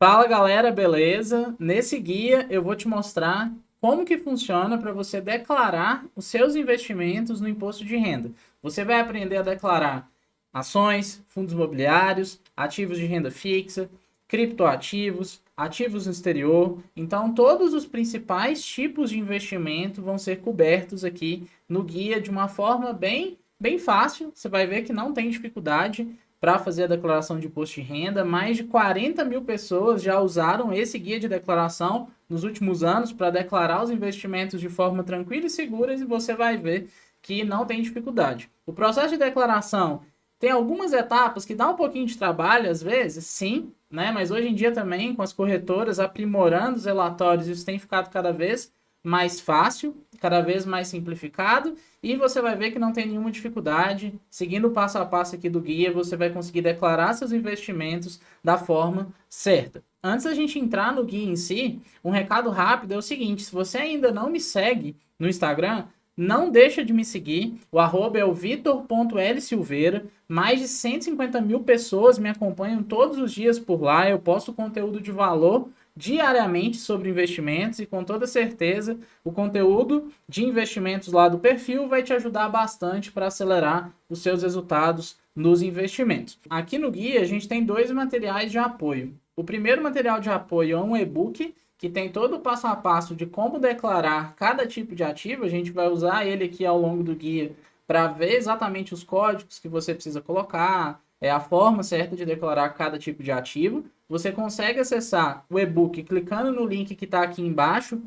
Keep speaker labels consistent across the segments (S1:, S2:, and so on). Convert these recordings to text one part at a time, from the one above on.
S1: Fala galera, beleza? Nesse guia eu vou te mostrar como que funciona para você declarar os seus investimentos no imposto de renda. Você vai aprender a declarar ações, fundos imobiliários, ativos de renda fixa, criptoativos, ativos no exterior. Então, todos os principais tipos de investimento vão ser cobertos aqui no guia de uma forma bem fácil. Você vai ver que não tem dificuldade para fazer a declaração de imposto de renda. Mais de 40 mil pessoas já usaram esse guia de declaração nos últimos anos para declarar os investimentos de forma tranquila e segura, e você vai ver que não tem dificuldade. O processo de declaração tem algumas etapas que dá um pouquinho de trabalho às vezes, sim, né? Mas hoje em dia também, com as corretoras aprimorando os relatórios, isso tem ficado cada vez mais fácil, cada vez mais simplificado, e você vai ver que não tem nenhuma dificuldade. Seguindo o passo a passo aqui do guia, você vai conseguir declarar seus investimentos da forma certa. Antes da gente entrar no guia em si, um recado rápido é o seguinte: se você ainda não me segue no Instagram, não deixa de me seguir. O arroba é o vitor.lsilveira. Mais de 150 mil pessoas me acompanham todos os dias por lá. Eu posto conteúdo de valor diariamente sobre investimentos, e com toda certeza o conteúdo de investimentos lá do perfil vai te ajudar bastante para acelerar os seus resultados nos investimentos. Aqui no guia a gente tem dois materiais de apoio. O primeiro material de apoio é um e-book que tem todo o passo a passo de como declarar cada tipo de ativo. A gente vai usar ele aqui ao longo do guia para ver exatamente os códigos que você precisa colocar, a forma certa de declarar cada tipo de ativo. Você consegue acessar o e-book clicando no link que está aqui embaixo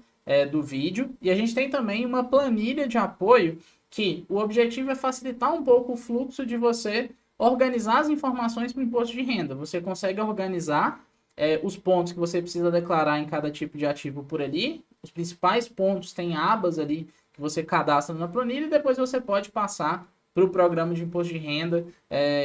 S1: do vídeo. E a gente tem também uma planilha de apoio que o objetivo é facilitar um pouco o fluxo de você organizar as informações para o imposto de renda. Você consegue organizar os pontos que você precisa declarar em cada tipo de ativo por ali. Os principais pontos têm abas ali que você cadastra na planilha, e depois você pode passar para o programa de imposto de renda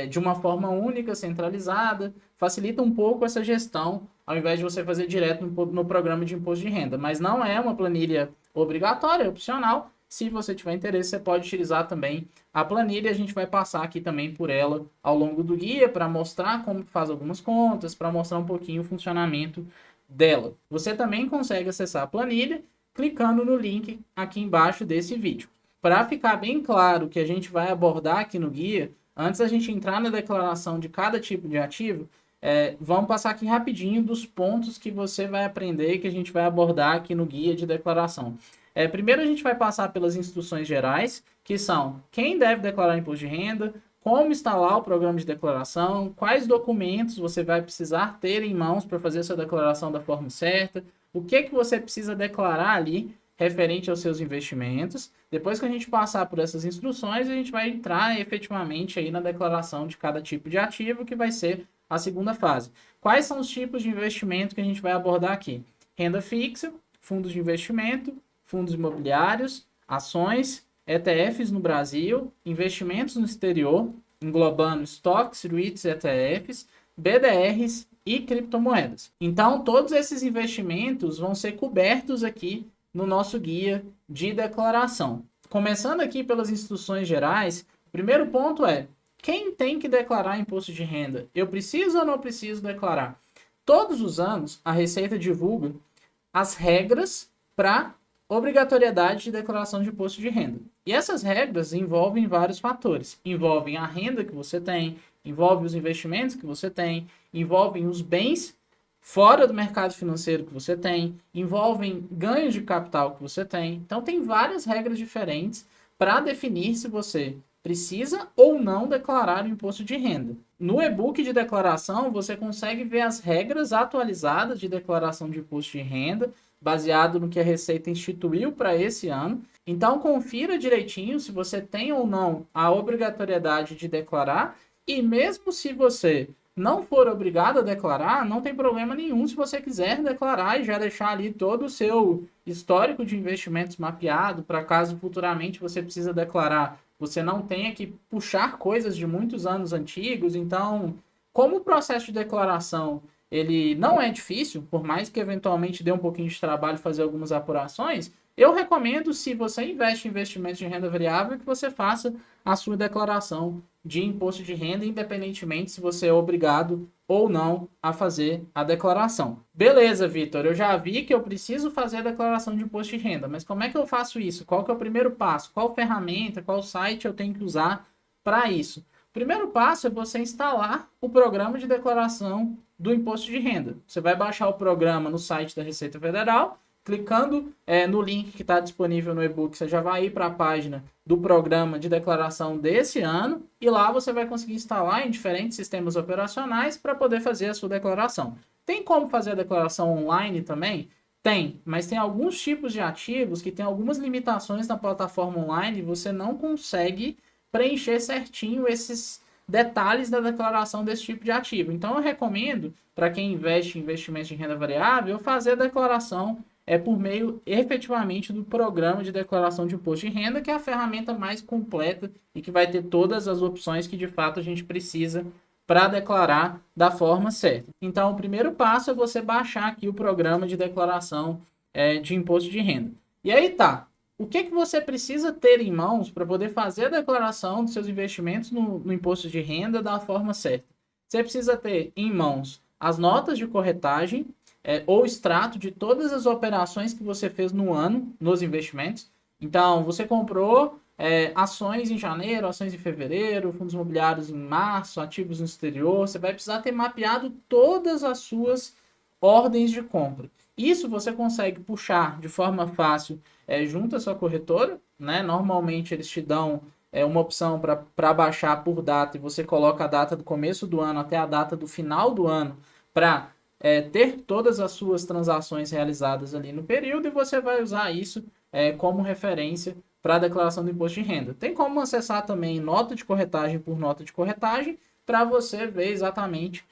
S1: de uma forma única, centralizada. Facilita um pouco essa gestão, ao invés de você fazer direto no programa de imposto de renda. Mas não é uma planilha obrigatória, é opcional. Se você tiver interesse, você pode utilizar também a planilha. A gente vai passar aqui também por ela ao longo do guia para mostrar como faz algumas contas, para mostrar um pouquinho o funcionamento dela. Você também consegue acessar a planilha clicando no link aqui embaixo desse vídeo. Para ficar bem claro o que a gente vai abordar aqui no guia, antes da gente entrar na declaração de cada tipo de ativo, vamos passar aqui rapidinho dos pontos que você vai aprender e que a gente vai abordar aqui no guia de declaração. Primeiro a gente vai passar pelas instruções gerais, que são quem deve declarar imposto de renda, como instalar o programa de declaração, quais documentos você vai precisar ter em mãos para fazer sua declaração da forma certa, o que você precisa declarar ali referente aos seus investimentos. Depois que a gente passar por essas instruções, a gente vai entrar efetivamente aí na declaração de cada tipo de ativo, que vai ser a segunda fase. Quais são os tipos de investimento que a gente vai abordar aqui? Renda fixa, fundos de investimento, fundos imobiliários, ações, ETFs no Brasil, investimentos no exterior, englobando estoques, REITs, ETFs, BDRs e criptomoedas. Então, todos esses investimentos vão ser cobertos aqui no nosso guia de declaração. Começando aqui pelas instruções gerais, o primeiro ponto é: quem tem que declarar imposto de renda? Eu preciso ou não preciso declarar? Todos os anos, a Receita divulga as regras para obrigatoriedade de declaração de imposto de renda. E essas regras envolvem vários fatores. Envolvem a renda que você tem, envolvem os investimentos que você tem, envolvem os bens fora do mercado financeiro que você tem, envolvem ganhos de capital que você tem. Então, tem várias regras diferentes para definir se você precisa ou não declarar o imposto de renda. No e-book de declaração, você consegue ver as regras atualizadas de declaração de imposto de renda, baseado no que a Receita instituiu para esse ano. Então, confira direitinho se você tem ou não a obrigatoriedade de declarar, e mesmo se você não for obrigado a declarar, não tem problema nenhum se você quiser declarar e já deixar ali todo o seu histórico de investimentos mapeado, para caso futuramente você precisa declarar, você não tenha que puxar coisas de muitos anos antigos. Então, como o processo de declaração ele não é difícil, por mais que eventualmente dê um pouquinho de trabalho fazer algumas apurações, eu recomendo, se você investe em investimentos de renda variável, que você faça a sua declaração de imposto de renda, independentemente se você é obrigado ou não a fazer a declaração. Beleza, Vitor, eu já vi que eu preciso fazer a declaração de imposto de renda, mas como é que eu faço isso? Qual que é o primeiro passo? Qual ferramenta, qual site eu tenho que usar para isso? O primeiro passo é você instalar o programa de declaração do imposto de renda. Você vai baixar o programa no site da Receita Federal, clicando no link que está disponível no e-book, você já vai ir para a página do programa de declaração desse ano e lá você vai conseguir instalar em diferentes sistemas operacionais para poder fazer a sua declaração. Tem como fazer a declaração online também? Tem, mas tem alguns tipos de ativos que tem algumas limitações na plataforma online e você não consegue preencher certinho esses detalhes da declaração desse tipo de ativo. Então eu recomendo para quem investe em investimentos em renda variável fazer a declaração por meio efetivamente do programa de declaração de imposto de renda, que é a ferramenta mais completa e que vai ter todas as opções que de fato a gente precisa para declarar da forma certa. Então, o primeiro passo é você baixar aqui o programa de declaração de imposto de renda. E aí tá, o que você precisa ter em mãos para poder fazer a declaração dos seus investimentos no imposto de renda da forma certa? Você precisa ter em mãos as notas de corretagem, ou extrato de todas as operações que você fez no ano nos investimentos. Então, você comprou ações em janeiro, ações em fevereiro, fundos imobiliários em março, ativos no exterior. Você vai precisar ter mapeado todas as suas ordens de compra. Isso você consegue puxar de forma fácil junto à sua corretora, né? Normalmente eles te dão uma opção para baixar por data e você coloca a data do começo do ano até a data do final do ano para ter todas as suas transações realizadas ali no período e você vai usar isso como referência para a declaração do imposto de renda. Tem como acessar também nota de corretagem por nota de corretagem para você ver exatamente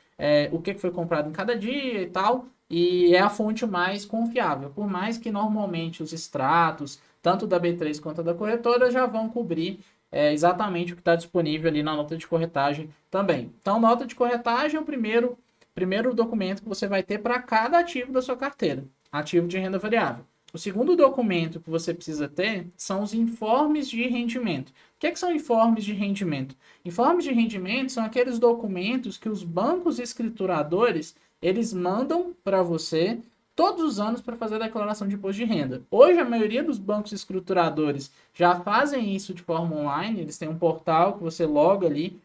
S1: o que foi comprado em cada dia e tal, e é a fonte mais confiável, por mais que normalmente os extratos, tanto da B3 quanto da corretora, já vão cobrir exatamente o que está disponível ali na nota de corretagem também. Então, nota de corretagem é o primeiro documento que você vai ter para cada ativo da sua carteira, ativo de renda variável. O segundo documento que você precisa ter são os informes de rendimento. O que são informes de rendimento? Informes de rendimento são aqueles documentos que os bancos escrituradores eles mandam para você todos os anos para fazer a declaração de imposto de renda. Hoje, a maioria dos bancos escrituradores já fazem isso de forma online. Eles têm um portal que você loga ali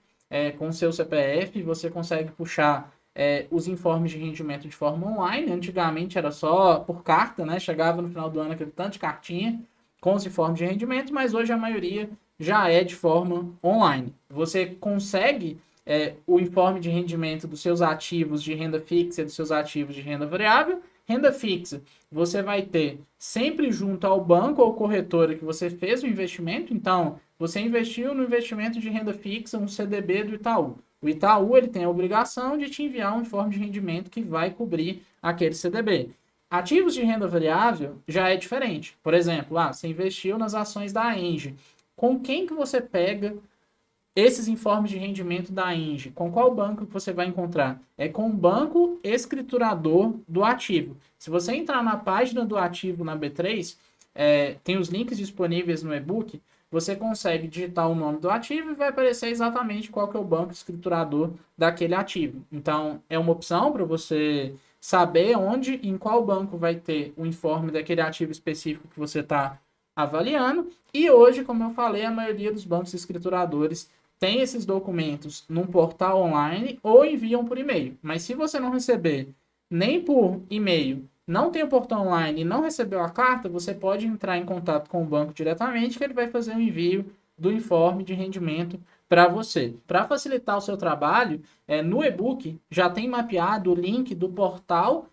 S1: com o seu CPF e você consegue puxar os informes de rendimento de forma online. Antigamente era só por carta, né? Chegava no final do ano aquele tanto de cartinha com os informes de rendimento, mas hoje a maioria já é de forma online. Você consegue o informe de rendimento dos seus ativos de renda fixa e dos seus ativos de renda variável. Renda fixa, você vai ter sempre junto ao banco ou corretora que você fez o investimento. Então, você investiu no investimento de renda fixa, um CDB do Itaú. O Itaú ele tem a obrigação de te enviar um informe de rendimento que vai cobrir aquele CDB. Ativos de renda variável já é diferente. Por exemplo, você investiu nas ações da Engie. Com quem que você pega esses informes de rendimento da Engie? Com qual banco que você vai encontrar? É com o banco escriturador do ativo. Se você entrar na página do ativo na B3, tem os links disponíveis no e-book, você consegue digitar o nome do ativo e vai aparecer exatamente qual que é o banco escriturador daquele ativo. Então, é uma opção para você saber onde, em qual banco vai ter o informe daquele ativo específico que você está avaliando. E hoje, como eu falei, a maioria dos bancos escrituradores tem esses documentos num portal online ou enviam por e-mail. Mas se você não receber nem por e-mail, não tem o portal online e não recebeu a carta, você pode entrar em contato com o banco diretamente que ele vai fazer o envio do informe de rendimento para você. Para facilitar o seu trabalho, no e-book já tem mapeado o link do portal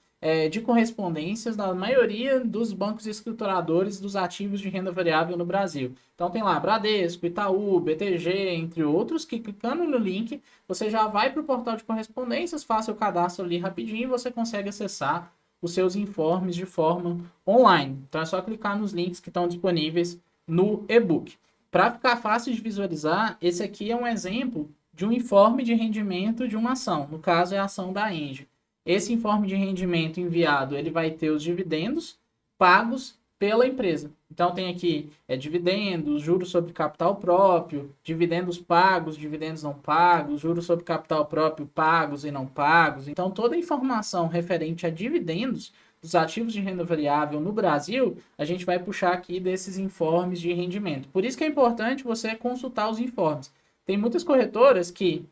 S1: de correspondências da maioria dos bancos escrituradores dos ativos de renda variável no Brasil. Então tem lá Bradesco, Itaú, BTG, entre outros, que clicando no link, você já vai para o portal de correspondências, faça o cadastro ali rapidinho e você consegue acessar os seus informes de forma online. Então é só clicar nos links que estão disponíveis no e-book. Para ficar fácil de visualizar, esse aqui é um exemplo de um informe de rendimento de uma ação. No caso, é a ação da Engie. Esse informe de rendimento enviado, ele vai ter os dividendos pagos pela empresa. Então tem aqui dividendos, juros sobre capital próprio, dividendos pagos, dividendos não pagos, juros sobre capital próprio pagos e não pagos. Então toda a informação referente a dividendos dos ativos de renda variável no Brasil, a gente vai puxar aqui desses informes de rendimento. Por isso que é importante você consultar os informes. Tem muitas corretoras que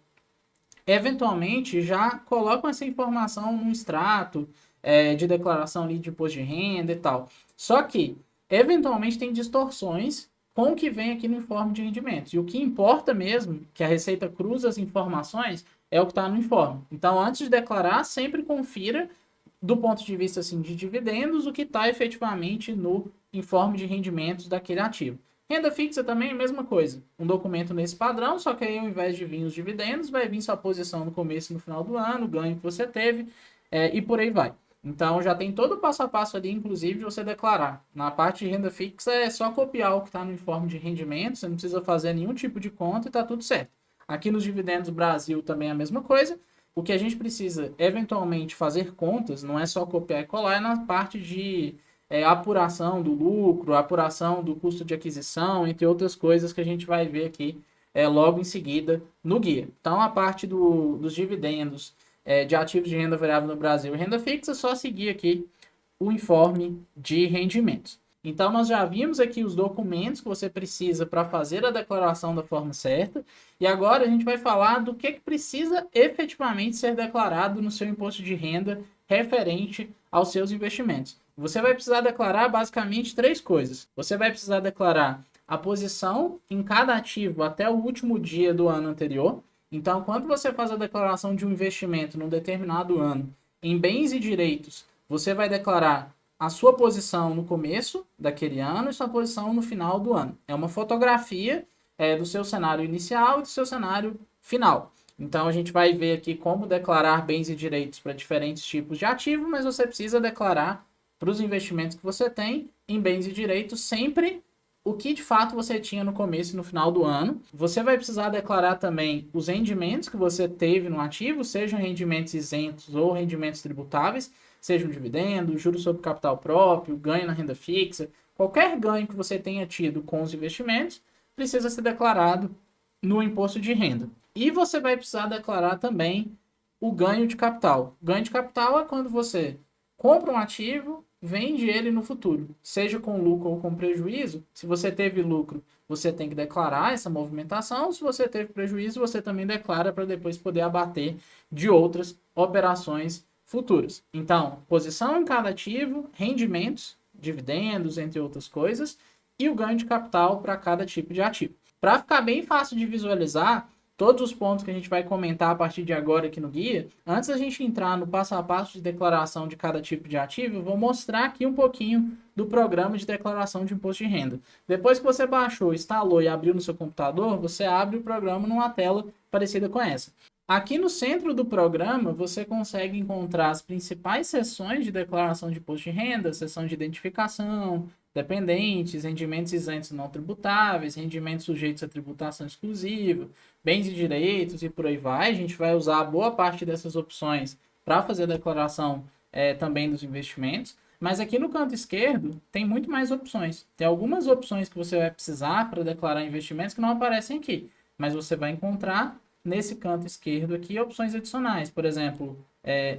S1: eventualmente já colocam essa informação num extrato de declaração ali de imposto de renda e tal. Só que, eventualmente, tem distorções com o que vem aqui no informe de rendimentos. E o que importa mesmo, que a Receita cruza as informações, é o que está no informe. Então, antes de declarar, sempre confira, do ponto de vista assim, de dividendos, o que está efetivamente no informe de rendimentos daquele ativo. Renda fixa também é a mesma coisa. Um documento nesse padrão, só que aí ao invés de vir os dividendos, vai vir sua posição no começo e no final do ano, o ganho que você teve, e por aí vai. Então já tem todo o passo a passo ali, inclusive, de você declarar. Na parte de renda fixa é só copiar o que está no informe de rendimento, você não precisa fazer nenhum tipo de conta e está tudo certo. Aqui nos dividendos Brasil também é a mesma coisa. O que a gente precisa eventualmente fazer contas, não é só copiar e colar, é na parte de apuração do lucro, apuração do custo de aquisição, entre outras coisas que a gente vai ver aqui logo em seguida no guia. Então, a parte dos dividendos de ativos de renda variável no Brasil e renda fixa, é só seguir aqui o informe de rendimentos. Então, nós já vimos aqui os documentos que você precisa para fazer a declaração da forma certa. E agora a gente vai falar do que precisa efetivamente ser declarado no seu imposto de renda referente aos seus investimentos. Você vai precisar declarar basicamente 3 coisas. Você vai precisar declarar a posição em cada ativo até o último dia do ano anterior. Então, quando você faz a declaração de um investimento num determinado ano em bens e direitos, você vai declarar a sua posição no começo daquele ano e sua posição no final do ano. É uma fotografia do seu cenário inicial e do seu cenário final. Então, a gente vai ver aqui como declarar bens e direitos para diferentes tipos de ativo, mas você precisa declarar para os investimentos que você tem em bens e direitos sempre o que de fato você tinha no começo e no final do ano. Você vai precisar declarar também os rendimentos que você teve no ativo, sejam rendimentos isentos ou rendimentos tributáveis, sejam dividendos, juros sobre capital próprio, ganho na renda fixa, qualquer ganho que você tenha tido com os investimentos precisa ser declarado no imposto de renda. E você vai precisar declarar também o ganho de capital. Ganho de capital é quando você compra um ativo, vende ele no futuro, seja com lucro ou com prejuízo. Se você teve lucro, você tem que declarar essa movimentação. Se você teve prejuízo, você também declara para depois poder abater de outras operações futuras. Então, posição em cada ativo, rendimentos, dividendos, entre outras coisas, e o ganho de capital para cada tipo de ativo. Para ficar bem fácil de visualizar todos os pontos que a gente vai comentar a partir de agora aqui no guia, antes da gente entrar no passo a passo de declaração de cada tipo de ativo, eu vou mostrar aqui um pouquinho do programa de declaração de imposto de renda. Depois que você baixou, instalou e abriu no seu computador, você abre o programa numa tela parecida com essa. Aqui no centro do programa, você consegue encontrar as principais seções de declaração de imposto de renda, seção de identificação, dependentes, rendimentos isentos não tributáveis, rendimentos sujeitos a tributação exclusiva, bens e direitos e por aí vai. A gente vai usar boa parte dessas opções para fazer a declaração também dos investimentos. Mas aqui no canto esquerdo tem muito mais opções. Tem algumas opções que você vai precisar para declarar investimentos que não aparecem aqui, mas você vai encontrar nesse canto esquerdo aqui opções adicionais. Por exemplo,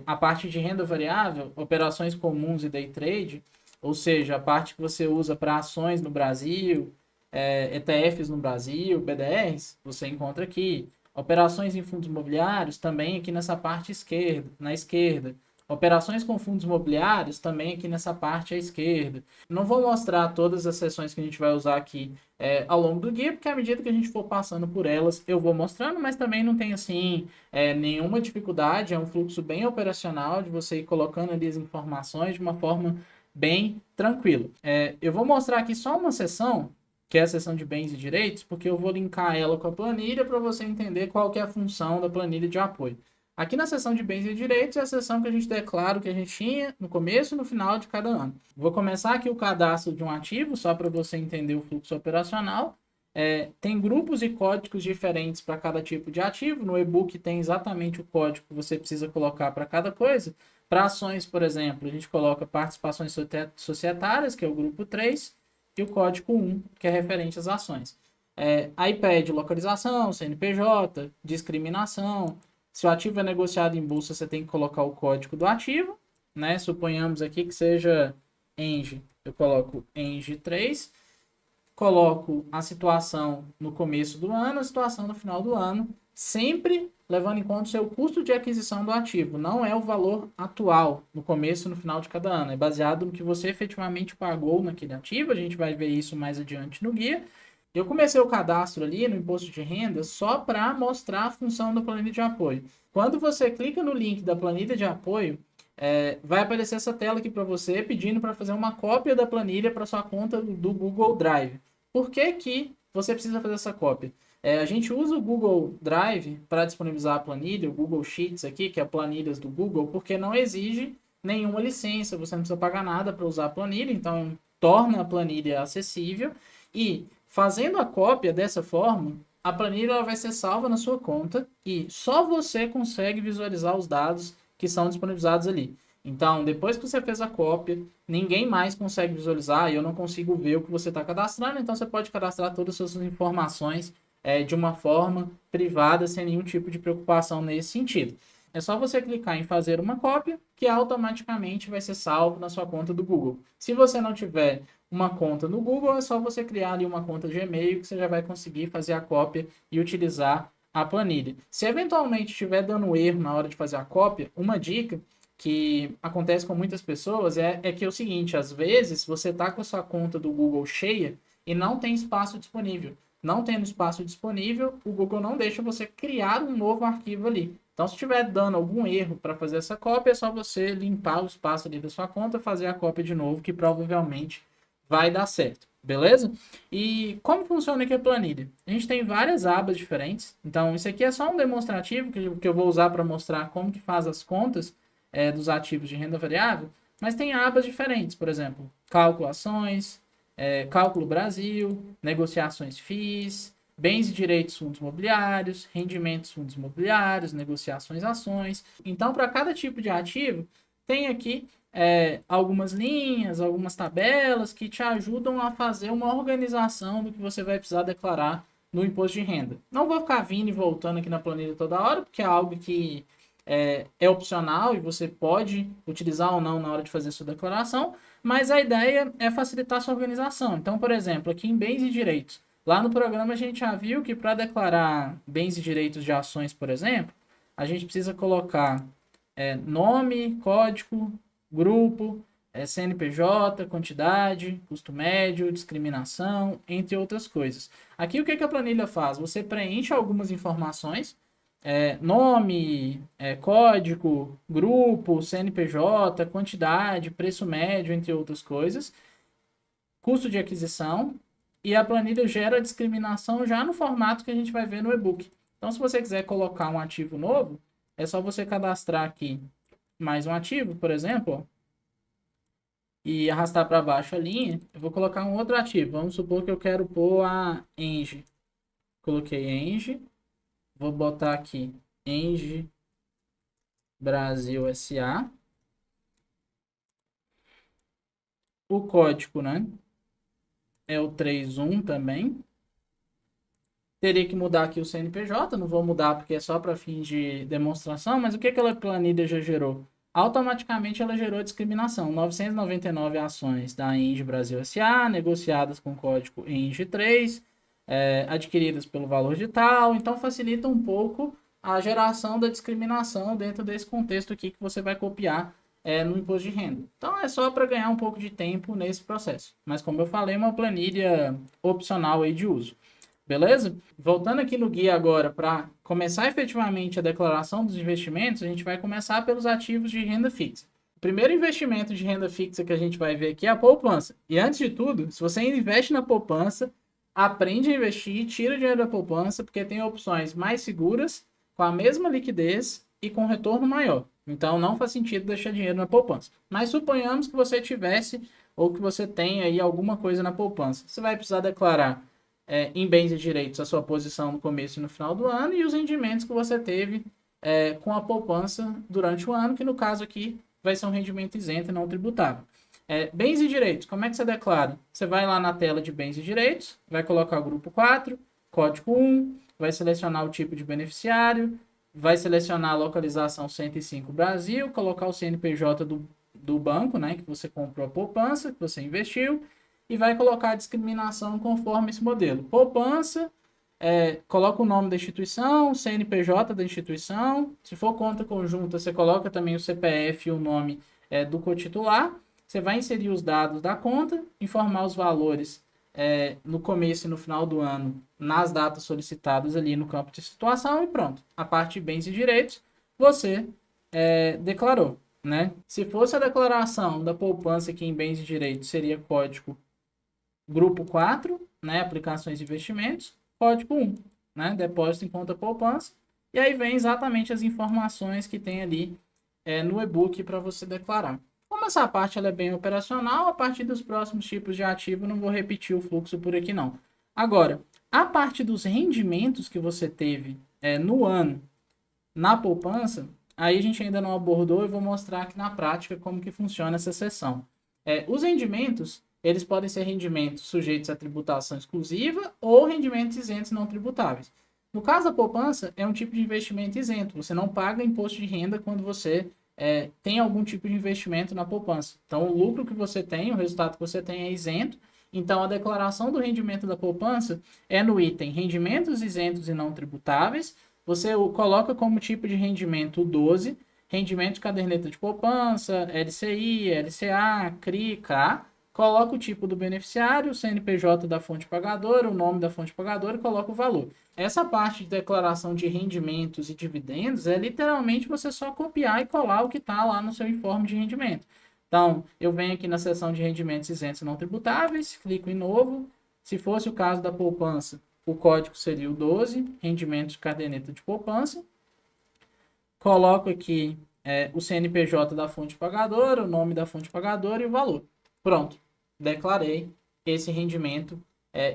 S1: a parte de renda variável, operações comuns e day trade, ou seja, a parte que você usa para ações no Brasil, ETFs no Brasil, BDRs, você encontra aqui. Operações em fundos imobiliários, também aqui nessa parte esquerda, na esquerda. Operações com fundos imobiliários, também aqui nessa parte à esquerda. Não vou mostrar todas as seções que a gente vai usar aqui ao longo do guia, porque à medida que a gente for passando por elas, eu vou mostrando, mas também não tem assim nenhuma dificuldade, é um fluxo bem operacional de você ir colocando ali as informações de uma forma bem tranquila. Eu vou mostrar aqui só uma seção, que é a seção de bens e direitos, porque eu vou linkar ela com a planilha para você entender qual que é a função da planilha de apoio. Aqui na seção de bens e direitos é a seção que a gente declara o que a gente tinha no começo e no final de cada ano. Vou começar aqui o cadastro de um ativo, só para você entender o fluxo operacional. Tem grupos e códigos diferentes para cada tipo de ativo. No e-book tem exatamente o código que você precisa colocar para cada coisa, Para ações, por exemplo, a gente coloca participações societárias, que é o grupo 3, e o código 1, que é referente às ações. Aí pede localização, CNPJ, discriminação. Se o ativo é negociado em bolsa, você tem que colocar o código do ativo, né? Suponhamos aqui que seja ENGE. Eu coloco ENGE 3, coloco a situação no começo do ano, a situação no final do ano, sempre levando em conta o seu custo de aquisição do ativo. Não é o valor atual no começo e no final de cada ano. É baseado no que você efetivamente pagou naquele ativo. A gente vai ver isso mais adiante no guia. Eu comecei o cadastro ali no imposto de renda só para mostrar a função da planilha de apoio. Quando você clica no link da planilha de apoio, vai aparecer essa tela aqui para você pedindo para fazer uma cópia da planilha para sua conta do Google Drive. Por que que você precisa fazer essa cópia? A gente usa o Google Drive para disponibilizar a planilha, o Google Sheets aqui, que é planilhas do Google, porque não exige nenhuma licença, você não precisa pagar nada para usar a planilha, então torna a planilha acessível e fazendo a cópia dessa forma, a planilha vai ser salva na sua conta e só você consegue visualizar os dados que são disponibilizados ali. Então, depois que você fez a cópia, ninguém mais consegue visualizar e eu não consigo ver o que você está cadastrando, então você pode cadastrar todas as suas informações de uma forma privada, sem nenhum tipo de preocupação nesse sentido. É só você clicar em fazer uma cópia, que automaticamente vai ser salvo na sua conta do Google. Se você não tiver uma conta no Google, é só você criar ali uma conta Gmail que você já vai conseguir fazer a cópia e utilizar a planilha. Se eventualmente estiver dando erro na hora de fazer a cópia, uma dica que acontece com muitas pessoas é que é o seguinte, às vezes você está com a sua conta do Google cheia e não tem espaço disponível. Não tendo espaço disponível, o Google não deixa você criar um novo arquivo ali. Então, se estiver dando algum erro para fazer essa cópia, é só você limpar o espaço ali da sua conta, fazer a cópia de novo, que provavelmente vai dar certo, beleza? E como funciona aqui a planilha? A gente tem várias abas diferentes, então isso aqui é só um demonstrativo que eu vou usar para mostrar como que faz as contas dos ativos de renda variável, mas tem abas diferentes, por exemplo, calculações, cálculo Brasil, negociações FIIs, bens e direitos fundos imobiliários, rendimentos fundos imobiliários, negociações ações. Então, para cada tipo de ativo, tem aqui algumas linhas, algumas tabelas que te ajudam a fazer uma organização do que você vai precisar declarar no imposto de renda. Não vou ficar vindo e voltando aqui na planilha toda hora, porque é algo que é opcional e você pode utilizar ou não na hora de fazer sua declaração, mas a ideia é facilitar sua organização. Então, por exemplo, aqui em bens e direitos, lá no programa a gente já viu que para declarar bens e direitos de ações, por exemplo, a gente precisa colocar nome, código, grupo, CNPJ, quantidade, custo médio, discriminação, entre outras coisas. Aqui o que a planilha faz? Você preenche algumas informações, nome, código, grupo, CNPJ, quantidade, preço médio, entre outras coisas, custo de aquisição, e a planilha gera a discriminação já no formato que a gente vai ver no e-book. Então, se você quiser colocar um ativo novo, é só você cadastrar aqui mais um ativo, por exemplo, ó, e arrastar para baixo a linha. Eu vou colocar um outro ativo. Vamos supor que eu quero pôr a ENGE. Coloquei ENGE. Vou botar aqui ENGE Brasil SA. O código, né? É o 31 também. Teria que mudar aqui o CNPJ, não vou mudar porque é só para fins de demonstração, mas o que aquela planilha já gerou? Automaticamente ela gerou discriminação. 999 ações da ENGE Brasil SA, negociadas com código ENGE 3, adquiridas pelo valor de tal, então facilita um pouco a geração da discriminação dentro desse contexto aqui que você vai copiar no imposto de renda. Então é só para ganhar um pouco de tempo nesse processo. Mas como eu falei, é uma planilha opcional aí de uso. Beleza? Voltando aqui no guia agora para começar efetivamente a declaração dos investimentos, a gente vai começar pelos ativos de renda fixa. O primeiro investimento de renda fixa que a gente vai ver aqui é a poupança. E antes de tudo, se você investe na poupança, aprende a investir, tira o dinheiro da poupança, porque tem opções mais seguras, com a mesma liquidez e com retorno maior. Então não faz sentido deixar dinheiro na poupança. Mas suponhamos que você tivesse ou que você tenha aí alguma coisa na poupança. Você vai precisar declarar em bens e direitos a sua posição no começo e no final do ano e os rendimentos que você teve com a poupança durante o ano, que no caso aqui vai ser um rendimento isento e não tributável. Bens e direitos, como é que você declara? Você vai lá na tela de bens e direitos, vai colocar o grupo 4, código 1, vai selecionar o tipo de beneficiário, vai selecionar a localização 105 Brasil, colocar o CNPJ do banco, né, que você comprou a poupança, que você investiu, e vai colocar a discriminação conforme esse modelo. Poupança, coloca o nome da instituição, CNPJ da instituição. Se for conta conjunta, você coloca também o CPF e o nome do cotitular. Você vai inserir os dados da conta, informar os valores no começo e no final do ano, nas datas solicitadas ali no campo de situação, e pronto. A parte de bens e direitos, você declarou, né? Se fosse a declaração da poupança aqui em bens e direitos, seria código grupo 4, né? Aplicações e investimentos, código 1, né? Depósito em conta poupança, e aí vem exatamente as informações que tem ali no e-book para você declarar. Como essa parte ela é bem operacional, a partir dos próximos tipos de ativo, eu não vou repetir o fluxo por aqui não. Agora, a parte dos rendimentos que você teve no ano na poupança, aí a gente ainda não abordou, eu vou mostrar aqui na prática como que funciona essa seção. Os rendimentos, eles podem ser rendimentos sujeitos à tributação exclusiva ou rendimentos isentos não tributáveis. No caso da poupança, é um tipo de investimento isento. Você não paga imposto de renda quando você tem algum tipo de investimento na poupança. Então, o lucro que você tem, o resultado que você tem é isento. Então, a declaração do rendimento da poupança é no item rendimentos isentos e não tributáveis. Você coloca como tipo de rendimento o 12, rendimento de caderneta de poupança, LCI, LCA, CRI, CRA. Coloca o tipo do beneficiário, o CNPJ da fonte pagadora, o nome da fonte pagadora e coloca o valor. Essa parte de declaração de rendimentos e dividendos é literalmente você só copiar e colar o que está lá no seu informe de rendimento. Então, eu venho aqui na seção de rendimentos isentos não tributáveis, clico em novo. Se fosse o caso da poupança, o código seria o 12, rendimentos de caderneta de poupança. Coloco aqui o CNPJ da fonte pagadora, o nome da fonte pagadora e o valor. Pronto, declarei esse rendimento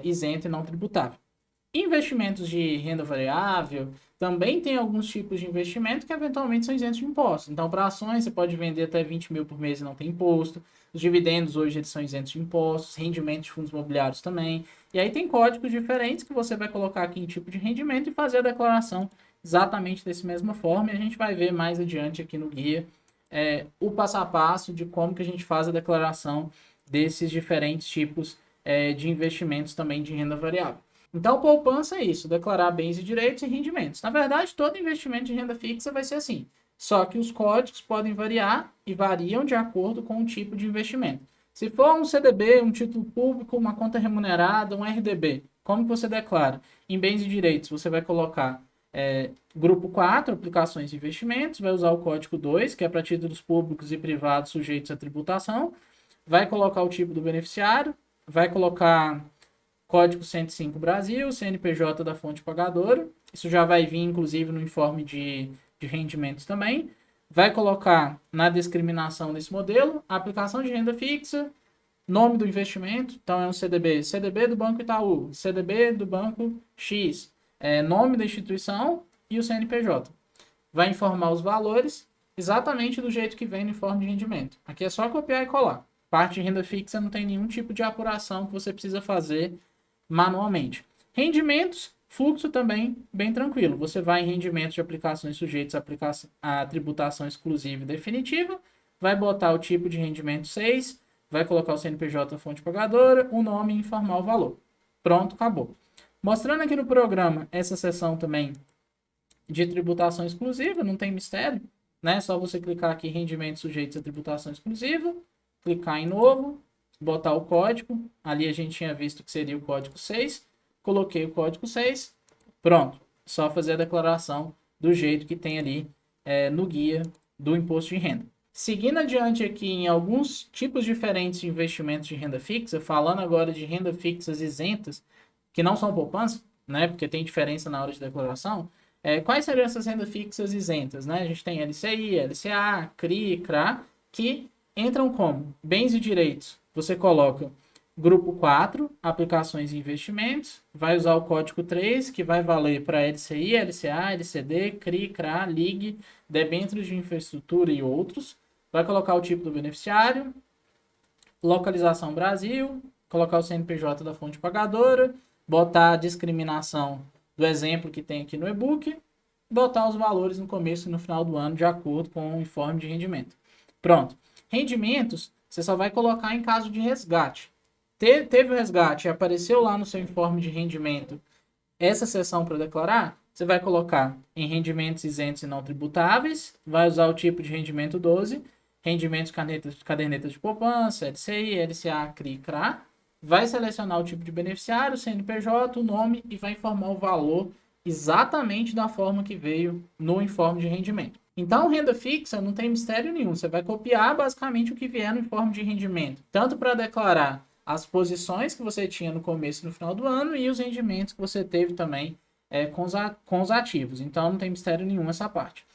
S1: isento e não tributável. Investimentos de renda variável, também tem alguns tipos de investimento que eventualmente são isentos de imposto. Então, para ações, você pode vender até 20 mil por mês e não tem imposto. Os dividendos hoje eles são isentos de impostos, rendimentos de fundos imobiliários também. E aí tem códigos diferentes que você vai colocar aqui em tipo de rendimento e fazer a declaração exatamente dessa mesma forma. E a gente vai ver mais adiante aqui no guia o passo a passo de como que a gente faz a declaração desses diferentes tipos de investimentos também de renda variável. Então, poupança é isso, declarar bens e direitos e rendimentos. Na verdade, todo investimento de renda fixa vai ser assim, só que os códigos podem variar e variam de acordo com o tipo de investimento. Se for um CDB, um título público, uma conta remunerada, um RDB, como que você declara? Em bens e direitos, você vai colocar grupo 4, aplicações e investimentos, vai usar o código 2, que é para títulos públicos e privados sujeitos à tributação, vai colocar o tipo do beneficiário, vai colocar código 105 Brasil, CNPJ da fonte pagadora, isso já vai vir inclusive no informe de rendimentos também, vai colocar na discriminação desse modelo, aplicação de renda fixa, nome do investimento, então é um CDB, CDB do Banco Itaú, CDB do Banco X, nome da instituição e o CNPJ. Vai informar os valores exatamente do jeito que vem no informe de rendimento. Aqui é só copiar e colar. Parte de renda fixa não tem nenhum tipo de apuração que você precisa fazer manualmente. Rendimentos, fluxo também bem tranquilo. Você vai em rendimentos de aplicações sujeitos à tributação exclusiva e definitiva, vai botar o tipo de rendimento 6, vai colocar o CNPJ fonte pagadora, o nome e informar o valor. Pronto, acabou. Mostrando aqui no programa essa seção também de tributação exclusiva, não tem mistério, né? Só você clicar aqui em rendimentos sujeitos à tributação exclusiva, clicar em novo, botar o código, ali a gente tinha visto que seria o código 6, coloquei o código 6, pronto, só fazer a declaração do jeito que tem ali no guia do imposto de renda. Seguindo adiante aqui em alguns tipos diferentes de investimentos de renda fixa, falando agora de renda fixas isentas, que não são poupança, né, porque tem diferença na hora de declaração, quais seriam essas rendas fixas isentas? Né? A gente tem LCI, LCA, CRI, CRA, que entram como bens e direitos. Você coloca grupo 4, aplicações e investimentos, vai usar o código 3, que vai valer para LCI, LCA, LCD, CRI, CRA, LIG, debêntures de infraestrutura e outros. vai colocar o tipo do beneficiário, localização Brasil, colocar o CNPJ da fonte pagadora, botar a discriminação do exemplo que tem aqui no e-book, botar os valores no começo e no final do ano de acordo com o informe de rendimento. Pronto. Rendimentos, você só vai colocar em caso de resgate. Teve o resgate e apareceu lá no seu informe de rendimento essa seção para declarar, você vai colocar em rendimentos isentos e não tributáveis, vai usar o tipo de rendimento 12, rendimentos cadernetas de poupança, LCI, LCA, CRI, CRA, vai selecionar o tipo de beneficiário, CNPJ, o nome e vai informar o valor exatamente da forma que veio no informe de rendimento. Então, renda fixa não tem mistério nenhum, você vai copiar basicamente o que vier no informe de rendimento, tanto para declarar as posições que você tinha no começo e no final do ano e os rendimentos que você teve também com os ativos. Então, não tem mistério nenhum essa parte.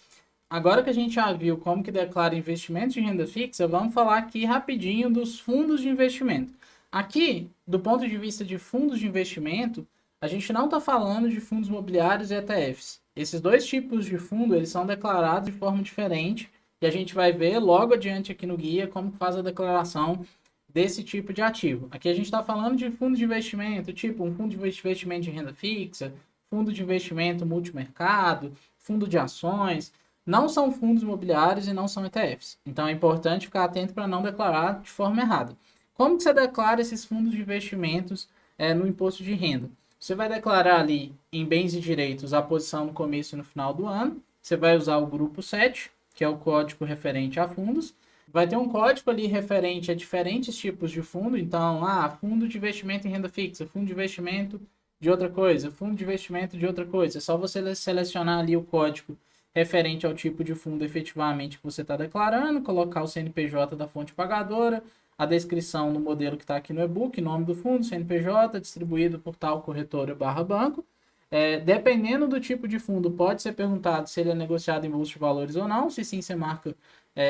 S1: Agora que a gente já viu como que declara investimentos de renda fixa, vamos falar aqui rapidinho dos fundos de investimento. Aqui, do ponto de vista de fundos de investimento, a gente não está falando de fundos imobiliários e ETFs. Esses dois tipos de fundo, eles são declarados de forma diferente e a gente vai ver logo adiante aqui no guia como faz a declaração desse tipo de ativo. Aqui a gente está falando de fundo de investimento, tipo um fundo de investimento de renda fixa, fundo de investimento multimercado, fundo de ações. Não são fundos imobiliários e não são ETFs. Então é importante ficar atento para não declarar de forma errada. Como que você declara esses fundos de investimentos no imposto de renda? Você vai declarar ali em bens e direitos a posição no começo e no final do ano. Você vai usar o grupo 7, que é o código referente a fundos. Vai ter um código ali referente a diferentes tipos de fundo. Então, fundo de investimento em renda fixa, fundo de investimento de outra coisa, fundo de investimento de outra coisa. É só você selecionar ali o código referente ao tipo de fundo efetivamente que você está declarando, colocar o CNPJ da fonte pagadora, a descrição no modelo que está aqui no e-book, nome do fundo, CNPJ, distribuído por tal corretora / banco. Dependendo do tipo de fundo, pode ser perguntado se ele é negociado em bolsa de valores ou não. Se sim, você marca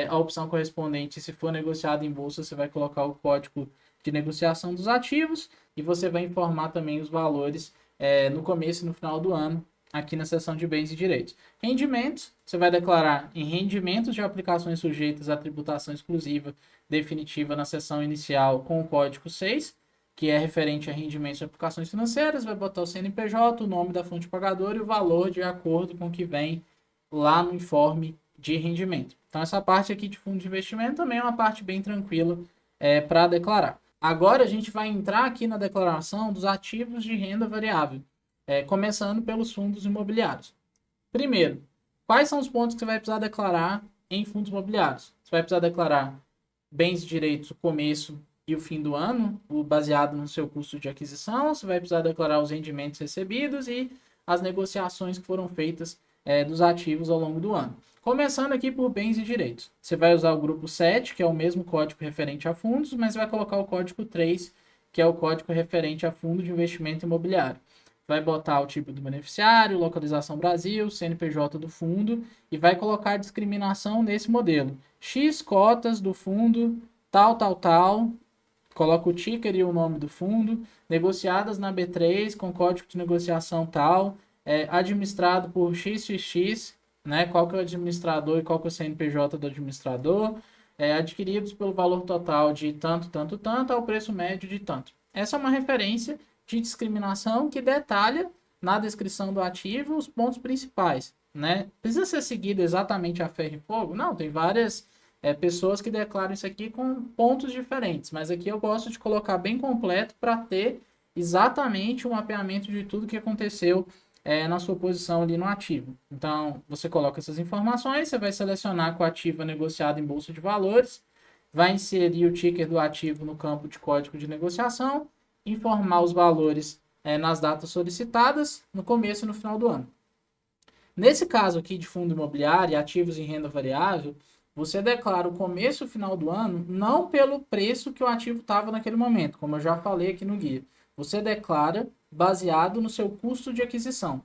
S1: a opção correspondente. Se for negociado em bolsa, você vai colocar o código de negociação dos ativos e você vai informar também os valores no começo e no final do ano, aqui na seção de bens e direitos. Rendimentos, você vai declarar em rendimentos de aplicações sujeitas à tributação exclusiva definitiva na seção inicial com o código 6, que é referente a rendimentos de aplicações financeiras, vai botar o CNPJ, o nome da fonte pagadora e o valor de acordo com o que vem lá no informe de rendimento. Então, essa parte aqui de fundo de investimento também é uma parte bem tranquila para declarar. Agora, a gente vai entrar aqui na declaração dos ativos de renda variável, começando pelos fundos imobiliários. Primeiro, quais são os pontos que você vai precisar declarar em fundos imobiliários? Você vai precisar declarar bens e direitos, o começo e o fim do ano, baseado no seu custo de aquisição. Você vai precisar declarar os rendimentos recebidos e as negociações que foram feitas dos ativos ao longo do ano. Começando aqui por bens e direitos. Você vai usar o grupo 7, que é o mesmo código referente a fundos, mas vai colocar o código 3, que é o código referente a fundo de investimento imobiliário. Vai botar o tipo do beneficiário, localização Brasil, CNPJ do fundo e vai colocar a discriminação nesse modelo. X cotas do fundo, tal, coloca o ticker e o nome do fundo, negociadas na B3 com código de negociação tal, administrado por XXX, né? Qual que é o administrador e qual que é o CNPJ do administrador, adquiridos pelo valor total de tanto, ao preço médio de tanto. Essa é uma referência de discriminação que detalha na descrição do ativo os pontos principais, né? Precisa ser seguido exatamente a ferro e fogo? Não, tem várias pessoas que declaram isso aqui com pontos diferentes, mas aqui eu gosto de colocar bem completo para ter exatamente o mapeamento de tudo que aconteceu na sua posição ali no ativo. Então, você coloca essas informações, você vai selecionar que o ativo é negociado em bolsa de valores, vai inserir o ticker do ativo no campo de código de negociação, informar os valores nas datas solicitadas, no começo e no final do ano. Nesse caso aqui de fundo imobiliário e ativos em renda variável, você declara o começo e o final do ano não pelo preço que o ativo estava naquele momento, como eu já falei aqui no guia. Você declara baseado no seu custo de aquisição.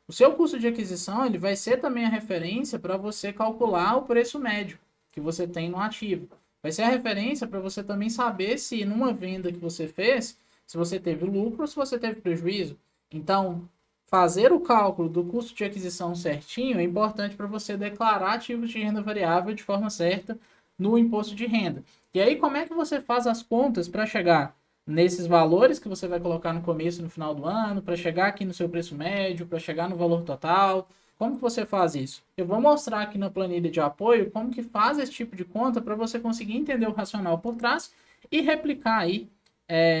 S1: O seu custo de aquisição ele vai ser também a referência para você calcular o preço médio que você tem no ativo. Vai ser a referência para você também saber se numa venda que você fez, se você teve lucro ou se você teve prejuízo. Então, fazer o cálculo do custo de aquisição certinho é importante para você declarar ativos de renda variável de forma certa no imposto de renda. E aí, como é que você faz as contas para chegar nesses valores que você vai colocar no começo e no final do ano, para chegar aqui no seu preço médio, para chegar no valor total? Como que você faz isso? Eu vou mostrar aqui na planilha de apoio como que faz esse tipo de conta para você conseguir entender o racional por trás e replicar aí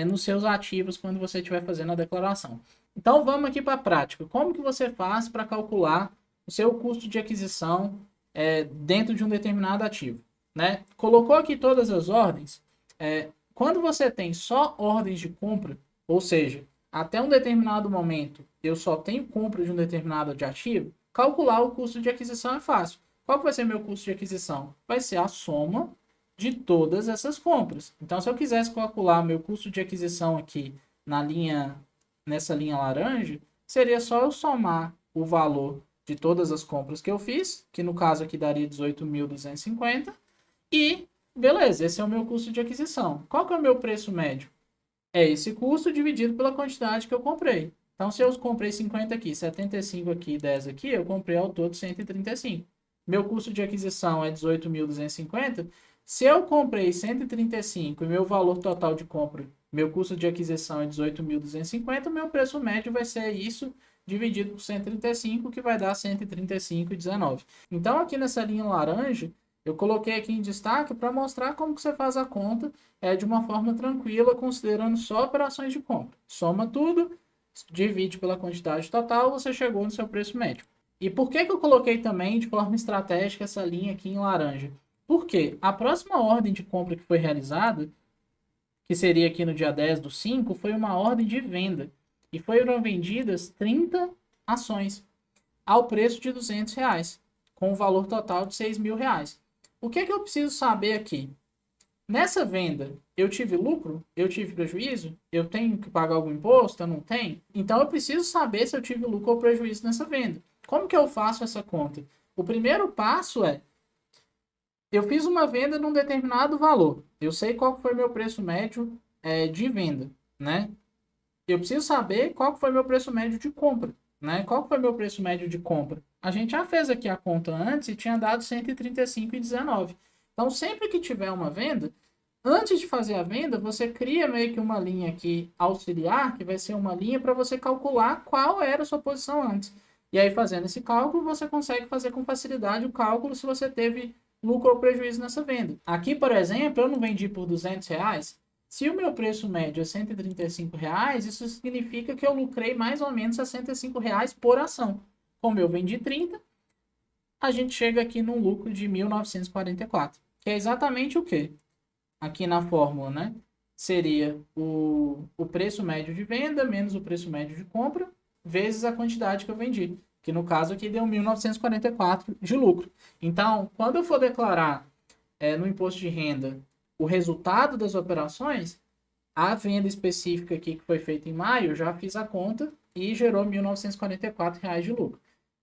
S1: nos seus ativos quando você estiver fazendo a declaração. Então vamos aqui para a prática. Como que você faz para calcular o seu custo de aquisição dentro de um determinado ativo? Né? Colocou aqui todas as ordens. Quando você tem só ordens de compra, ou seja, até um determinado momento eu só tenho compra de um determinado ativo, calcular o custo de aquisição é fácil. Qual que vai ser meu custo de aquisição? Vai ser a soma de todas essas compras. Então, se eu quisesse calcular meu custo de aquisição aqui nessa linha laranja, seria só eu somar o valor de todas as compras que eu fiz, que no caso aqui daria 18.250, e beleza, esse é o meu custo de aquisição. Qual que é o meu preço médio? É esse custo dividido pela quantidade que eu comprei. Então, se eu comprei 50 aqui, 75 aqui e 10 aqui, eu comprei ao todo 135. Meu custo de aquisição é 18.250. Se eu comprei 135 e meu valor total de compra, meu custo de aquisição é 18.250, meu preço médio vai ser isso dividido por 135, que vai dar 135,19. Então, aqui nessa linha laranja, eu coloquei aqui em destaque para mostrar como que você faz a conta de uma forma tranquila, considerando só operações de compra. Soma tudo, divide pela quantidade total, você chegou no seu preço médio. E por que eu coloquei também de forma estratégica essa linha aqui em laranja? Porque a próxima ordem de compra que foi realizada, que seria aqui no dia 10/5, foi uma ordem de venda. E foram vendidas 30 ações ao preço de R$ 200, com um valor total de R$ 6.000. O que eu preciso saber aqui? Nessa venda, eu tive lucro? Eu tive prejuízo? Eu tenho que pagar algum imposto? Eu não tenho? Então, eu preciso saber se eu tive lucro ou prejuízo nessa venda. Como que eu faço essa conta? O primeiro passo eu fiz uma venda num determinado valor. Eu sei qual foi meu preço médio de venda, né? Eu preciso saber qual foi meu preço médio de compra, né? Qual foi meu preço médio de compra? A gente já fez aqui a conta antes e tinha dado 135,19. Então, sempre que tiver uma venda, antes de fazer a venda, você cria meio que uma linha aqui auxiliar, que vai ser uma linha para você calcular qual era a sua posição antes. E aí, fazendo esse cálculo, você consegue fazer com facilidade o cálculo se você teve lucro ou prejuízo nessa venda. Aqui, por exemplo, eu não vendi por R$ 200. Se o meu preço médio é R$ 135, isso significa que eu lucrei mais ou menos R$ 65 por ação. Como eu vendi 30, a gente chega aqui num lucro de 1.944, que é exatamente o quê? Aqui na fórmula, né? Seria o preço médio de venda menos o preço médio de compra, vezes a quantidade que eu vendi. Que no caso aqui deu 1.944 de lucro. Então, quando eu for declarar no imposto de renda o resultado das operações, a venda específica aqui que foi feita em maio, eu já fiz a conta e gerou R$ 1.944 de lucro.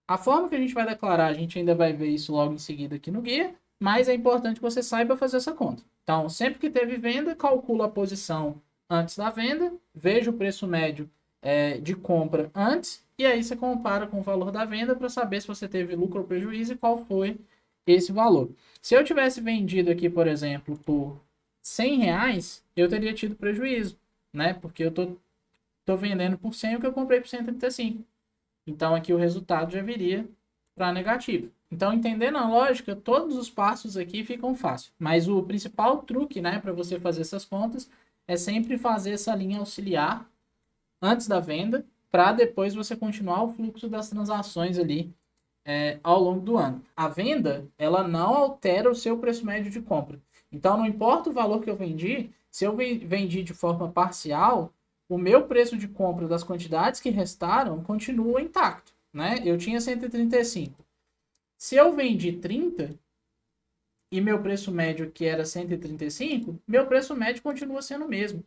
S1: A forma que a gente vai declarar, a gente ainda vai ver isso logo em seguida aqui no guia, mas é importante que você saiba fazer essa conta. Então, sempre que teve venda, calcula a posição antes da venda, veja o preço médio de compra antes, e aí você compara com o valor da venda para saber se você teve lucro ou prejuízo e qual foi esse valor. Se eu tivesse vendido aqui, por exemplo, por R$ 100, eu teria tido prejuízo, né? Porque eu tô vendendo por 100 o que eu comprei por 135. Então, aqui o resultado já viria para negativo. Então, entendendo a lógica, todos os passos aqui ficam fáceis. Mas o principal truque, né, para você fazer essas contas é sempre fazer essa linha auxiliar antes da venda, para depois você continuar o fluxo das transações ali ao longo do ano. A venda, ela não altera o seu preço médio de compra. Então, não importa o valor que eu vendi, se eu vendi de forma parcial, o meu preço de compra das quantidades que restaram continua intacto, né? Eu tinha 135. Se eu vendi 30 e meu preço médio que era 135, meu preço médio continua sendo o mesmo.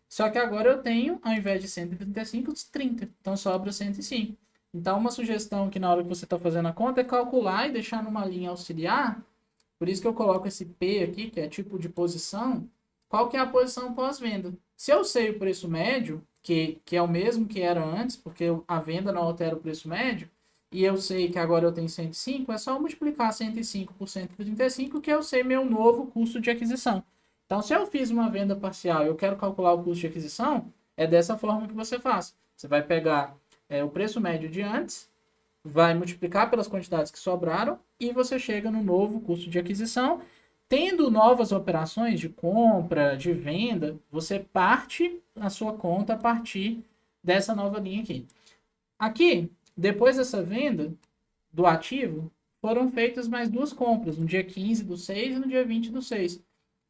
S1: Só que agora eu tenho, ao invés de 135, 30. Então sobra 105. Então, uma sugestão que na hora que você está fazendo a conta é calcular e deixar numa linha auxiliar. Por isso que eu coloco esse P aqui, que é tipo de posição. Qual que é a posição pós-venda? Se eu sei o preço médio, que é o mesmo que era antes, porque a venda não altera o preço médio, e eu sei que agora eu tenho 105, é só multiplicar 105 por 135, que eu sei meu novo custo de aquisição. Então, se eu fiz uma venda parcial e eu quero calcular o custo de aquisição, é dessa forma que você faz. Você vai pegar o preço médio de antes, vai multiplicar pelas quantidades que sobraram e você chega no novo custo de aquisição. Tendo novas operações de compra, de venda, você parte a sua conta a partir dessa nova linha aqui. Aqui, depois dessa venda do ativo, foram feitas mais duas compras, no dia 15 do 6 e no dia 20 do 6.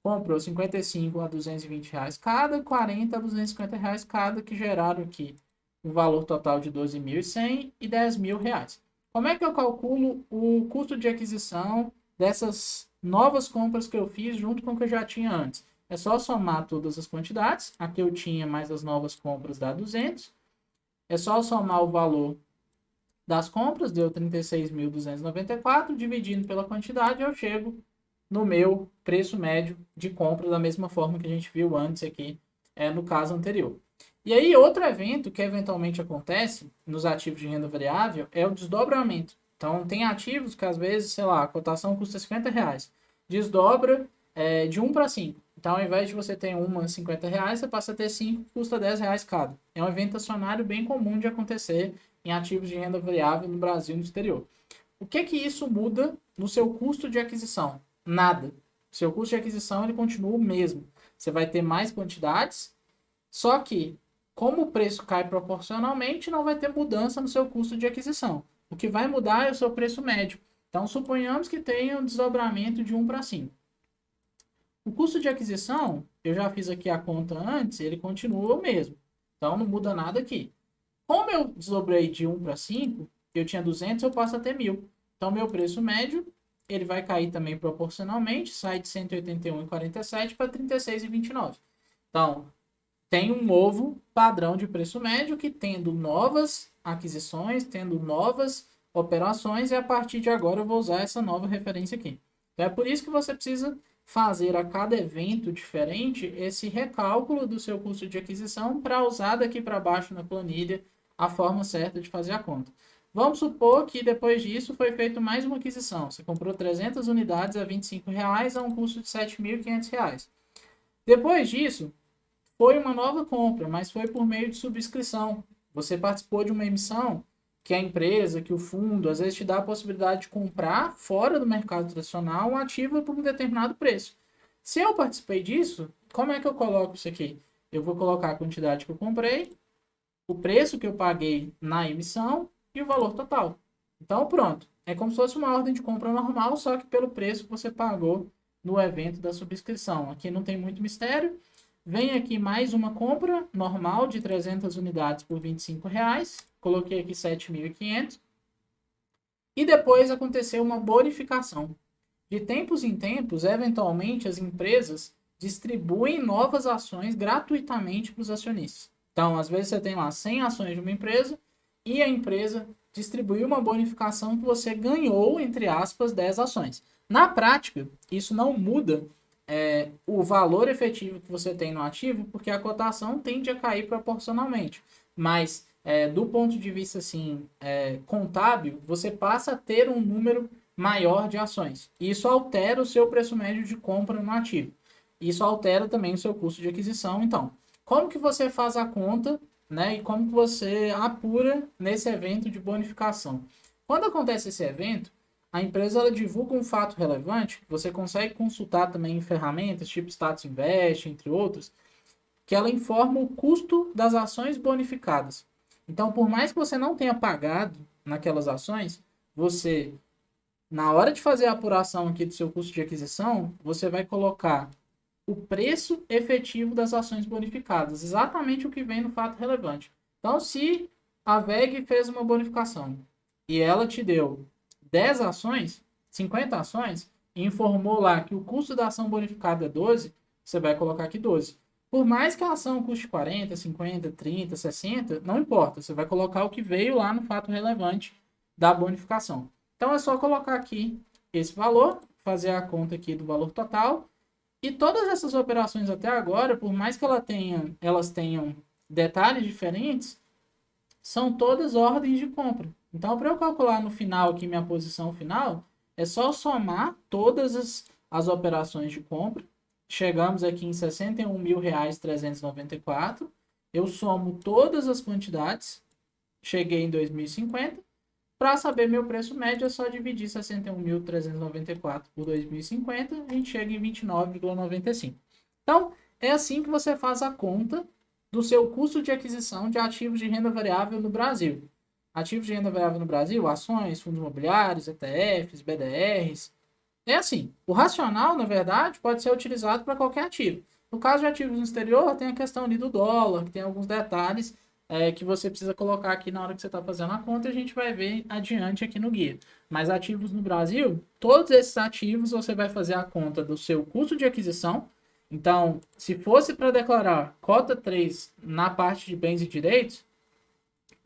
S1: Comprou 55 a R$ 220 cada, 40 a R$ 250 cada, que geraram aqui um valor total de 12.100 e R$ 10.000. Como é que eu calculo o custo de aquisição dessas novas compras que eu fiz junto com o que eu já tinha antes? É só somar todas as quantidades. Aqui eu tinha mais as novas compras, dá 200. É só somar o valor das compras, deu 36.294, dividindo pela quantidade, eu chego no meu preço médio de compra, da mesma forma que a gente viu antes aqui, no caso anterior. E aí, outro evento que eventualmente acontece nos ativos de renda variável é o desdobramento. Então, tem ativos que às vezes, sei lá, a cotação custa R$ 50, desdobra de 1 para 5. Então, ao invés de você ter uma R$ 50, você passa a ter 5, custa R$ 10 cada. É um evento acionário bem comum de acontecer em ativos de renda variável no Brasil e no exterior. O que que isso muda no seu custo de aquisição? Nada. Seu custo de aquisição ele continua o mesmo. Você vai ter mais quantidades, só que, como o preço cai proporcionalmente, não vai ter mudança no seu custo de aquisição. O que vai mudar é o seu preço médio. Então, suponhamos que tenha um desdobramento de 1 para 5. O custo de aquisição, eu já fiz aqui a conta antes, ele continua o mesmo. Então, não muda nada aqui. Como eu desdobrei de 1 para 5, eu tinha 200, eu passo a ter 1.000. Então, meu preço médio, ele vai cair também proporcionalmente, sai de 181,47 para 36,29. Então, tem um novo padrão de preço médio que, tendo novas aquisições, tendo novas operações, e a partir de agora eu vou usar essa nova referência aqui. Então, é por isso que você precisa fazer a cada evento diferente esse recálculo do seu custo de aquisição para usar daqui para baixo na planilha a forma certa de fazer a conta. Vamos supor que depois disso foi feita mais uma aquisição. Você comprou 300 unidades a R$ 25,00 a um custo de R$ 7.500. Depois disso, foi uma nova compra, mas foi por meio de subscrição. Você participou de uma emissão que a empresa, que o fundo, às vezes te dá a possibilidade de comprar fora do mercado tradicional um ativo por um determinado preço. Se eu participei disso, como é que eu coloco isso aqui? Eu vou colocar a quantidade que eu comprei, o preço que eu paguei na emissão e o valor total. Então, pronto. É como se fosse uma ordem de compra normal, só que pelo preço que você pagou no evento da subscrição. Aqui não tem muito mistério. Vem aqui mais uma compra normal de 300 unidades por R$ 25,00. Coloquei aqui 7.500. E depois aconteceu uma bonificação. De tempos em tempos, eventualmente, as empresas distribuem novas ações gratuitamente para os acionistas. Então, às vezes você tem lá 100 ações de uma empresa e a empresa distribuiu uma bonificação que você ganhou, entre aspas, 10 ações. Na prática, isso não muda o valor efetivo que você tem no ativo, porque a cotação tende a cair proporcionalmente. Mas, do ponto de vista assim, contábil, você passa a ter um número maior de ações. Isso altera o seu preço médio de compra no ativo. Isso altera também o seu custo de aquisição. Então, como que você faz a conta, né, e como que você apura nesse evento de bonificação? Quando acontece esse evento, a empresa ela divulga um fato relevante, que você consegue consultar também em ferramentas, tipo Status Invest, entre outros, que ela informa o custo das ações bonificadas. Então, por mais que você não tenha pagado naquelas ações, você, na hora de fazer a apuração aqui do seu custo de aquisição, você vai colocar o preço efetivo das ações bonificadas, exatamente o que vem no fato relevante. Então, se a VEG fez uma bonificação e ela te deu 10 ações, 50 ações, e informou lá que o custo da ação bonificada é 12, você vai colocar aqui 12. Por mais que a ação custe 40, 50, 30, 60, não importa, você vai colocar o que veio lá no fato relevante da bonificação. Então é só colocar aqui esse valor, fazer a conta aqui do valor total, e todas essas operações até agora, por mais que elas tenham detalhes diferentes, são todas ordens de compra. Então, para eu calcular no final aqui minha posição final, é só somar todas as operações de compra. Chegamos aqui em R$ 61.394. Eu somo todas as quantidades. Cheguei em 2050. Para saber meu preço médio, é só dividir 61.394 por 2050. A gente chega em 29,95. Então, é assim que você faz a conta do seu custo de aquisição de ativos de renda variável no Brasil. Ativos de renda variável no Brasil, ações, fundos imobiliários, ETFs, BDRs. É assim, o racional, na verdade, pode ser utilizado para qualquer ativo. No caso de ativos no exterior, tem a questão ali do dólar, que tem alguns detalhes que você precisa colocar aqui na hora que você está fazendo a conta e a gente vai ver adiante aqui no guia. Mas ativos no Brasil, todos esses ativos você vai fazer a conta do seu custo de aquisição. Então, se fosse para declarar cota 3 na parte de bens e direitos,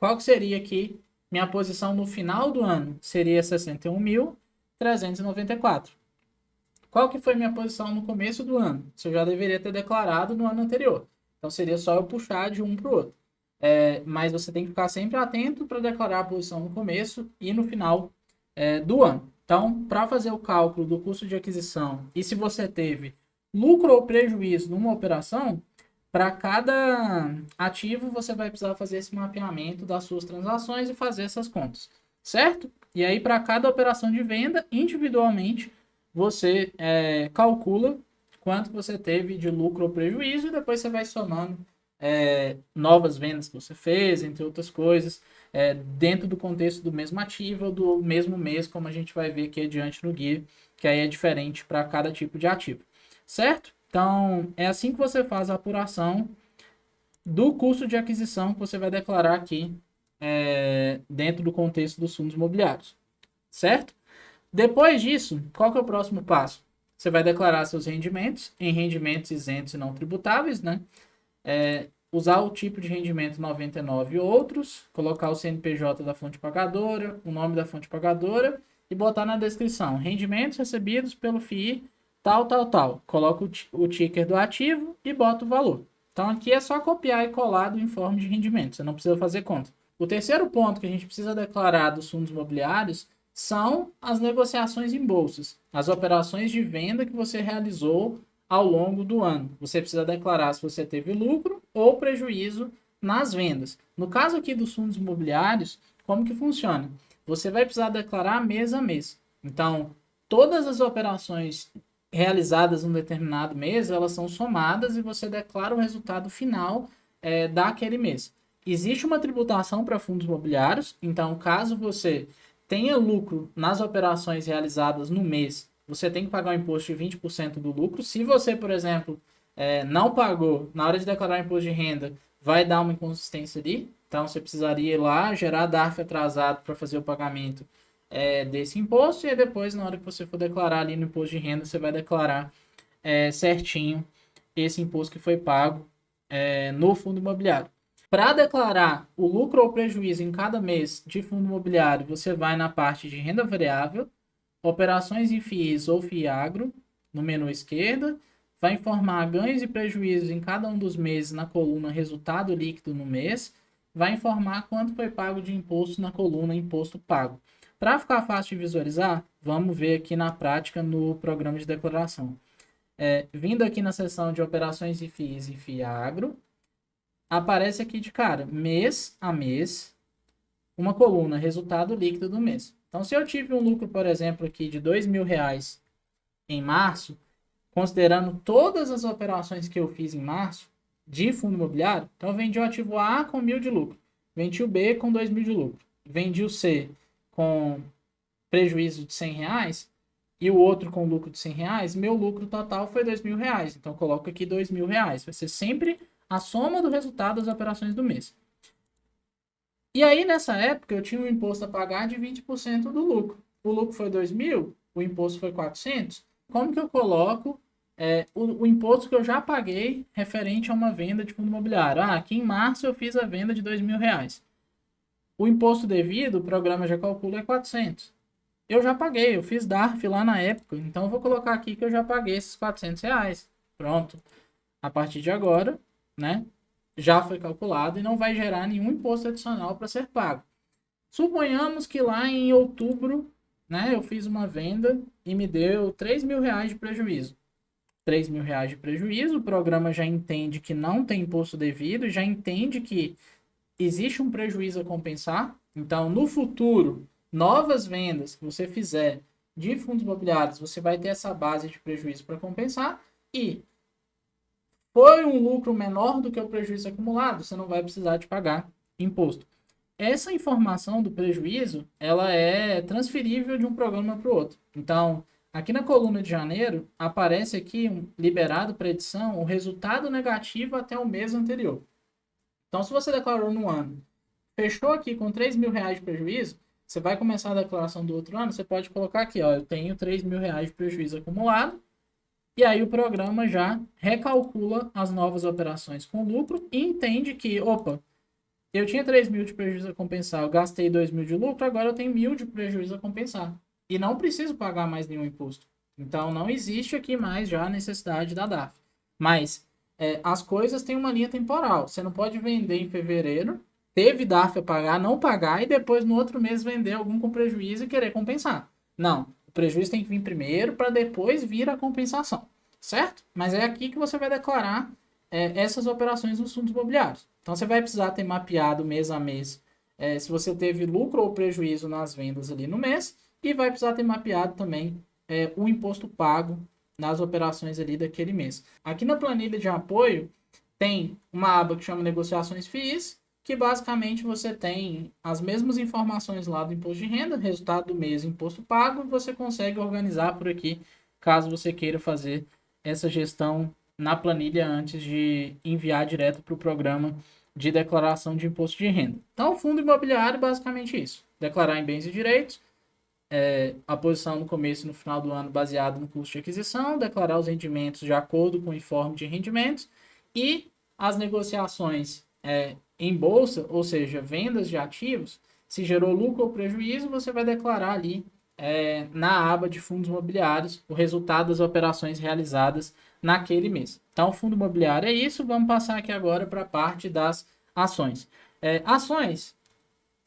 S1: qual que seria aqui minha posição no final do ano? Seria 61.394. Qual que foi minha posição no começo do ano? Isso eu já deveria ter declarado no ano anterior. Então seria só eu puxar de um para o outro. Mas você tem que ficar sempre atento para declarar a posição no começo e no final do ano. Então, para fazer o cálculo do custo de aquisição e se você teve lucro ou prejuízo numa operação, para cada ativo você vai precisar fazer esse mapeamento das suas transações e fazer essas contas, certo? E aí, para cada operação de venda, individualmente, você calcula quanto você teve de lucro ou prejuízo e depois você vai somando novas vendas que você fez, entre outras coisas, dentro do contexto do mesmo ativo ou do mesmo mês, como a gente vai ver aqui adiante no guia, que aí é diferente para cada tipo de ativo, certo? Então, é assim que você faz a apuração do custo de aquisição que você vai declarar aqui dentro do contexto dos fundos imobiliários, certo? Depois disso, qual que é o próximo passo? Você vai declarar seus rendimentos em rendimentos isentos e não tributáveis, né? Usar o tipo de rendimento 99 e outros, colocar o CNPJ da fonte pagadora, o nome da fonte pagadora e botar na descrição rendimentos recebidos pelo FII tal, tal, tal. Coloca o ticker do ativo e bota o valor. Então aqui é só copiar e colar do informe de rendimento, você não precisa fazer conta. O terceiro ponto que a gente precisa declarar dos fundos imobiliários são as negociações em bolsas, as operações de venda que você realizou ao longo do ano. Você precisa declarar se você teve lucro ou prejuízo nas vendas. No caso aqui dos fundos imobiliários, como que funciona? Você vai precisar declarar mês a mês. Então, todas as operações realizadas em um determinado mês, elas são somadas e você declara o resultado final daquele mês. Existe uma tributação para fundos imobiliários, então caso você tenha lucro nas operações realizadas no mês, você tem que pagar um imposto de 20% do lucro. Se você, por exemplo, não pagou, na hora de declarar o imposto de renda, vai dar uma inconsistência ali. Então, você precisaria ir lá, gerar DARF atrasado para fazer o pagamento desse imposto. E aí depois, na hora que você for declarar ali no imposto de renda, você vai declarar certinho esse imposto que foi pago no fundo imobiliário. Para declarar o lucro ou prejuízo em cada mês de fundo imobiliário, você vai na parte de renda variável, operações em FIIs ou FIAGRO, no menu esquerda, vai informar ganhos e prejuízos em cada um dos meses na coluna resultado líquido no mês, vai informar quanto foi pago de imposto na coluna imposto pago. Para ficar fácil de visualizar, vamos ver aqui na prática no programa de declaração. Vindo aqui na seção de operações em FIIs e FIAGRO, aparece aqui de cara, mês a mês, uma coluna resultado líquido do mês. Então, se eu tive um lucro, por exemplo, aqui de R$ 2.000 em março, considerando todas as operações que eu fiz em março de fundo imobiliário, então eu vendi o ativo A com 1.000 de lucro, vendi o B com 2.000 de lucro, vendi o C com prejuízo de R$ 100 e o outro com lucro de R$ 100, meu lucro total foi R$ 2.000. Então, eu coloco aqui R$ 2.000. Vai ser sempre a soma do resultado das operações do mês. E aí, nessa época, eu tinha um imposto a pagar de 20% do lucro. O lucro foi 2.000, o imposto foi 400. Como que eu coloco o imposto que eu já paguei referente a uma venda de fundo imobiliário? Aqui em março eu fiz a venda de R$ 2.000. O imposto devido, o programa já calcula, é 400. Eu já paguei, eu fiz DARF lá na época, então eu vou colocar aqui que eu já paguei esses R$ 400. Pronto. A partir de agora, né, já foi calculado e não vai gerar nenhum imposto adicional para ser pago. Suponhamos que lá em outubro, né, eu fiz uma venda e me deu R$ 3.000 de prejuízo. R$ 3.000 de prejuízo, o programa já entende que não tem imposto devido, já entende que existe um prejuízo a compensar. Então, no futuro, novas vendas que você fizer de fundos imobiliários, você vai ter essa base de prejuízo para compensar. E foi um lucro menor do que o prejuízo acumulado, você não vai precisar de pagar imposto. Essa informação do prejuízo, ela é transferível de um programa para o outro. Então, aqui na coluna de janeiro, aparece aqui, liberado para edição, o resultado negativo até o mês anterior. Então, se você declarou no ano, fechou aqui com R$ 3.000 de prejuízo, você vai começar a declaração do outro ano, você pode colocar aqui, ó, eu tenho R$ 3.000 de prejuízo acumulado, e aí o programa já recalcula as novas operações com lucro e entende que, opa, eu tinha 3.000 de prejuízo a compensar, eu gastei 2.000 de lucro, agora eu tenho 1.000 de prejuízo a compensar. E não preciso pagar mais nenhum imposto. Então não existe aqui mais já a necessidade da DAF. Mas as coisas têm uma linha temporal. Você não pode vender em fevereiro, teve DAF a pagar, não pagar, e depois no outro mês vender algum com prejuízo e querer compensar. Não. O prejuízo tem que vir primeiro para depois vir a compensação. Certo? Mas é aqui que você vai declarar essas operações nos fundos imobiliários. Então você vai precisar ter mapeado mês a mês se você teve lucro ou prejuízo nas vendas ali no mês, e vai precisar ter mapeado também o imposto pago nas operações ali daquele mês. Aqui na planilha de apoio tem uma aba que chama negociações FIIs, que basicamente você tem as mesmas informações lá do imposto de renda, resultado do mês, imposto pago, e você consegue organizar por aqui, caso você queira fazer essa gestão na planilha antes de enviar direto para o programa de declaração de imposto de renda. Então, o fundo imobiliário é basicamente isso. Declarar em bens e direitos, a posição no começo e no final do ano baseado no custo de aquisição, declarar os rendimentos de acordo com o informe de rendimentos e as negociações em bolsa, ou seja, vendas de ativos, se gerou lucro ou prejuízo, você vai declarar ali na aba de fundos imobiliários o resultado das operações realizadas naquele mês. Então, o fundo imobiliário é isso. Vamos passar aqui agora para a parte das ações. Ações,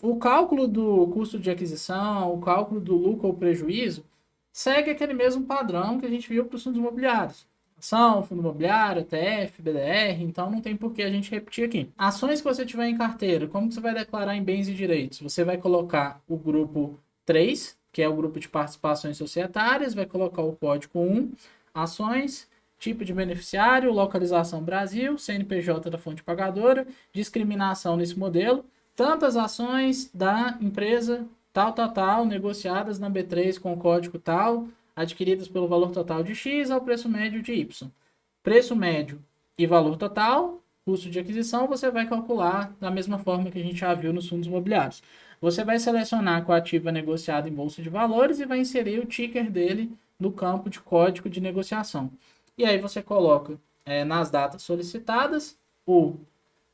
S1: o cálculo do custo de aquisição, o cálculo do lucro ou prejuízo, segue aquele mesmo padrão que a gente viu para os fundos imobiliários. Ação, fundo imobiliário, ETF, BDR, então não tem por que a gente repetir aqui. Ações que você tiver em carteira, como que você vai declarar em bens e direitos? Você vai colocar o grupo 3, que é o grupo de participações societárias, vai colocar o código 1, ações, tipo de beneficiário, localização Brasil, CNPJ da fonte pagadora, discriminação nesse modelo, tantas ações da empresa tal, negociadas na B3 com o código tal, adquiridas pelo valor total de X ao preço médio de Y. Preço médio e valor total, custo de aquisição, você vai calcular da mesma forma que a gente já viu nos fundos imobiliários. Você vai selecionar qual ativo é negociado em bolsa de valores e vai inserir o ticker dele no campo de código de negociação. E aí você coloca nas datas solicitadas o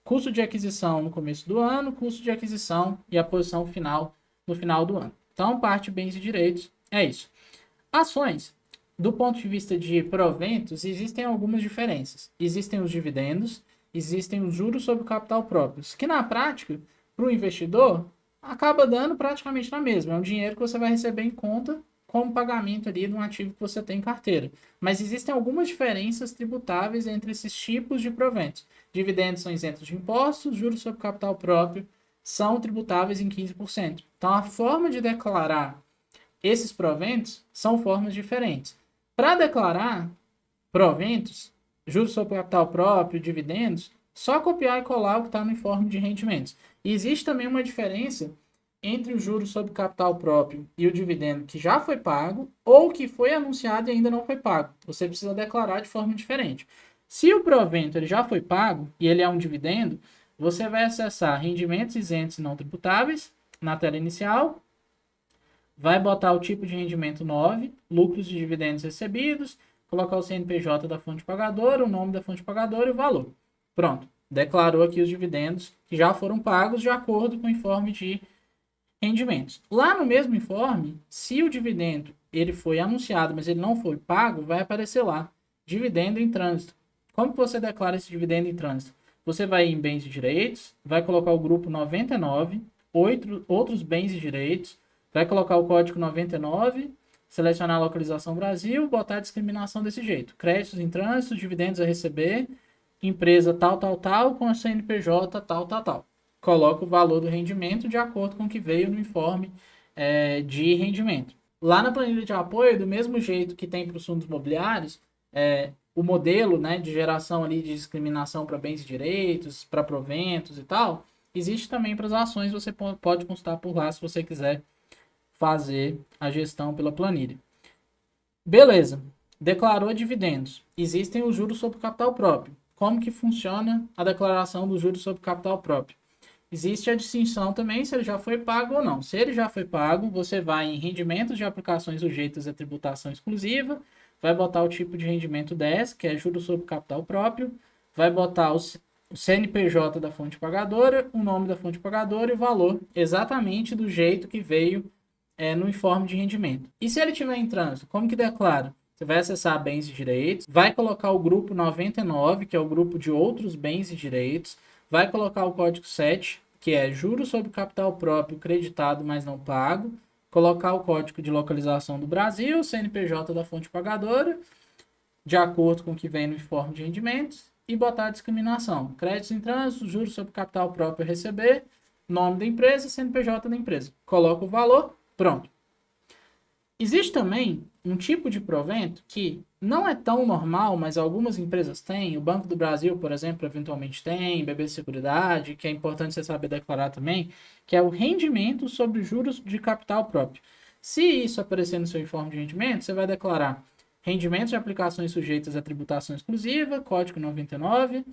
S1: custo de aquisição no começo do ano, custo de aquisição e a posição final no final do ano. Então, parte bens e direitos é isso. Ações, do ponto de vista de proventos, existem algumas diferenças. Existem os dividendos, existem os juros sobre o capital próprio, que na prática, para o investidor, acaba dando praticamente na mesma. É um dinheiro que você vai receber em conta como pagamento ali de um ativo que você tem em carteira. Mas existem algumas diferenças tributáveis entre esses tipos de proventos. Dividendos são isentos de impostos, juros sobre capital próprio são tributáveis em 15%. Então, a forma de declarar esses proventos são formas diferentes. Para declarar proventos, juros sobre capital próprio, dividendos, só copiar e colar o que está no informe de rendimentos. E existe também uma diferença entre o juros sobre capital próprio e o dividendo que já foi pago ou que foi anunciado e ainda não foi pago. Você precisa declarar de forma diferente. Se o provento ele já foi pago e ele é um dividendo, você vai acessar rendimentos isentos e não tributáveis na tela inicial, vai botar o tipo de rendimento 9, lucros de dividendos recebidos, colocar o CNPJ da fonte pagadora, o nome da fonte pagadora e o valor. Pronto, declarou aqui os dividendos que já foram pagos de acordo com o informe de rendimentos. Lá no mesmo informe, se o dividendo ele foi anunciado, mas ele não foi pago, vai aparecer lá, dividendo em trânsito. Como que você declara esse dividendo em trânsito? Você vai em bens e direitos, vai colocar o grupo 99, outros bens e direitos, vai colocar o código 99, selecionar a localização Brasil, botar a discriminação desse jeito. Créditos em trânsito, dividendos a receber, empresa tal, tal, tal, com a CNPJ tal, tal, tal. Coloca o valor do rendimento de acordo com o que veio no informe de rendimento. Lá na planilha de apoio, do mesmo jeito que tem para os fundos imobiliários, o modelo, né, de geração ali de discriminação para bens e direitos, para proventos e tal, existe também para as ações, você pode consultar por lá se você quiser fazer a gestão pela planilha. Beleza, declarou dividendos. Existem os juros sobre capital próprio. Como que funciona a declaração dos juros sobre capital próprio? Existe a distinção também se ele já foi pago ou não. Se ele já foi pago, você vai em rendimentos de aplicações sujeitas a tributação exclusiva, vai botar o tipo de rendimento 10, que é juros sobre capital próprio, vai botar o CNPJ da fonte pagadora, o nome da fonte pagadora e o valor exatamente do jeito que veio no informe de rendimento. E se ele estiver em trânsito, como que declara? Você vai acessar bens e direitos, vai colocar o grupo 99, que é o grupo de outros bens e direitos, vai colocar o código 7, que é juros sobre capital próprio creditado, mas não pago, colocar o código de localização do Brasil, CNPJ da fonte pagadora, de acordo com o que vem no informe de rendimentos, e botar a discriminação. Créditos em trânsito, juros sobre capital próprio a receber, nome da empresa, CNPJ da empresa. Coloca o valor, pronto. Existe também um tipo de provento que não é tão normal, mas algumas empresas têm. O Banco do Brasil, por exemplo, eventualmente tem, BB Seguridade, que é importante você saber declarar também, que é o rendimento sobre juros de capital próprio. Se isso aparecer no seu informe de rendimento, você vai declarar rendimentos de aplicações sujeitas a tributação exclusiva, código 99,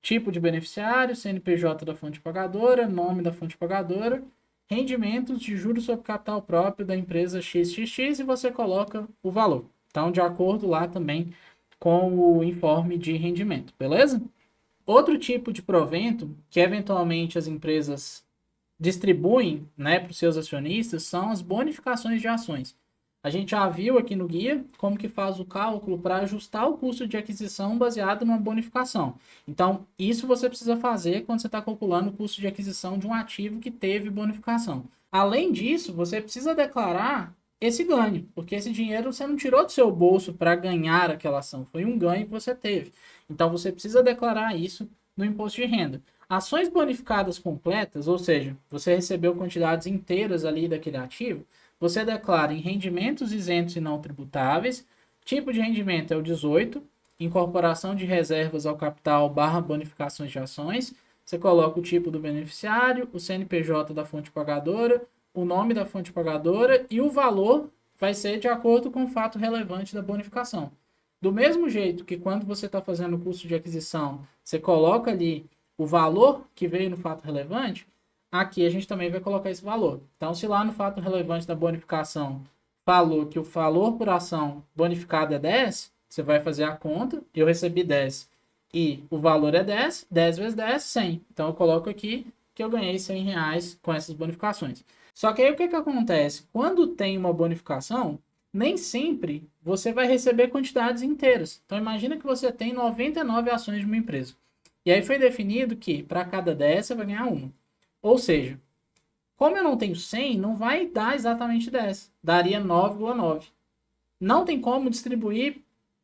S1: tipo de beneficiário, CNPJ da fonte pagadora, nome da fonte pagadora, rendimentos de juros sobre capital próprio da empresa XXX e você coloca o valor. Então, de acordo lá também com o informe de rendimento, beleza? Outro tipo de provento que eventualmente as empresas distribuem, né, para os seus acionistas são as bonificações de ações. A gente já viu aqui no guia como que faz o cálculo para ajustar o custo de aquisição baseado numa bonificação. Então, isso você precisa fazer quando você está calculando o custo de aquisição de um ativo que teve bonificação. Além disso, você precisa declarar esse ganho, porque esse dinheiro você não tirou do seu bolso para ganhar aquela ação, foi um ganho que você teve. Então, você precisa declarar isso no imposto de renda. Ações bonificadas completas, ou seja, você recebeu quantidades inteiras ali daquele ativo, você declara em rendimentos isentos e não tributáveis, tipo de rendimento é o 18, incorporação de reservas ao capital / bonificações de ações, você coloca o tipo do beneficiário, o CNPJ da fonte pagadora, o nome da fonte pagadora e o valor vai ser de acordo com o fato relevante da bonificação. Do mesmo jeito que quando você está fazendo o custo de aquisição, você coloca ali o valor que veio no fato relevante, aqui a gente também vai colocar esse valor. Então, se lá no fato relevante da bonificação falou que o valor por ação bonificada é 10, você vai fazer a conta, eu recebi 10 e o valor é 10, 10 vezes 10, 100. Então, eu coloco aqui que eu ganhei R$100 com essas bonificações. Só que aí o que acontece? Quando tem uma bonificação, nem sempre você vai receber quantidades inteiras. Então, imagina que você tem 99 ações de uma empresa. E aí foi definido que para cada 10 você vai ganhar uma. Ou seja, como eu não tenho 100, não vai dar exatamente 10. Daria 9,9. Não tem como distribuir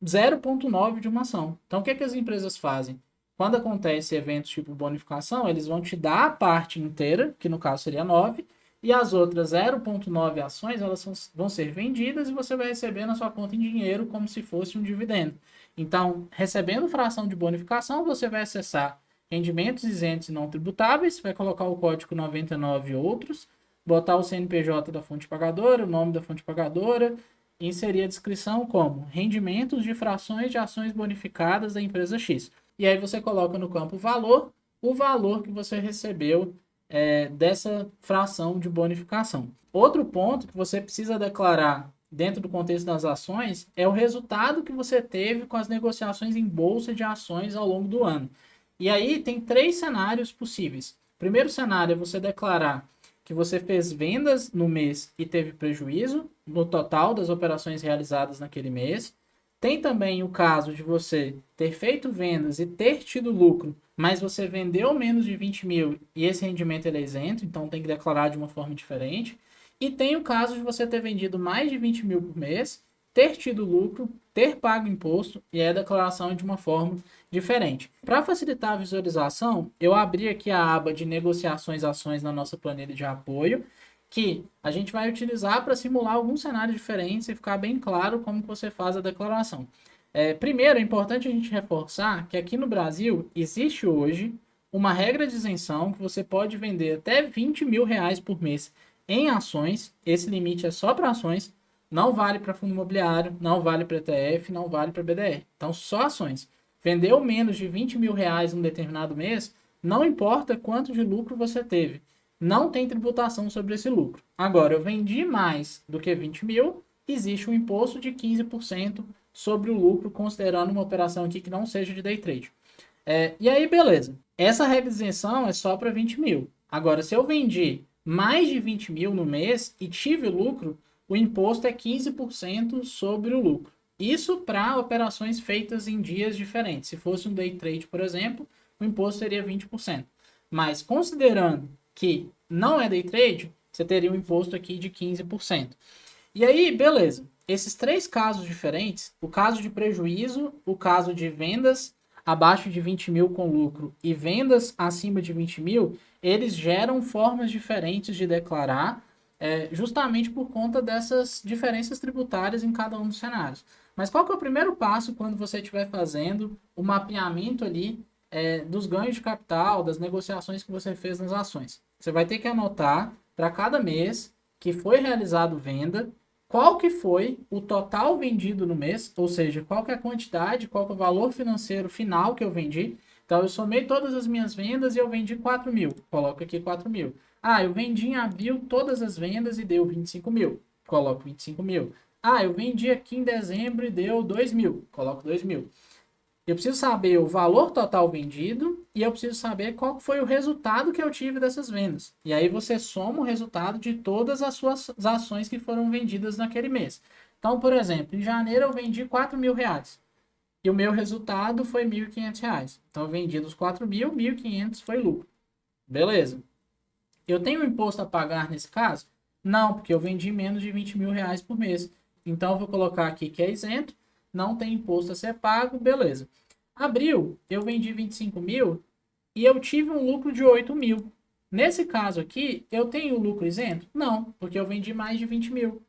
S1: 0,9 de uma ação. Então, o que as empresas fazem? Quando acontece eventos tipo bonificação, eles vão te dar a parte inteira, que no caso seria 9, e as outras 0,9 ações elas vão ser vendidas e você vai receber na sua conta em dinheiro como se fosse um dividendo. Então, recebendo fração de bonificação, você vai acessar rendimentos isentos e não tributáveis, vai colocar o código 99 e outros, botar o CNPJ da fonte pagadora, o nome da fonte pagadora, e inserir a descrição como rendimentos de frações de ações bonificadas da empresa X. E aí você coloca no campo valor, o valor que você recebeu dessa fração de bonificação. Outro ponto que você precisa declarar dentro do contexto das ações é o resultado que você teve com as negociações em bolsa de ações ao longo do ano. E aí tem 3 cenários possíveis. O primeiro cenário é você declarar que você fez vendas no mês e teve prejuízo no total das operações realizadas naquele mês. Tem também o caso de você ter feito vendas e ter tido lucro, mas você vendeu menos de 20 mil e esse rendimento ele é isento, então tem que declarar de uma forma diferente. E tem o caso de você ter vendido mais de 20 mil por mês, ter tido lucro, ter pago imposto e a declaração de uma forma diferente. Para facilitar a visualização, eu abri aqui a aba de negociações ações na nossa planilha de apoio, que a gente vai utilizar para simular alguns cenários diferentes e ficar bem claro como que você faz a declaração. Primeiro, é importante a gente reforçar que aqui no Brasil existe hoje uma regra de isenção que você pode vender até 20 mil reais por mês em ações. Esse limite é só para ações, não vale para fundo imobiliário, não vale para ETF, não vale para BDR. Então, só ações. Vendeu menos de 20 mil reais em um determinado mês, não importa quanto de lucro você teve. Não tem tributação sobre esse lucro. Agora, eu vendi mais do que 20 mil, existe um imposto de 15% sobre o lucro, considerando uma operação aqui que não seja de day trade. E aí, beleza. Essa regra de isenção é só para 20 mil. Agora, se eu vendi mais de 20 mil no mês e tive lucro, o imposto é 15% sobre o lucro. Isso para operações feitas em dias diferentes. Se fosse um day trade, por exemplo, o imposto seria 20%. Mas considerando que não é day trade, você teria um imposto aqui de 15%. E aí, beleza. Esses três casos diferentes, o caso de prejuízo, o caso de vendas abaixo de 20 mil com lucro e vendas acima de 20 mil, eles geram formas diferentes de declarar, justamente por conta dessas diferenças tributárias em cada um dos cenários. Mas qual que é o primeiro passo quando você estiver fazendo o mapeamento ali dos ganhos de capital, das negociações que você fez nas ações? Você vai ter que anotar para cada mês que foi realizado venda, qual que foi o total vendido no mês, ou seja, qual que é a quantidade, qual que é o valor financeiro final que eu vendi. Então, eu somei todas as minhas vendas e eu vendi 4 mil. Coloco aqui 4 mil. Ah, eu vendi em abril todas as vendas e deu 25 mil. Coloco 25 mil. Ah, eu vendi aqui em dezembro e deu 2 mil. Coloco 2 mil. Eu preciso saber o valor total vendido e eu preciso saber qual foi o resultado que eu tive dessas vendas. E aí você soma o resultado de todas as suas ações que foram vendidas naquele mês. Então, por exemplo, em janeiro eu vendi 4 mil reais. E o meu resultado foi 1.500 reais. Então, eu vendi dos 4 mil, 1.500 foi lucro. Beleza. Eu tenho imposto a pagar nesse caso? Não, porque eu vendi menos de 20 mil reais por mês. Então, eu vou colocar aqui que é isento, não tem imposto a ser pago, beleza. Abril, eu vendi 25 mil e eu tive um lucro de 8 mil. Nesse caso aqui, eu tenho lucro isento? Não, porque eu vendi mais de 20 mil.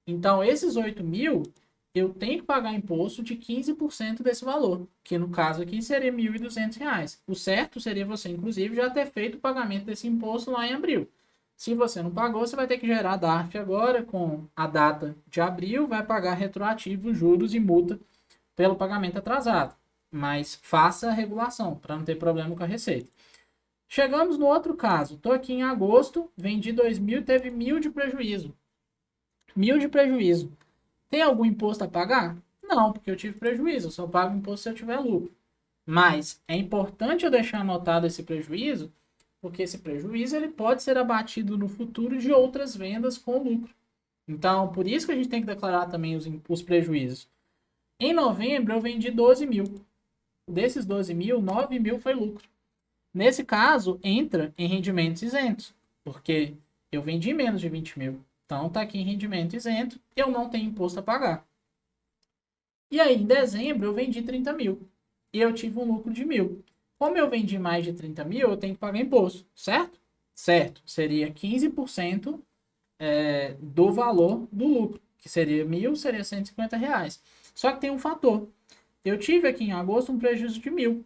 S1: Então, esses 8 mil, eu tenho que pagar imposto de 15% desse valor, que no caso aqui seria R$ 1.200. O certo seria você, inclusive, já ter feito o pagamento desse imposto lá em abril. Se você não pagou, você vai ter que gerar DARF agora com a data de abril, vai pagar retroativo, juros e multa pelo pagamento atrasado. Mas faça a regulação para não ter problema com a receita. Chegamos no outro caso. Estou aqui em agosto, vendi 2 mil e teve 1.000 de prejuízo. 1.000 de prejuízo. Tem algum imposto a pagar? Não, porque eu tive prejuízo. Eu só pago imposto se eu tiver lucro. Mas é importante eu deixar anotado esse prejuízo, porque esse prejuízo ele pode ser abatido no futuro de outras vendas com lucro. Então, por isso que a gente tem que declarar também os prejuízos. Em novembro, eu vendi 12 mil. Desses 12 mil, 9 mil foi lucro. Nesse caso, entra em rendimentos isentos, porque eu vendi menos de 20 mil. Então, está aqui em rendimento isento, eu não tenho imposto a pagar. E aí, em dezembro, eu vendi 30 mil. E eu tive um lucro de 1.000. Como eu vendi mais de 30 mil, eu tenho que pagar imposto, certo? Certo. Seria 15% do valor do lucro, que seria 1.000, seria R$ 150. Só que tem um fator. Eu tive aqui em agosto um prejuízo de 1.000.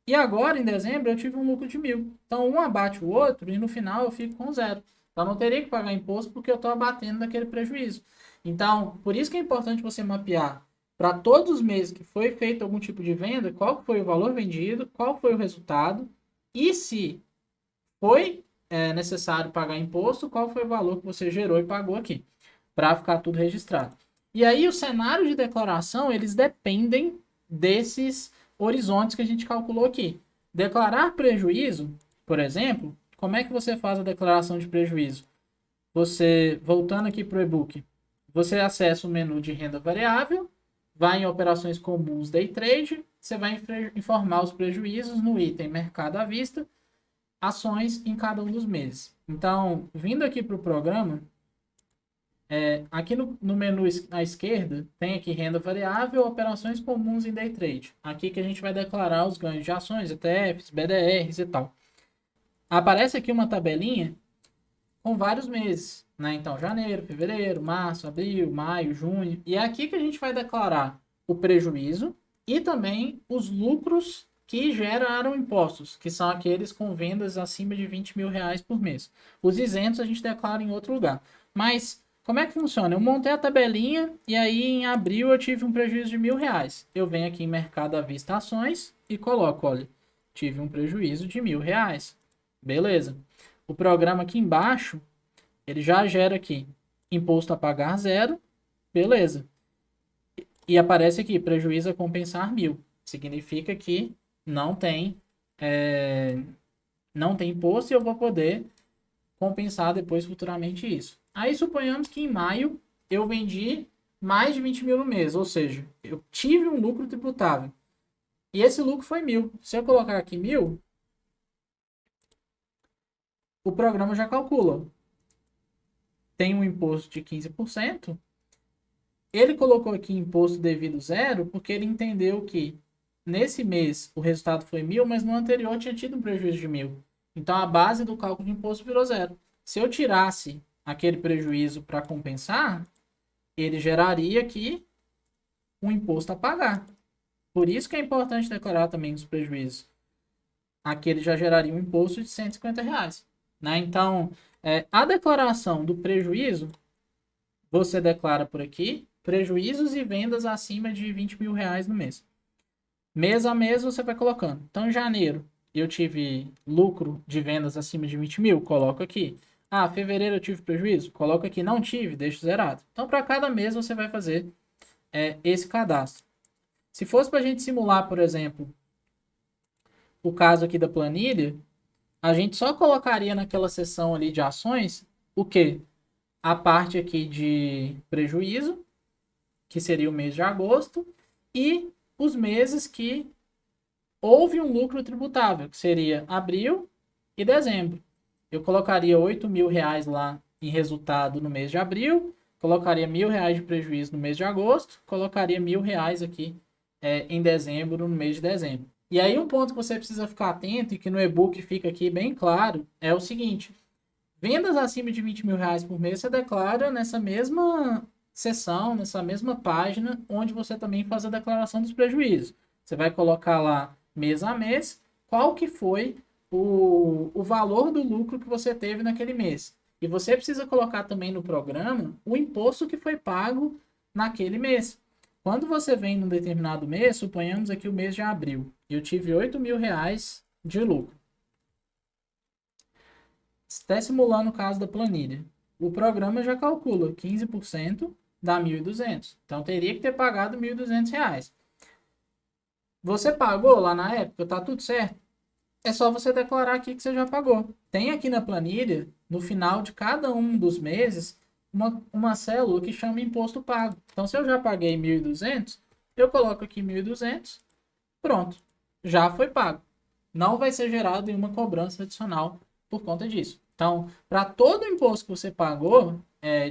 S1: E agora, em dezembro, eu tive um lucro de 1.000. Então, um abate o outro e no final eu fico com zero. Então, não teria que pagar imposto porque eu estou abatendo daquele prejuízo. Então, por isso que é importante você mapear para todos os meses que foi feito algum tipo de venda, qual foi o valor vendido, qual foi o resultado e se foi necessário pagar imposto, qual foi o valor que você gerou e pagou aqui, para ficar tudo registrado. E aí, os cenários de declaração, eles dependem desses horizontes que a gente calculou aqui. Declarar prejuízo, por exemplo, como é que você faz a declaração de prejuízo? Você, voltando aqui para o e-book, você acessa o menu de renda variável, vai em operações comuns day trade, você vai informar os prejuízos no item mercado à vista, ações em cada um dos meses. Então, vindo aqui para o programa, aqui no menu à esquerda, tem aqui renda variável, operações comuns em day trade. Aqui que a gente vai declarar os ganhos de ações, ETFs, BDRs e tal. Aparece aqui uma tabelinha com vários meses, né? Então, janeiro, fevereiro, março, abril, maio, junho. E é aqui que a gente vai declarar o prejuízo e também os lucros que geraram impostos, que são aqueles com vendas acima de 20 mil reais por mês. Os isentos a gente declara em outro lugar. Mas como é que funciona? Eu montei a tabelinha e aí em abril eu tive um prejuízo de R$ 1.000. Eu venho aqui em mercado à vista ações e coloco, olha, tive um prejuízo de R$ 1.000. Beleza. O programa aqui embaixo, ele já gera aqui imposto a pagar zero, beleza. E aparece aqui, prejuízo a compensar 1.000. Significa que não tem imposto e eu vou poder compensar depois futuramente isso. Aí suponhamos que em maio eu vendi mais de 20 mil no mês, ou seja, eu tive um lucro tributável. E esse lucro foi 1.000. Se eu colocar aqui 1.000, o programa já calcula. Tem um imposto de 15%. Ele colocou aqui imposto devido zero porque ele entendeu que nesse mês o resultado foi 1.000, mas no anterior tinha tido um prejuízo de 1.000. Então a base do cálculo de imposto virou zero. Se eu tirasse aquele prejuízo para compensar, ele geraria aqui um imposto a pagar. Por isso que é importante declarar também os prejuízos. Aqui ele já geraria um imposto de R$ 150. Né? Então, a declaração do prejuízo, você declara por aqui, prejuízos e vendas acima de 20 mil reais no mês. Mês a mês você vai colocando. Então, em janeiro, eu tive lucro de vendas acima de 20 mil, coloco aqui. Fevereiro eu tive prejuízo, coloco aqui. Não tive, deixo zerado. Então, para cada mês você vai fazer esse cadastro. Se fosse para a gente simular, por exemplo, o caso aqui da planilha, a gente só colocaria naquela seção ali de ações o quê? A parte aqui de prejuízo, que seria o mês de agosto, e os meses que houve um lucro tributável, que seria abril e dezembro. Eu colocaria R$ 8.000 lá em resultado no mês de abril, colocaria R$ 1.000 de prejuízo no mês de agosto, colocaria R$ 1.000 aqui em dezembro, no mês de dezembro. E aí um ponto que você precisa ficar atento e que no e-book fica aqui bem claro é o seguinte: vendas acima de 20 mil reais por mês você declara nessa mesma seção, nessa mesma página, onde você também faz a declaração dos prejuízos. Você vai colocar lá mês a mês qual que foi o valor do lucro que você teve naquele mês. E você precisa colocar também no programa o imposto que foi pago naquele mês. Quando você vem num determinado mês, suponhamos aqui o mês de abril, eu tive R$ 8.000 de lucro. Está simulando o caso da planilha. O programa já calcula 15% dá 1.200. Então teria que ter pagado R$ 1.200. Você pagou lá na época, tá tudo certo? É só você declarar aqui que você já pagou. Tem aqui na planilha, no final de cada um dos meses, uma célula que chama imposto pago. Então, se eu já paguei 1.200, eu coloco aqui 1.200, pronto, já foi pago. Não vai ser gerado nenhuma cobrança adicional por conta disso. Então, para todo o imposto que você pagou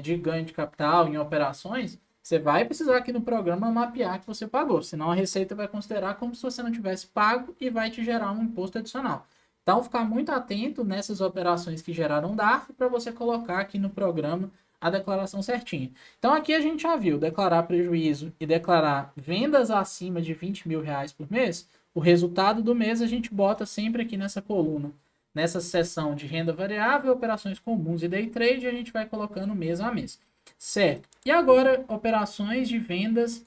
S1: de ganho de capital em operações, você vai precisar aqui no programa mapear que você pagou, senão a Receita vai considerar como se você não tivesse pago e vai te gerar um imposto adicional. Então, ficar muito atento nessas operações que geraram DARF para você colocar aqui no programa a declaração certinha. Então, aqui a gente já viu declarar prejuízo e declarar vendas acima de 20 mil reais por mês. O resultado do mês a gente bota sempre aqui nessa coluna, nessa seção de renda variável, operações comuns e day trade, a gente vai colocando mês a mês. Certo. E agora, operações de vendas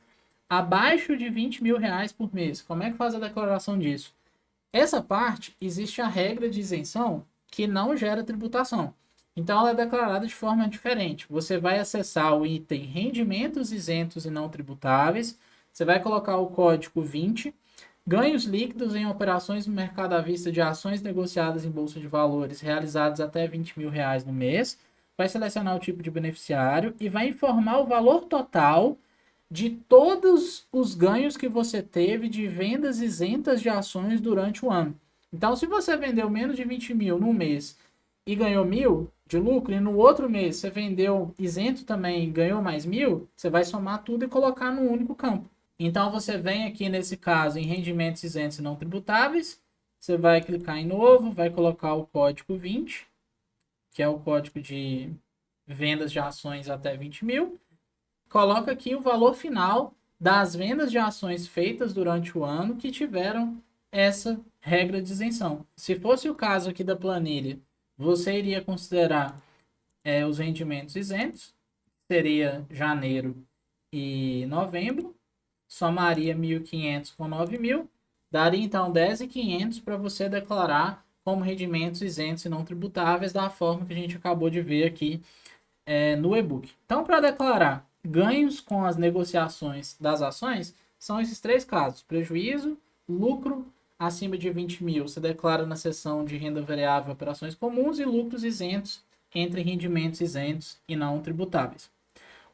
S1: abaixo de 20 mil reais por mês. Como é que faz a declaração disso? Essa parte, existe a regra de isenção que não gera tributação. Então, ela é declarada de forma diferente. Você vai acessar o item rendimentos isentos e não tributáveis. Você vai colocar o código 20. Ganhos líquidos em operações no mercado à vista de ações negociadas em bolsa de valores realizadas até 20 mil reais no mês. Vai selecionar o tipo de beneficiário e vai informar o valor total de todos os ganhos que você teve de vendas isentas de ações durante o ano. Então, se você vendeu menos de 20 mil no mês e ganhou 1.000 de lucro, e no outro mês você vendeu isento também e ganhou mais 1.000, você vai somar tudo e colocar num único campo. Então, você vem aqui nesse caso em rendimentos isentos e não tributáveis, você vai clicar em novo, vai colocar o código 20, que é o código de vendas de ações até 20 mil, coloca aqui o valor final das vendas de ações feitas durante o ano que tiveram essa regra de isenção. Se fosse o caso aqui da planilha, você iria considerar os rendimentos isentos, seria janeiro e novembro, somaria 1.500 com 9.000, daria então 10.500 para você declarar como rendimentos isentos e não tributáveis, da forma que a gente acabou de ver aqui no e-book. Então, para declarar ganhos com as negociações das ações, são esses três casos: prejuízo, lucro acima de 20 mil, você declara na seção de renda variável operações comuns, e lucros isentos entre rendimentos isentos e não tributáveis.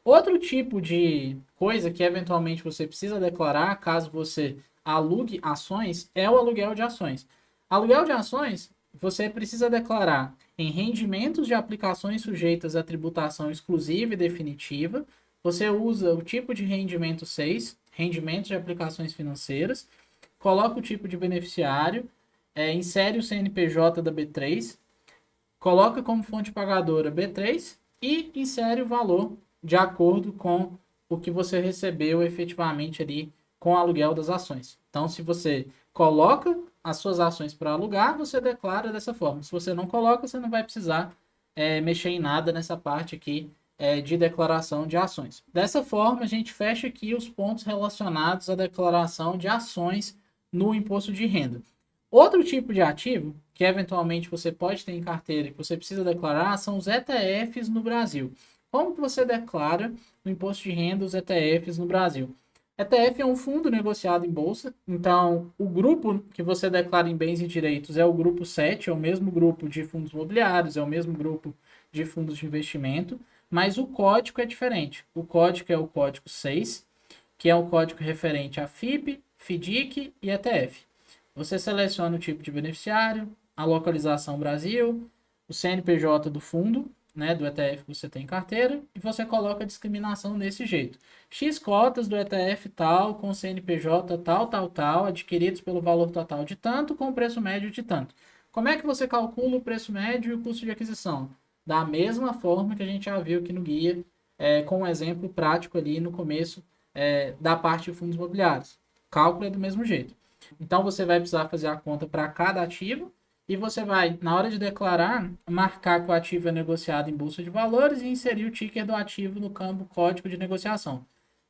S1: Outro tipo de coisa que eventualmente você precisa declarar caso você alugue ações é o aluguel de ações. Aluguel de ações, você precisa declarar em rendimentos de aplicações sujeitas à tributação exclusiva e definitiva. Você usa o tipo de rendimento 6, rendimentos de aplicações financeiras, coloca o tipo de beneficiário, insere o CNPJ da B3, coloca como fonte pagadora B3 e insere o valor de acordo com o que você recebeu efetivamente ali com o aluguel das ações. Então, se você coloca as suas ações para alugar, você declara dessa forma. Se você não coloca, você não vai precisar mexer em nada nessa parte aqui de declaração de ações. Dessa forma, a gente fecha aqui os pontos relacionados à declaração de ações no imposto de renda. Outro tipo de ativo que eventualmente você pode ter em carteira e que você precisa declarar são os ETFs no Brasil. Como que você declara no imposto de renda os ETFs no Brasil? ETF é um fundo negociado em bolsa, então o grupo que você declara em bens e direitos é o grupo 7, é o mesmo grupo de fundos imobiliários, é o mesmo grupo de fundos de investimento, mas o código é diferente. O código é o código 6, que é o código referente a FIP, FDIC e ETF. Você seleciona o tipo de beneficiário, a localização Brasil, o CNPJ do fundo, né, do ETF que você tem em carteira, e você coloca a discriminação desse jeito. X cotas do ETF tal, com CNPJ tal, adquiridos pelo valor total de tanto, com preço médio de tanto. Como é que você calcula o preço médio e o custo de aquisição? Da mesma forma que a gente já viu aqui no guia, com um exemplo prático ali no começo da parte de fundos imobiliários. Cálculo é do mesmo jeito. Então, você vai precisar fazer a conta para cada ativo, e você vai, na hora de declarar, marcar que o ativo é negociado em bolsa de valores e inserir o ticker do ativo no campo código de negociação.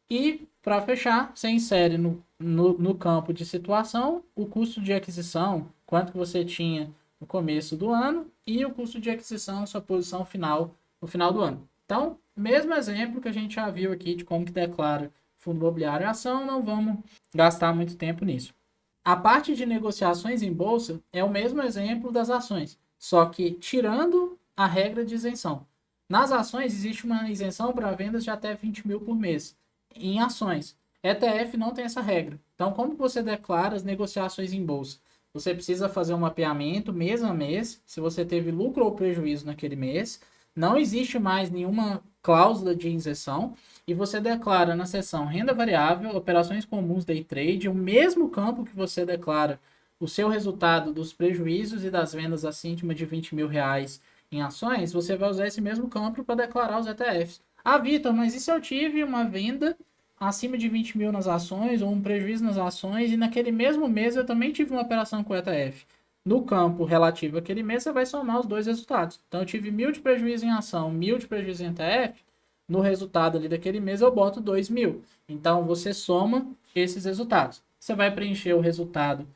S1: E, para fechar, você insere no campo de situação o custo de aquisição, quanto que você tinha no começo do ano, e o custo de aquisição, sua posição final no final do ano. Então, mesmo exemplo que a gente já viu aqui de como que declara fundo imobiliário e ação, não vamos gastar muito tempo nisso. A parte de negociações em bolsa é o mesmo exemplo das ações, só que tirando a regra de isenção. Nas ações existe uma isenção para vendas de até 20 mil por mês. Em ações, ETF não tem essa regra. Então, como você declara as negociações em bolsa? Você precisa fazer um mapeamento mês a mês, se você teve lucro ou prejuízo naquele mês. Não existe mais nenhuma cláusula de isenção, e você declara na seção renda variável, operações comuns day trade, o mesmo campo que você declara o seu resultado dos prejuízos e das vendas acima de 20 mil reais em ações, você vai usar esse mesmo campo para declarar os ETFs. Ah, Vitor, mas e se eu tive uma venda acima de 20 mil nas ações ou um prejuízo nas ações e naquele mesmo mês eu também tive uma operação com ETF? No campo relativo àquele mês, você vai somar os dois resultados. Então, eu tive 1.000 de prejuízo em ação, 1.000 de prejuízo em ETF. No resultado ali daquele mês, eu boto 2.000. Então, você soma esses resultados. Você vai preencher o resultado,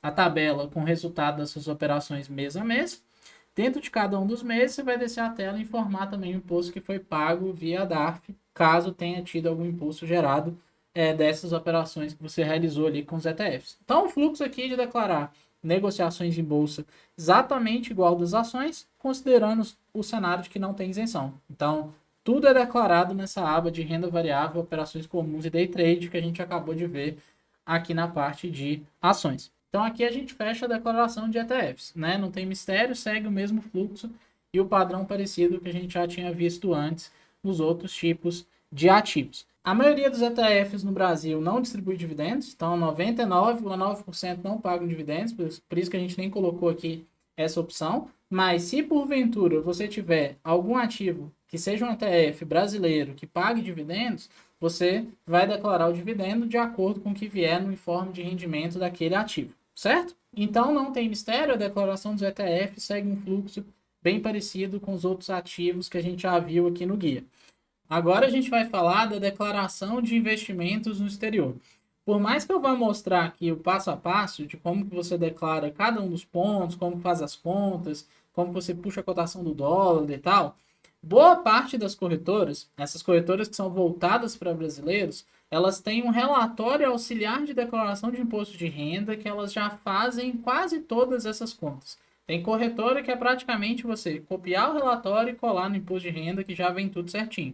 S1: a tabela com o resultado das suas operações mês a mês. Dentro de cada um dos meses, você vai descer a tela e informar também o imposto que foi pago via DARF, caso tenha tido algum imposto gerado dessas operações que você realizou ali com os ETFs. Então, o fluxo aqui de declarar negociações em bolsa exatamente igual das ações, considerando o cenário de que não tem isenção. Então, tudo é declarado nessa aba de renda variável, operações comuns e day trade que a gente acabou de ver aqui na parte de ações. Então aqui a gente fecha a declaração de ETFs, né? Não tem mistério, segue o mesmo fluxo e o padrão parecido que a gente já tinha visto antes nos outros tipos de ativos. A maioria dos ETFs no Brasil não distribui dividendos, então 99,9% não pagam dividendos, por isso que a gente nem colocou aqui essa opção. Mas se porventura você tiver algum ativo que seja um ETF brasileiro que pague dividendos, você vai declarar o dividendo de acordo com o que vier no informe de rendimento daquele ativo, certo? Então não tem mistério, a declaração dos ETFs segue um fluxo bem parecido com os outros ativos que a gente já viu aqui no guia. Agora a gente vai falar da declaração de investimentos no exterior. Por mais que eu vá mostrar aqui o passo a passo de como que você declara cada um dos pontos, como faz as contas, como você puxa a cotação do dólar e tal, boa parte das corretoras, essas corretoras que são voltadas para brasileiros, elas têm um relatório auxiliar de declaração de imposto de renda que elas já fazem quase todas essas contas. Tem corretora que é praticamente você copiar o relatório e colar no imposto de renda que já vem tudo certinho.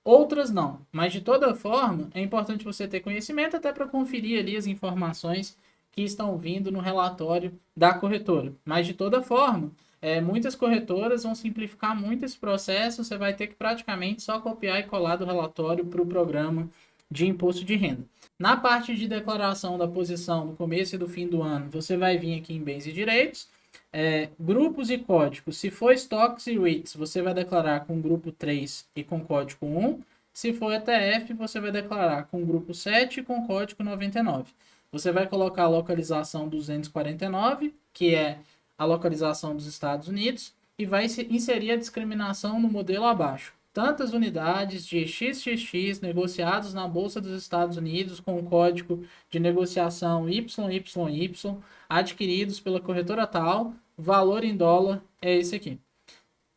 S1: Outras não, mas de toda forma é importante você ter conhecimento até para conferir ali as informações que estão vindo no relatório da corretora. Mas de toda forma, muitas corretoras vão simplificar muito esse processo, você vai ter que praticamente só copiar e colar do relatório para o programa de imposto de renda. Na parte de declaração da posição no começo e do fim do ano, você vai vir aqui em bens e direitos, grupos e códigos. Se for estoques e REITs, você vai declarar com grupo 3 e com código 1. Se for ETF, você vai declarar com grupo 7 e com código 99. Você vai colocar a localização 249, que é a localização dos Estados Unidos, e vai inserir a discriminação no modelo abaixo. Tantas unidades de XXX negociados na Bolsa dos Estados Unidos com o código de negociação YYY, adquiridos pela corretora tal, valor em dólar é esse aqui.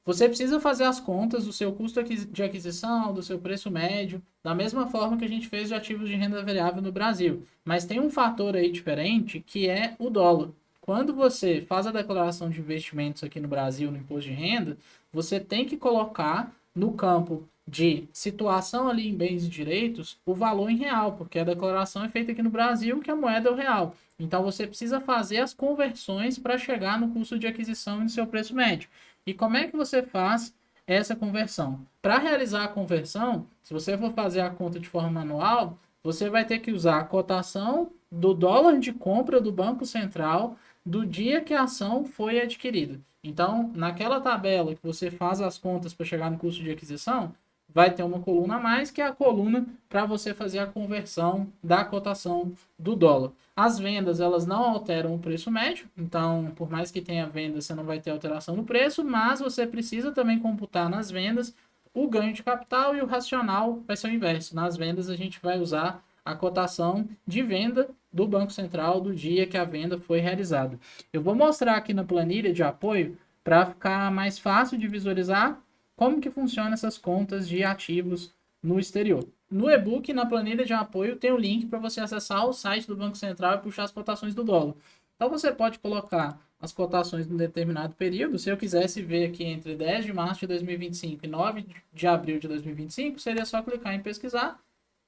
S1: Você precisa fazer as contas do seu custo de aquisição, do seu preço médio, da mesma forma que a gente fez de ativos de renda variável no Brasil. Mas tem um fator aí diferente, que é o dólar. Quando você faz a declaração de investimentos aqui no Brasil, no imposto de renda, você tem que colocar no campo de situação ali em bens e direitos o valor em real, porque a declaração é feita aqui no Brasil, que a moeda é o real. Então você precisa fazer as conversões para chegar no custo de aquisição e no seu preço médio. E como é que você faz essa conversão? Para realizar a conversão, se você for fazer a conta de forma manual, você vai ter que usar a cotação do dólar de compra do Banco Central do dia que a ação foi adquirida. Então, naquela tabela que você faz as contas para chegar no custo de aquisição, vai ter uma coluna a mais, que é a coluna para você fazer a conversão da cotação do dólar. As vendas, elas não alteram o preço médio, então, por mais que tenha venda, você não vai ter alteração no preço, mas você precisa também computar nas vendas o ganho de capital, e o racional vai ser o inverso. Nas vendas, a gente vai usar a cotação de venda do Banco Central do dia que a venda foi realizada. Eu vou mostrar aqui na planilha de apoio para ficar mais fácil de visualizar como que funciona essas contas de ativos no exterior. No e-book, na planilha de apoio, tem o link para você acessar o site do Banco Central e puxar as cotações do dólar. Então você pode colocar as cotações num determinado período. Se eu quisesse ver aqui entre 10 de março de 2025 e 9 de abril de 2025, seria só clicar em pesquisar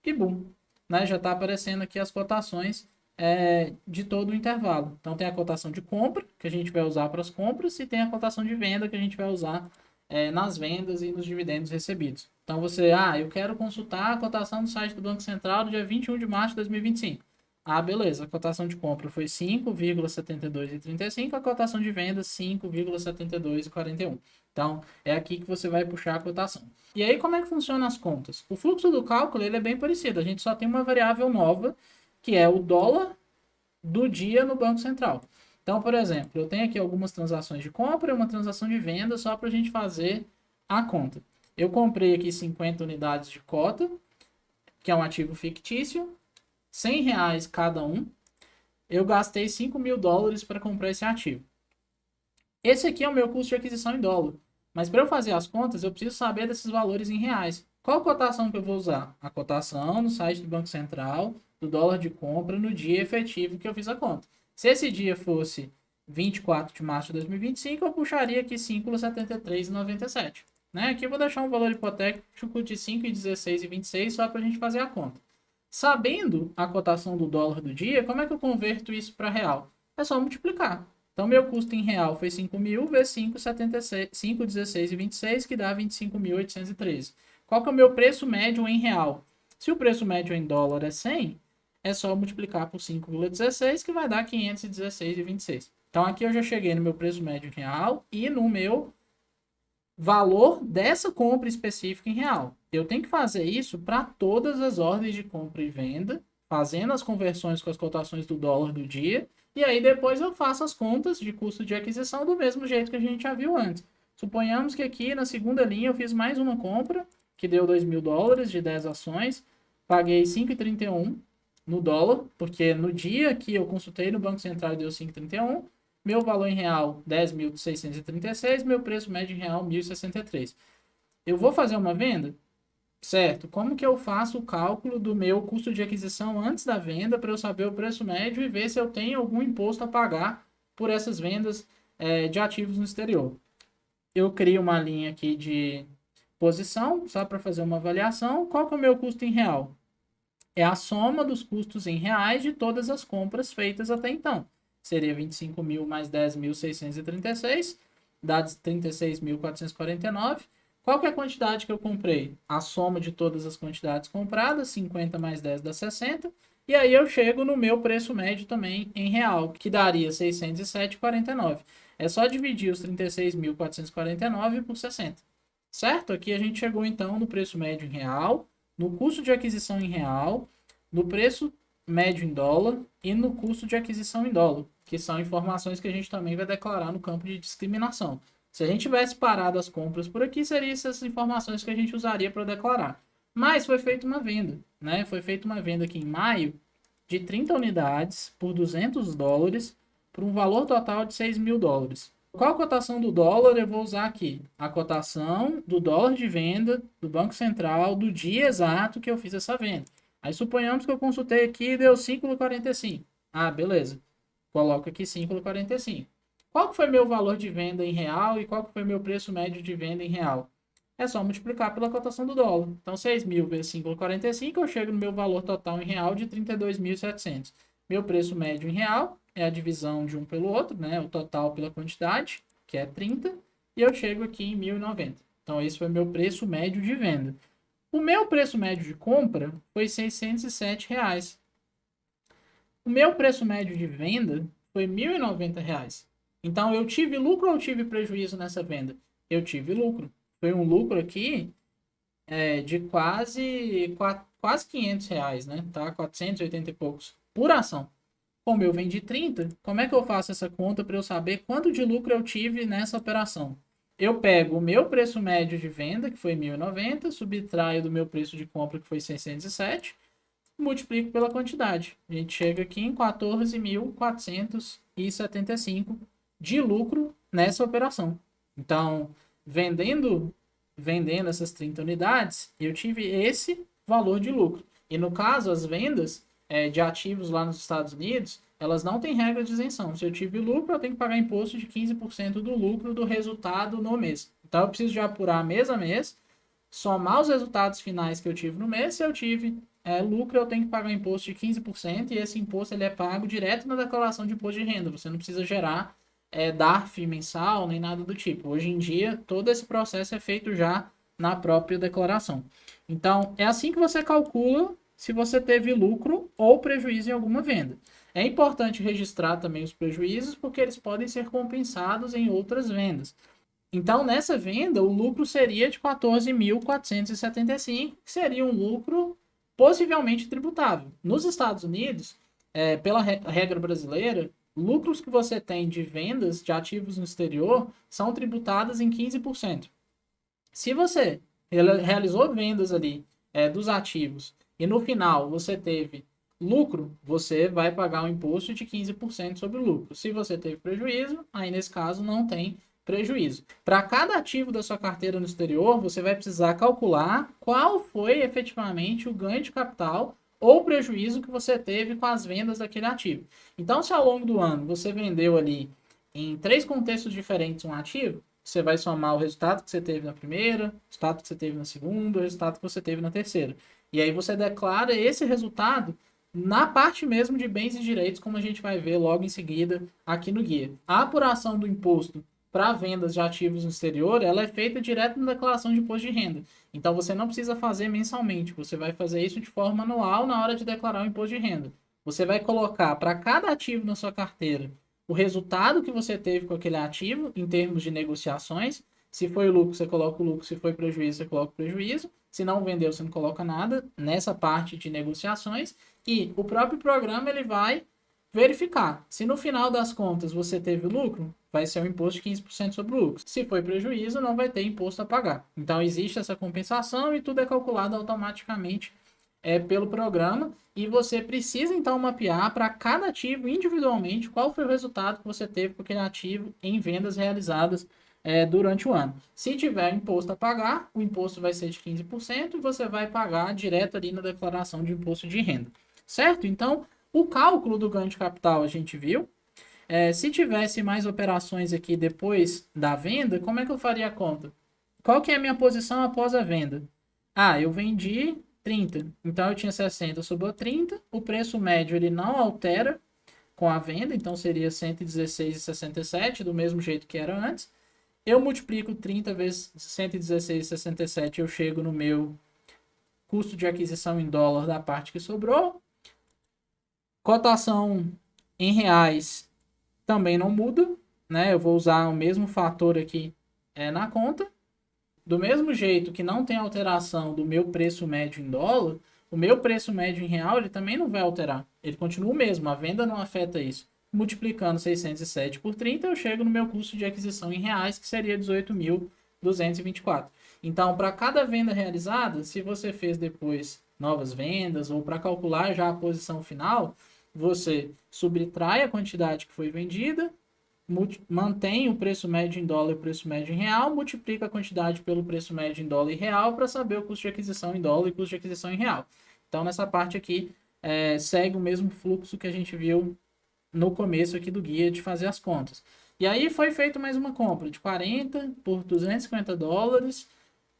S1: e bum, né? Já está aparecendo aqui as cotações de todo o intervalo. Então tem a cotação de compra, que a gente vai usar para as compras, e tem a cotação de venda, que a gente vai usar nas vendas e nos dividendos recebidos. Então você, eu quero consultar a cotação do site do Banco Central do dia 21 de março de 2025. Beleza, a cotação de compra foi 5,7235, a cotação de venda 5,7241. Então, é aqui que você vai puxar a cotação. E aí, como é que funciona as contas? O fluxo do cálculo ele é bem parecido. A gente só tem uma variável nova, que é o dólar do dia no Banco Central. Então, por exemplo, eu tenho aqui algumas transações de compra e uma transação de venda, só para a gente fazer a conta. Eu comprei aqui 50 unidades de cota, que é um ativo fictício, R$100 cada um. Eu gastei $5.000 para comprar esse ativo. Esse aqui é o meu custo de aquisição em dólar. Mas para eu fazer as contas, eu preciso saber desses valores em reais. Qual cotação que eu vou usar? A cotação no site do Banco Central, do dólar de compra, no dia efetivo que eu fiz a conta. Se esse dia fosse 24 de março de 2025, eu puxaria aqui 5,7397. né? Aqui eu vou deixar um valor hipotético de 5,16 e 26 só para a gente fazer a conta. Sabendo a cotação do dólar do dia, como é que eu converto isso para real? É só multiplicar. Então, meu custo em real foi 5.000 vezes 5,16 e 26, que dá 25.813. Qual que é o meu preço médio em real? Se o preço médio em dólar é 100, é só multiplicar por 5,16, que vai dar 516,26. Então, aqui eu já cheguei no meu preço médio em real e no meu valor dessa compra específica em real. Eu tenho que fazer isso para todas as ordens de compra e venda, fazendo as conversões com as cotações do dólar do dia, e aí depois eu faço as contas de custo de aquisição do mesmo jeito que a gente já viu antes. Suponhamos que aqui na segunda linha eu fiz mais uma compra, que deu $2.000 de 10 ações, paguei 5,31 no dólar, porque no dia que eu consultei no Banco Central deu 5,31, meu valor em real 10.636, meu preço médio em real 1.063. Eu vou fazer uma venda? Certo. Como que eu faço o cálculo do meu custo de aquisição antes da venda para eu saber o preço médio e ver se eu tenho algum imposto a pagar por essas vendas de ativos no exterior? Eu crio uma linha aqui de posição, só para fazer uma avaliação. Qual que é o meu custo em real? É a soma dos custos em reais de todas as compras feitas até então. Seria 25.000 mais 10.636, dá 36.449. Qual que é a quantidade que eu comprei? A soma de todas as quantidades compradas, 50 mais 10 dá 60. E aí eu chego no meu preço médio também em real, que daria 607,49. É só dividir os 36.449 por 60. Certo? Aqui a gente chegou então no preço médio em real, no custo de aquisição em real, no preço médio em dólar e no custo de aquisição em dólar, que são informações que a gente também vai declarar no campo de discriminação. Se a gente tivesse parado as compras por aqui, seriam essas informações que a gente usaria para declarar. Mas foi feita uma venda, né? Foi feita uma venda aqui em maio de 30 unidades por $200 por um valor total de $6.000. Qual a cotação do dólar eu vou usar aqui? A cotação do dólar de venda do Banco Central do dia exato que eu fiz essa venda. Aí suponhamos que eu consultei aqui e deu 5,45. Ah, beleza. Coloco aqui 5,45. Qual que foi meu valor de venda em real e qual que foi meu preço médio de venda em real? É só multiplicar pela cotação do dólar. Então, 6.000 vezes 5,45, eu chego no meu valor total em real de 32.700. Meu preço médio em real é a divisão de um pelo outro, né? O total pela quantidade, que é 30, e eu chego aqui em 1.090. Então, esse foi meu preço médio de venda. O meu preço médio de compra foi R$ 607. O meu preço médio de venda foi R$ 1.090. Então, eu tive lucro ou tive prejuízo nessa venda? Eu tive lucro. Foi um lucro aqui de quase R$ 500, né? Tá? 480 e poucos por ação. Como eu vendi 30, como é que eu faço essa conta para eu saber quanto de lucro eu tive nessa operação? Eu pego o meu preço médio de venda, que foi 1.090, subtraio do meu preço de compra, que foi 607, multiplico pela quantidade. A gente chega aqui em 14.475 de lucro nessa operação. Então, vendendo essas 30 unidades, eu tive esse valor de lucro. E no caso, as vendas de ativos lá nos Estados Unidos, elas não têm regra de isenção. Se eu tive lucro, eu tenho que pagar imposto de 15% do lucro do resultado no mês. Então, eu preciso de apurar mês a mês, somar os resultados finais que eu tive no mês. Se eu tive lucro, eu tenho que pagar imposto de 15%, e esse imposto ele é pago direto na declaração de imposto de renda. Você não precisa gerar DARF mensal, nem nada do tipo. Hoje em dia, todo esse processo é feito já na própria declaração. Então, é assim que você calcula se você teve lucro ou prejuízo em alguma venda. É importante registrar também os prejuízos, porque eles podem ser compensados em outras vendas. Então, nessa venda, o lucro seria de 14.475, que seria um lucro possivelmente tributável. Nos Estados Unidos, pela regra brasileira, lucros que você tem de vendas de ativos no exterior são tributados em 15%. Se você realizou vendas ali dos ativos e no final você teve lucro, você vai pagar um imposto de 15% sobre o lucro. Se você teve prejuízo, aí nesse caso não tem prejuízo. Para cada ativo da sua carteira no exterior, você vai precisar calcular qual foi efetivamente o ganho de capital ou prejuízo que você teve com as vendas daquele ativo. Então, se ao longo do ano você vendeu ali em 3 contextos diferentes um ativo, você vai somar o resultado que você teve na primeira, o resultado que você teve na segunda, o resultado que você teve na terceira. E aí você declara esse resultado na parte mesmo de bens e direitos, como a gente vai ver logo em seguida aqui no guia. A apuração do imposto para vendas de ativos no exterior, ela é feita direto na declaração de imposto de renda. Então você não precisa fazer mensalmente, você vai fazer isso de forma anual na hora de declarar o imposto de renda. Você vai colocar para cada ativo na sua carteira o resultado que você teve com aquele ativo em termos de negociações. Se foi lucro, você coloca o lucro. Se foi prejuízo, você coloca o prejuízo. Se não vendeu, você não coloca nada nessa parte de negociações. E o próprio programa ele vai verificar. Se no final das contas você teve lucro, vai ser um imposto de 15% sobre o lucro. Se foi prejuízo, não vai ter imposto a pagar. Então existe essa compensação e tudo é calculado automaticamente pelo programa. E você precisa então mapear para cada ativo individualmente qual foi o resultado que você teve com aquele ativo em vendas realizadas durante o ano. Se tiver imposto a pagar, o imposto vai ser de 15% e você vai pagar direto ali na declaração de imposto de renda. Certo? Então, o cálculo do ganho de capital a gente viu. Se tivesse mais operações aqui depois da venda, como é que eu faria a conta? Qual que é a minha posição após a venda? Eu vendi 30, então eu tinha 60, sobrou 30. O preço médio ele não altera com a venda, então seria 116,67, do mesmo jeito que era antes. Eu multiplico 30 vezes 116,67, eu chego no meu custo de aquisição em dólar da parte que sobrou. Cotação em reais também não muda, né? Eu vou usar o mesmo fator aqui na conta. Do mesmo jeito que não tem alteração do meu preço médio em dólar, o meu preço médio em real ele também não vai alterar. Ele continua o mesmo, a venda não afeta isso. Multiplicando 607 por 30, eu chego no meu custo de aquisição em reais, que seria 18.224. Então, para cada venda realizada, se você fez depois novas vendas ou para calcular já a posição final, você subtrai a quantidade que foi vendida, mantém o preço médio em dólar e o preço médio em real, multiplica a quantidade pelo preço médio em dólar e real para saber o custo de aquisição em dólar e custo de aquisição em real. Então, nessa parte aqui, segue o mesmo fluxo que a gente viu no começo aqui do guia de fazer as contas. E aí foi feita mais uma compra de 40 por 250 dólares,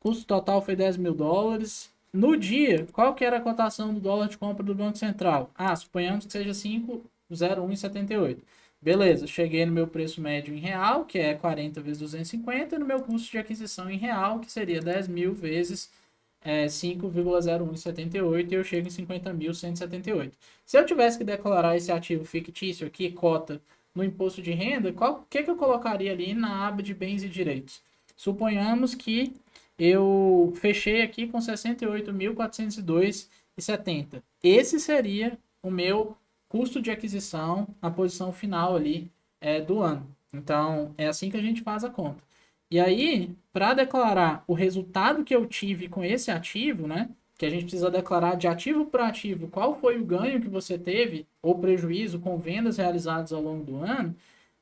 S1: custo total foi 10 mil dólares. No dia, qual que era a cotação do dólar de compra do Banco Central? Suponhamos que seja 5,0178. Beleza, cheguei no meu preço médio em real, que é 40 vezes 250, e no meu custo de aquisição em real, que seria 10 mil vezes 5,0178, e eu chego em 50.178. Se eu tivesse que declarar esse ativo fictício aqui, cota, no imposto de renda, o que eu colocaria ali na aba de bens e direitos? Suponhamos que eu fechei aqui com 68.402,70. Esse seria o meu custo de aquisição na posição final ali do ano. Então, é assim que a gente faz a conta. E aí, para declarar o resultado que eu tive com esse ativo, né? Que a gente precisa declarar de ativo para ativo qual foi o ganho que você teve ou prejuízo com vendas realizadas ao longo do ano.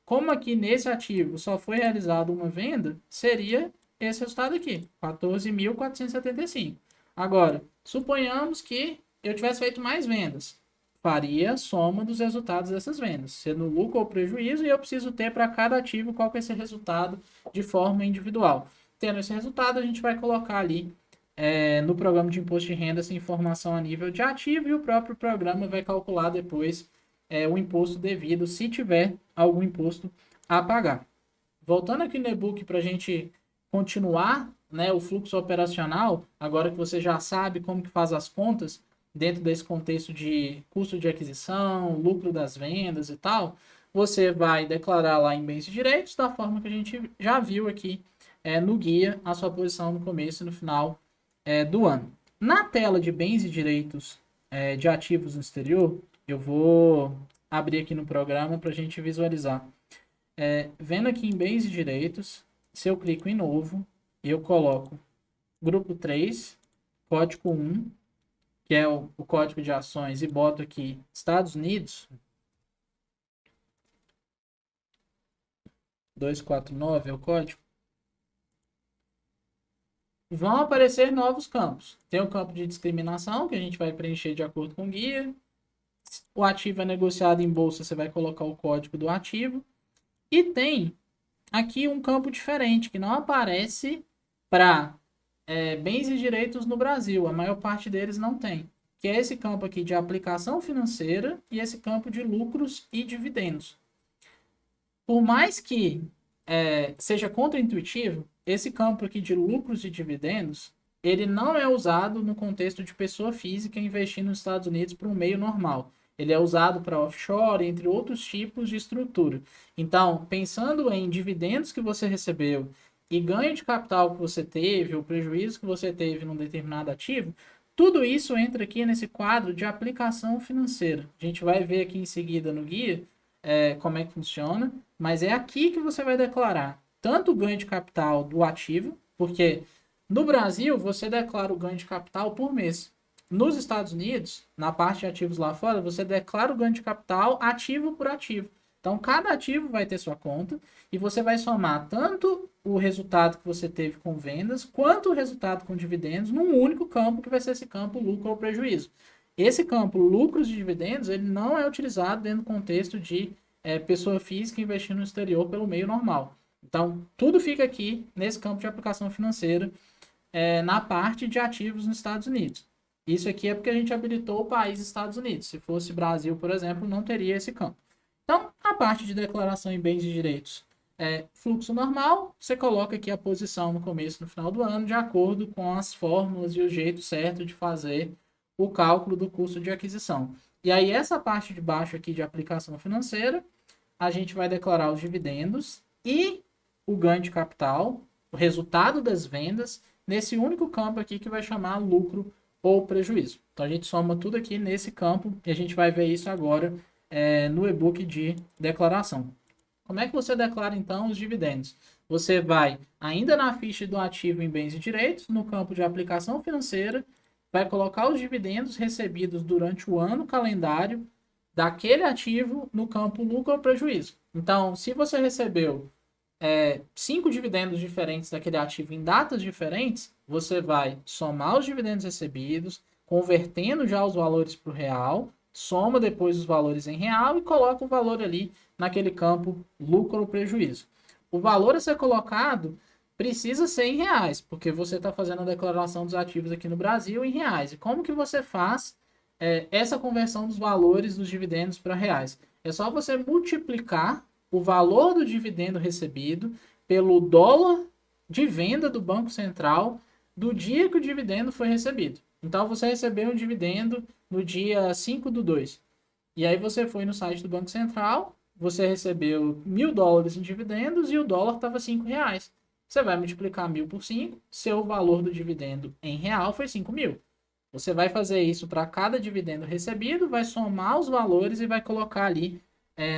S1: Como aqui nesse ativo só foi realizada uma venda, seria esse resultado aqui, 14.475. Agora, suponhamos que eu tivesse feito mais vendas. Faria a soma dos resultados dessas vendas, sendo lucro ou prejuízo, e eu preciso ter para cada ativo qual que é esse resultado de forma individual. Tendo esse resultado, a gente vai colocar ali no programa de imposto de renda essa informação a nível de ativo, e o próprio programa vai calcular depois o imposto devido, se tiver algum imposto a pagar. Voltando aqui no e-book para a gente continuar o fluxo operacional, agora que você já sabe como que faz as contas, dentro desse contexto de custo de aquisição, lucro das vendas e tal, você vai declarar lá em bens e direitos da forma que a gente já viu aqui no guia, a sua posição no começo e no final do ano. Na tela de bens e direitos de ativos no exterior, eu vou abrir aqui no programa para a gente visualizar. Vendo aqui em bens e direitos, se eu clico em novo, eu coloco grupo 3, código 1, que é o código de ações, e boto aqui Estados Unidos, 249 é o código, vão aparecer novos campos. Tem o campo de discriminação, que a gente vai preencher de acordo com o guia. O ativo é negociado em bolsa, você vai colocar o código do ativo. E tem aqui um campo diferente, que não aparece para bens e direitos no Brasil. A maior parte deles não tem. Que é esse campo aqui de aplicação financeira e esse campo de lucros e dividendos. Por mais que seja contraintuitivo, esse campo aqui de lucros e dividendos, ele não é usado no contexto de pessoa física investir nos Estados Unidos para um meio normal. Ele é usado para offshore, entre outros tipos de estrutura. Então, pensando em dividendos que você recebeu e ganho de capital que você teve, ou prejuízo que você teve num determinado ativo, tudo isso entra aqui nesse quadro de aplicação financeira. A gente vai ver aqui em seguida no guia como é que funciona, mas é aqui que você vai declarar tanto o ganho de capital do ativo, porque no Brasil você declara o ganho de capital por mês. Nos Estados Unidos, na parte de ativos lá fora, você declara o ganho de capital ativo por ativo. Então, cada ativo vai ter sua conta e você vai somar tanto o resultado que você teve com vendas, quanto o resultado com dividendos, num único campo, que vai ser esse campo lucro ou prejuízo. Esse campo lucros e dividendos, ele não é utilizado dentro do contexto de pessoa física investindo no exterior pelo meio normal. Então, tudo fica aqui nesse campo de aplicação financeira, na parte de ativos nos Estados Unidos. Isso aqui é porque a gente habilitou o país Estados Unidos. Se fosse Brasil, por exemplo, não teria esse campo. Então, a parte de declaração em bens e direitos fluxo normal, você coloca aqui a posição no começo e no final do ano, de acordo com as fórmulas e o jeito certo de fazer o cálculo do custo de aquisição. E aí, essa parte de baixo aqui de aplicação financeira, a gente vai declarar os dividendos e o ganho de capital, o resultado das vendas, nesse único campo aqui que vai chamar lucro ou prejuízo. Então, a gente soma tudo aqui nesse campo e a gente vai ver isso agora no e-book de declaração. Como é que você declara, então, os dividendos? Você vai, ainda na ficha do ativo em bens e direitos, no campo de aplicação financeira, vai colocar os dividendos recebidos durante o ano calendário daquele ativo no campo lucro ou prejuízo. Então, se você recebeu 5 dividendos diferentes daquele ativo em datas diferentes, você vai somar os dividendos recebidos, convertendo já os valores para o real, soma depois os valores em real e coloca o valor ali naquele campo lucro ou prejuízo. O valor a ser colocado precisa ser em reais, porque você está fazendo a declaração dos ativos aqui no Brasil em reais. E como que você faz essa conversão dos valores dos dividendos para reais? É só você multiplicar o valor do dividendo recebido pelo dólar de venda do Banco Central do dia que o dividendo foi recebido. Então, você recebeu um dividendo no dia 5/2. E aí você foi no site do Banco Central, você recebeu $1.000 em dividendos e o dólar estava R$ 5. Você vai multiplicar 1.000 por 5, seu valor do dividendo em real foi 5.000. Você vai fazer isso para cada dividendo recebido, vai somar os valores e vai colocar ali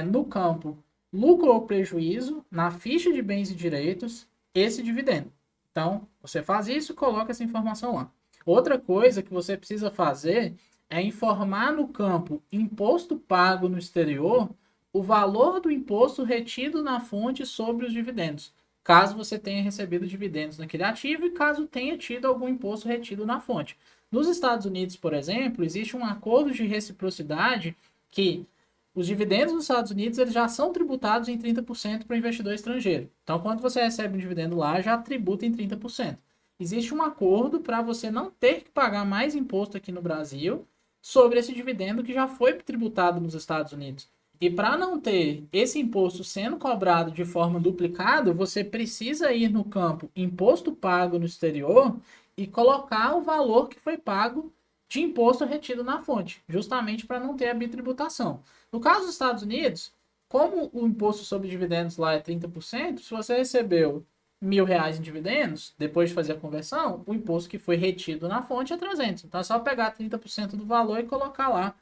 S1: no campo lucro ou prejuízo, na ficha de bens e direitos, esse dividendo. Então, você faz isso e coloca essa informação lá. Outra coisa que você precisa fazer é informar no campo imposto pago no exterior o valor do imposto retido na fonte sobre os dividendos, caso você tenha recebido dividendos naquele ativo e caso tenha tido algum imposto retido na fonte. Nos Estados Unidos, por exemplo, existe um acordo de reciprocidade que os dividendos nos Estados Unidos eles já são tributados em 30% para o investidor estrangeiro. Então, quando você recebe um dividendo lá, já tributa em 30%. Existe um acordo para você não ter que pagar mais imposto aqui no Brasil sobre esse dividendo que já foi tributado nos Estados Unidos. E para não ter esse imposto sendo cobrado de forma duplicada, você precisa ir no campo imposto pago no exterior e colocar o valor que foi pago de imposto retido na fonte, justamente para não ter a bitributação. No caso dos Estados Unidos, como o imposto sobre dividendos lá é 30%, se você recebeu R$ 1.000 em dividendos, depois de fazer a conversão, o imposto que foi retido na fonte é 300. Então é só pegar 30% do valor e colocar lá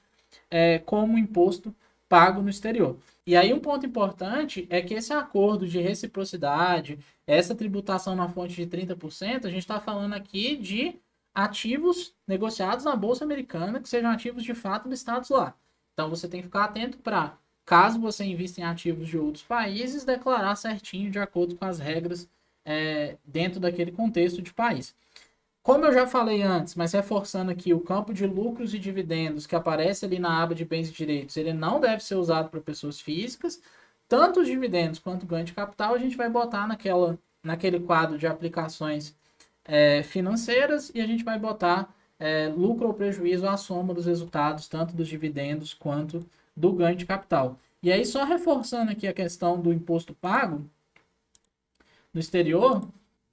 S1: como imposto pago no exterior. E aí um ponto importante é que esse acordo de reciprocidade, essa tributação na fonte de 30%, a gente está falando aqui de ativos negociados na Bolsa Americana, que sejam ativos de fato listados lá. Então você tem que ficar atento para, caso você invista em ativos de outros países, declarar certinho de acordo com as regras dentro daquele contexto de país. Como eu já falei antes, mas reforçando aqui, o campo de lucros e dividendos que aparece ali na aba de bens e direitos, ele não deve ser usado para pessoas físicas. tanto os dividendos quanto o ganho de capital, a gente vai botar naquele quadro de aplicações financeiras e a gente vai botar lucro ou prejuízo à soma dos resultados, tanto dos dividendos quanto do ganho de capital. E aí, só reforçando aqui a questão do imposto pago no exterior,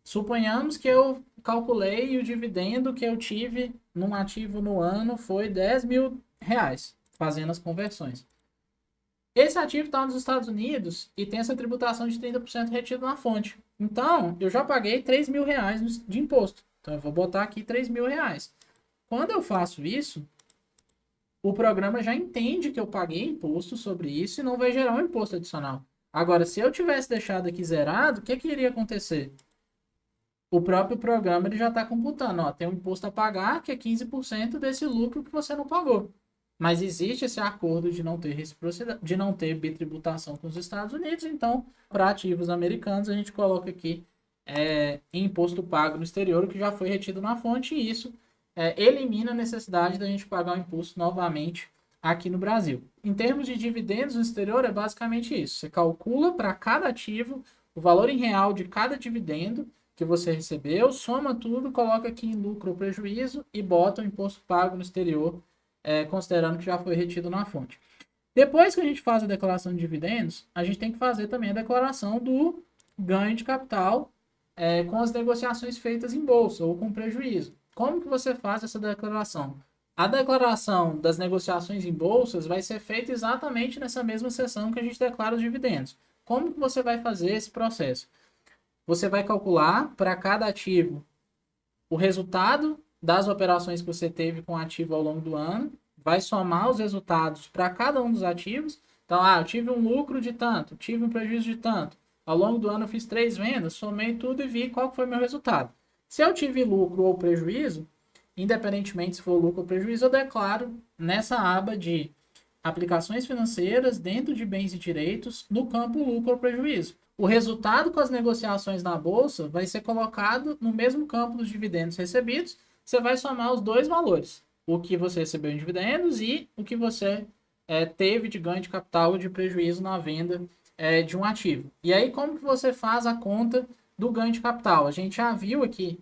S1: suponhamos que eu calculei o dividendo que eu tive num ativo no ano foi R$ 10.000, fazendo as conversões. Esse ativo está nos Estados Unidos e tem essa tributação de 30% retido na fonte. Então, eu já paguei R$ 3.000 de imposto. Então, eu vou botar aqui R$ 3.000. Quando eu faço isso, o programa já entende que eu paguei imposto sobre isso e não vai gerar um imposto adicional. Agora, se eu tivesse deixado aqui zerado, o que iria acontecer? O próprio programa ele já está computando, ó, tem um imposto a pagar que é 15% desse lucro que você não pagou. Mas existe esse acordo de não ter reciprocidade, de não ter bitributação com os Estados Unidos, então, para ativos americanos, a gente coloca aqui imposto pago no exterior, que já foi retido na fonte, e isso elimina a necessidade da gente pagar o imposto novamente aqui no Brasil. Em termos de dividendos no exterior, é basicamente isso. Você calcula para cada ativo o valor em real de cada dividendo que você recebeu, soma tudo, coloca aqui em lucro ou prejuízo e bota o imposto pago no exterior, considerando que já foi retido na fonte. Depois que a gente faz a declaração de dividendos, a gente tem que fazer também a declaração do ganho de capital com as negociações feitas em bolsa ou com prejuízo. Como que você faz essa declaração? A declaração das negociações em bolsas vai ser feita exatamente nessa mesma sessão que a gente declara os dividendos. Como que você vai fazer esse processo? Você vai calcular para cada ativo o resultado das operações que você teve com o ativo ao longo do ano, vai somar os resultados para cada um dos ativos. Então, eu tive um lucro de tanto, tive um prejuízo de tanto. Ao longo do ano eu fiz 3 vendas, somei tudo e vi qual foi o meu resultado. Se eu tive lucro ou prejuízo, independentemente se for lucro ou prejuízo, eu declaro nessa aba de aplicações financeiras dentro de bens e direitos no campo lucro ou prejuízo. O resultado com as negociações na bolsa vai ser colocado no mesmo campo dos dividendos recebidos. Você vai somar os dois valores, o que você recebeu em dividendos e o que você teve de ganho de capital ou de prejuízo na venda de um ativo. E aí, como que você faz a conta do ganho de capital? A gente já viu aqui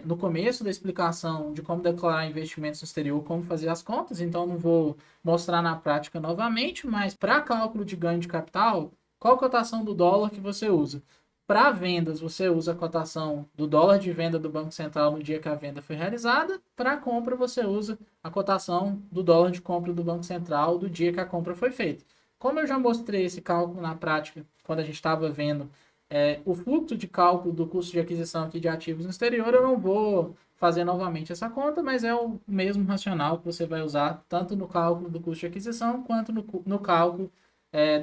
S1: no começo da explicação de como declarar investimentos no exterior, como fazer as contas, então não vou mostrar na prática novamente, mas para cálculo de ganho de capital, qual a cotação do dólar que você usa? Para vendas, você usa a cotação do dólar de venda do Banco Central no dia que a venda foi realizada. Para compra, você usa a cotação do dólar de compra do Banco Central do dia que a compra foi feita. Como eu já mostrei esse cálculo na prática, quando a gente estava vendo o fluxo de cálculo do custo de aquisição aqui de ativos no exterior, eu não vou fazer novamente essa conta, mas é o mesmo racional que você vai usar tanto no cálculo do custo de aquisição quanto no cálculo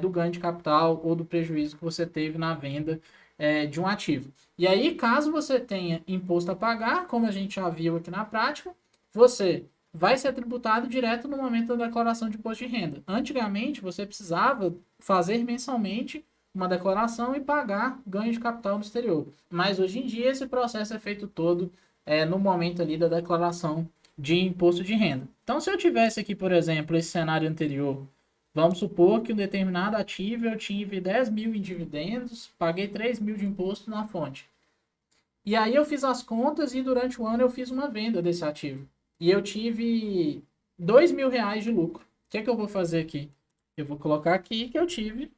S1: do ganho de capital ou do prejuízo que você teve na venda de um ativo. E aí, caso você tenha imposto a pagar, como a gente já viu aqui na prática, você vai ser tributado direto no momento da declaração de imposto de renda. Antigamente, você precisava fazer mensalmente uma declaração e pagar ganho de capital no exterior. Mas hoje em dia, esse processo é feito todo no momento ali da declaração de imposto de renda. Então, se eu tivesse aqui, por exemplo, esse cenário anterior, vamos supor que um determinado ativo eu tive 10 mil em dividendos, paguei 3 mil de imposto na fonte. E aí eu fiz as contas e durante o ano eu fiz uma venda desse ativo. E eu tive 2 mil reais de lucro. O que é que eu vou fazer aqui? Eu vou colocar aqui que eu tive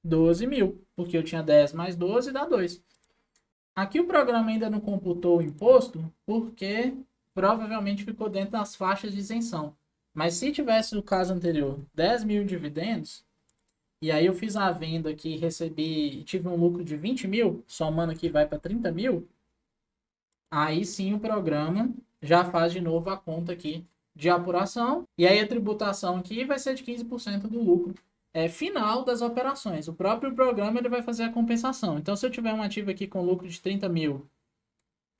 S1: 12 mil, porque eu tinha 10 mais 12 dá 2. Aqui o programa ainda não computou o imposto, porque provavelmente ficou dentro das faixas de isenção. Mas se tivesse o caso anterior, 10 mil dividendos, e aí eu fiz a venda aqui, tive um lucro de 20 mil, somando aqui vai para 30 mil, aí sim o programa já faz de novo a conta aqui de apuração, e aí a tributação aqui vai ser de 15% do lucro final das operações. O próprio programa ele vai fazer a compensação. Então, se eu tiver um ativo aqui com lucro de 30 mil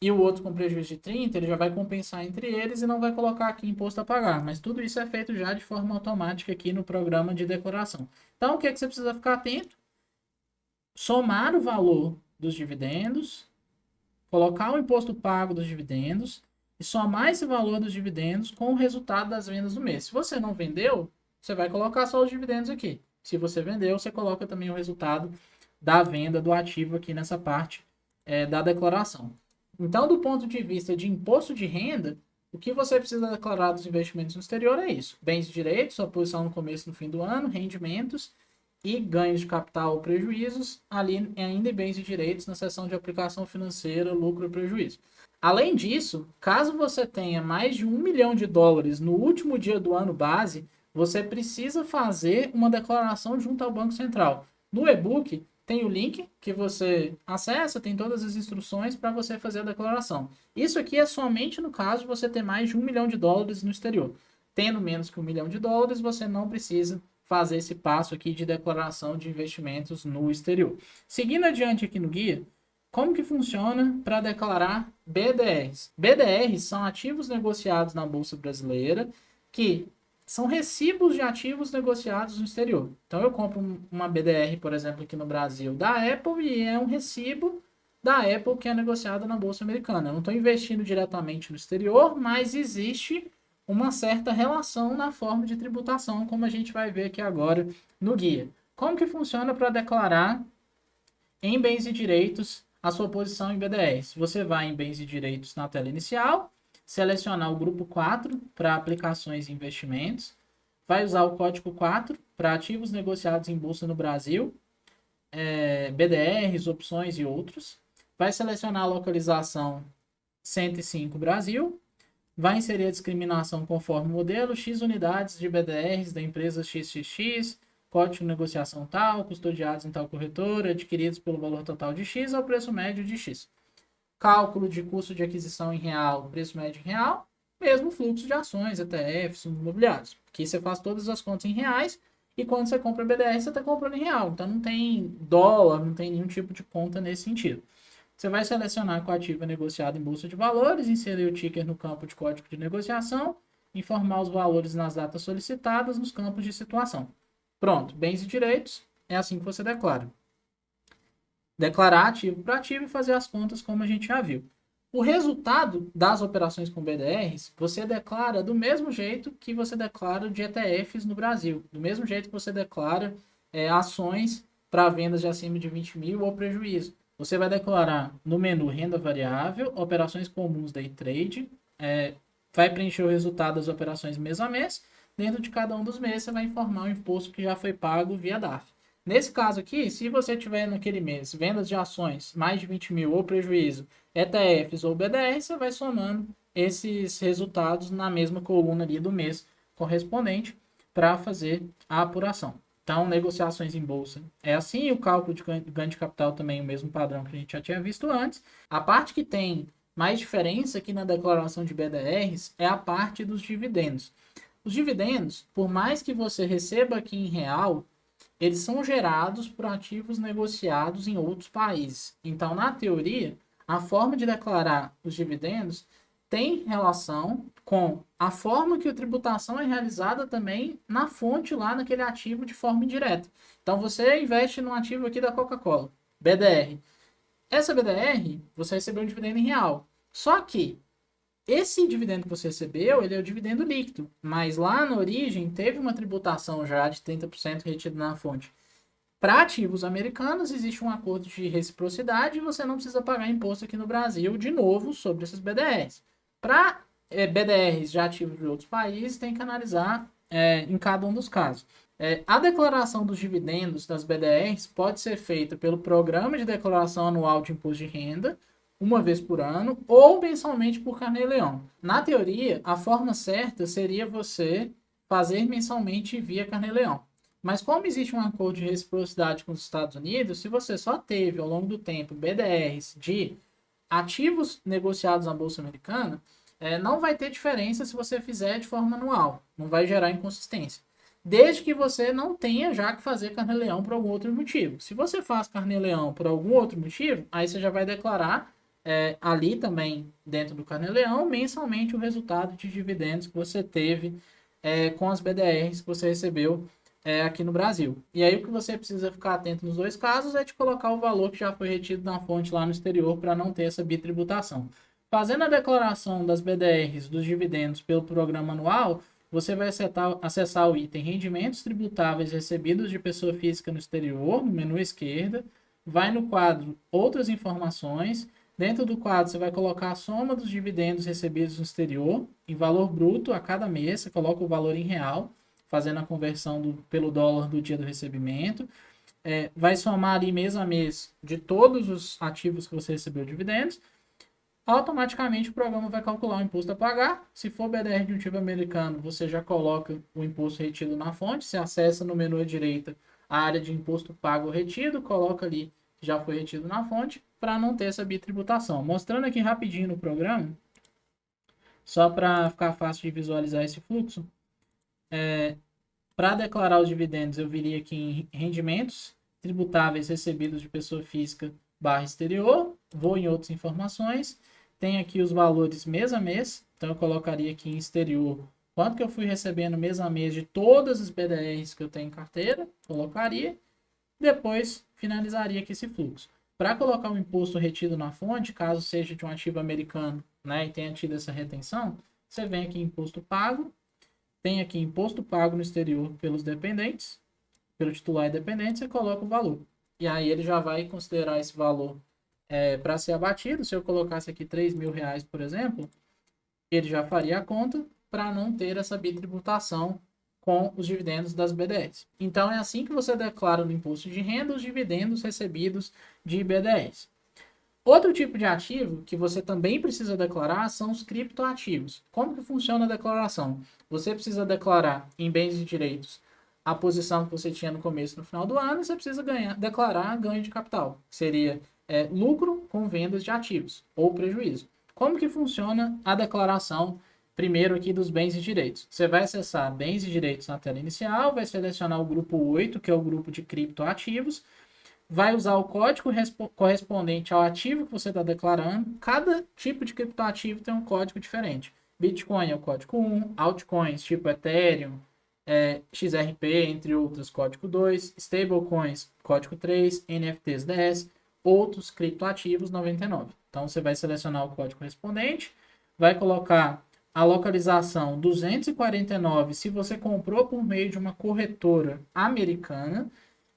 S1: e o outro com prejuízo de 30, ele já vai compensar entre eles e não vai colocar aqui imposto a pagar. Mas tudo isso é feito já de forma automática aqui no programa de declaração. Então, o que é que você precisa ficar atento? Somar o valor dos dividendos, colocar o imposto pago dos dividendos e somar esse valor dos dividendos com o resultado das vendas do mês. Se você não vendeu, você vai colocar só os dividendos aqui. Se você vendeu, você coloca também o resultado da venda do ativo aqui nessa parte da declaração. Então, do ponto de vista de imposto de renda, o que você precisa declarar dos investimentos no exterior é isso: bens e direitos, sua posição no começo e no fim do ano, rendimentos e ganhos de capital ou prejuízos, ali ainda em bens e direitos, na seção de aplicação financeira, lucro e prejuízo. Além disso, caso você tenha mais de $1 milhão no último dia do ano base, você precisa fazer uma declaração junto ao Banco Central. No e-book, tem o link que você acessa, tem todas as instruções para você fazer a declaração. Isso aqui é somente no caso de você ter mais de $1 milhão no exterior. Tendo menos que $1 milhão, você não precisa fazer esse passo aqui de declaração de investimentos no exterior. Seguindo adiante aqui no guia, como que funciona para declarar BDRs? BDRs são ativos negociados na Bolsa Brasileira que são recibos de ativos negociados no exterior. Então eu compro uma BDR, por exemplo, aqui no Brasil da Apple e é um recibo da Apple que é negociado na Bolsa Americana. Eu não estou investindo diretamente no exterior, mas existe uma certa relação na forma de tributação, como a gente vai ver aqui agora no guia. Como que funciona para declarar em bens e direitos a sua posição em BDRs? Você vai em bens e direitos na tela inicial, selecionar o grupo 4 para aplicações e investimentos, vai usar o código 4 para ativos negociados em bolsa no Brasil, BDRs, opções e outros, vai selecionar a localização 105 Brasil, vai inserir a discriminação conforme modelo, X unidades de BDRs da empresa XXX, código de negociação tal, custodiados em tal corretora, adquiridos pelo valor total de X ao preço médio de X. Cálculo de custo de aquisição em real, preço médio em real, mesmo fluxo de ações, ETFs, fundos imobiliários. Aqui você faz todas as contas em reais e quando você compra BDR, você está comprando em real. Então não tem dólar, não tem nenhum tipo de conta nesse sentido. Você vai selecionar qual ativo é negociado em bolsa de valores, inserir o ticker no campo de código de negociação, informar os valores nas datas solicitadas nos campos de situação. Pronto, bens e direitos, é assim que você declara. Declarar ativo por ativo e fazer as contas como a gente já viu. O resultado das operações com BDRs, você declara do mesmo jeito que você declara de ETFs no Brasil. Do mesmo jeito que você declara ações para vendas de acima de 20 mil ou prejuízo. Você vai declarar no menu renda variável, operações comuns day trade, vai preencher o resultado das operações mês a mês. Dentro de cada um dos meses, você vai informar o imposto que já foi pago via DAF. Nesse caso aqui, se você tiver naquele mês vendas de ações mais de 20 mil ou prejuízo, ETFs ou BDR, você vai somando esses resultados na mesma coluna ali do mês correspondente para fazer a apuração. Então, negociações em bolsa é assim, o cálculo de ganho de capital também é o mesmo padrão que a gente já tinha visto antes. A parte que tem mais diferença aqui na declaração de BDRs é a parte dos dividendos. Os dividendos, por mais que você receba aqui em real, eles são gerados por ativos negociados em outros países. Então, na teoria, a forma de declarar os dividendos tem relação com a forma que a tributação é realizada também na fonte lá naquele ativo de forma indireta. Então, você investe num ativo aqui da Coca-Cola, BDR. Essa BDR, você recebeu um dividendo em real. Só que esse dividendo que você recebeu, ele é o dividendo líquido, mas lá na origem teve uma tributação já de 30% retida na fonte. Para ativos americanos, existe um acordo de reciprocidade e você não precisa pagar imposto aqui no Brasil de novo sobre esses BDRs. Para BDRs de ativos de outros países, tem que analisar em cada um dos casos. A declaração dos dividendos das BDRs pode ser feita pelo Programa de Declaração Anual de Imposto de Renda, uma vez por ano, ou mensalmente por Carnê-Leão. Na teoria, a forma certa seria você fazer mensalmente via Carnê-Leão. Mas como existe um acordo de reciprocidade com os Estados Unidos, se você só teve ao longo do tempo BDRs de ativos negociados na Bolsa Americana, não vai ter diferença se você fizer de forma anual. Não vai gerar inconsistência. Desde que você não tenha já que fazer Carnê-Leão por algum outro motivo. Se você faz Carnê-Leão por algum outro motivo, aí você já vai declarar ali também, dentro do Carnê-Leão, mensalmente o resultado de dividendos que você teve com as BDRs que você recebeu aqui no Brasil. E aí o que você precisa ficar atento nos dois casos é de colocar o valor que já foi retido na fonte lá no exterior para não ter essa bitributação. Fazendo a declaração das BDRs, dos dividendos pelo programa anual, você vai acessar o item Rendimentos Tributáveis Recebidos de Pessoa Física no Exterior, no menu esquerda, vai no quadro Outras Informações. Dentro do quadro, você vai colocar a soma dos dividendos recebidos no exterior em valor bruto a cada mês. Você coloca o valor em real, fazendo a conversão pelo dólar do dia do recebimento. Vai somar ali mês a mês de todos os ativos que você recebeu dividendos. Automaticamente o programa vai calcular o imposto a pagar. Se for BDR de um tipo americano, você já coloca o imposto retido na fonte. Você acessa no menu à direita a área de imposto pago ou retido, coloca ali que já foi retido na fonte, para não ter essa bitributação. Mostrando aqui rapidinho no programa, só para ficar fácil de visualizar esse fluxo. Para declarar os dividendos, eu viria aqui em rendimentos tributáveis recebidos de pessoa física / exterior, vou em outras informações, tem aqui os valores mês a mês, então eu colocaria aqui em exterior quanto que eu fui recebendo mês a mês de todas as BDRs que eu tenho em carteira, colocaria, depois finalizaria aqui esse fluxo. Para colocar o imposto retido na fonte, caso seja de um ativo americano, né, e tenha tido essa retenção, você vem aqui em imposto pago, tem aqui imposto pago no exterior pelos dependentes, pelo titular e dependente, você coloca o valor. E aí ele já vai considerar esse valor para ser abatido. Se eu colocasse aqui R$3.000, por exemplo, ele já faria a conta para não ter essa bitributação com os dividendos das BDRs. Então é assim que você declara no imposto de renda os dividendos recebidos de BDRs. Outro tipo de ativo que você também precisa declarar são os criptoativos. Como que funciona a declaração? Você precisa declarar em bens e direitos a posição que você tinha no começo e no final do ano, e você precisa declarar ganho de capital, que seria lucro com vendas de ativos, ou prejuízo. Como que funciona a declaração, primeiro aqui dos bens e direitos? Você vai acessar bens e direitos na tela inicial, vai selecionar o grupo 8, que é o grupo de criptoativos, vai usar o código correspondente ao ativo que você está declarando. Cada tipo de criptoativo tem um código diferente. Bitcoin é o código 1, altcoins tipo Ethereum, XRP, entre outros, código 2, stablecoins, código 3, NFTs 10, outros criptoativos 99. Então você vai selecionar o código correspondente, vai colocar a localização 249 se você comprou por meio de uma corretora americana,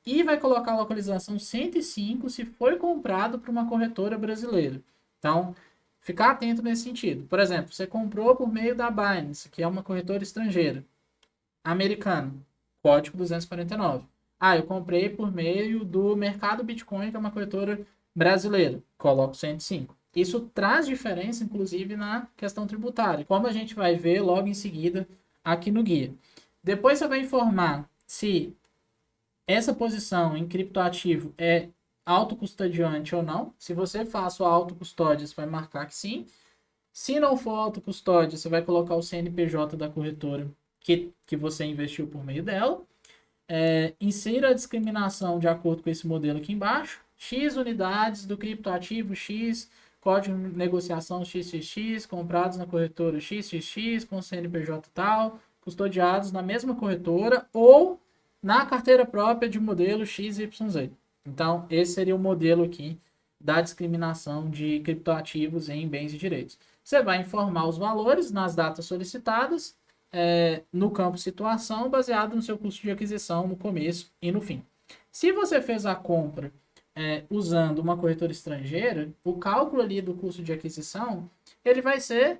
S1: e vai colocar a localização 105 se foi comprado por uma corretora brasileira. Então, ficar atento nesse sentido. Por exemplo, você comprou por meio da Binance, que é uma corretora estrangeira, americano, código 249. Eu comprei por meio do Mercado Bitcoin, que é uma corretora brasileira, coloco 105. Isso traz diferença, inclusive, na questão tributária, como a gente vai ver logo em seguida aqui no guia. Depois você vai informar se essa posição em criptoativo é autocustodiante ou não. Se você faz sua autocustódia, você vai marcar que sim. Se não for autocustódia, você vai colocar o CNPJ da corretora que você investiu por meio dela. Insira a discriminação de acordo com esse modelo aqui embaixo. X unidades do criptoativo X, código de negociação XXX, comprados na corretora XXX, com CNPJ tal, custodiados na mesma corretora ou na carteira própria de modelo XYZ. Então, esse seria o modelo aqui da discriminação de criptoativos em bens e direitos. Você vai informar os valores nas datas solicitadas, no campo situação, baseado no seu custo de aquisição no começo e no fim. Se você fez a compra usando uma corretora estrangeira, o cálculo ali do custo de aquisição, ele vai ser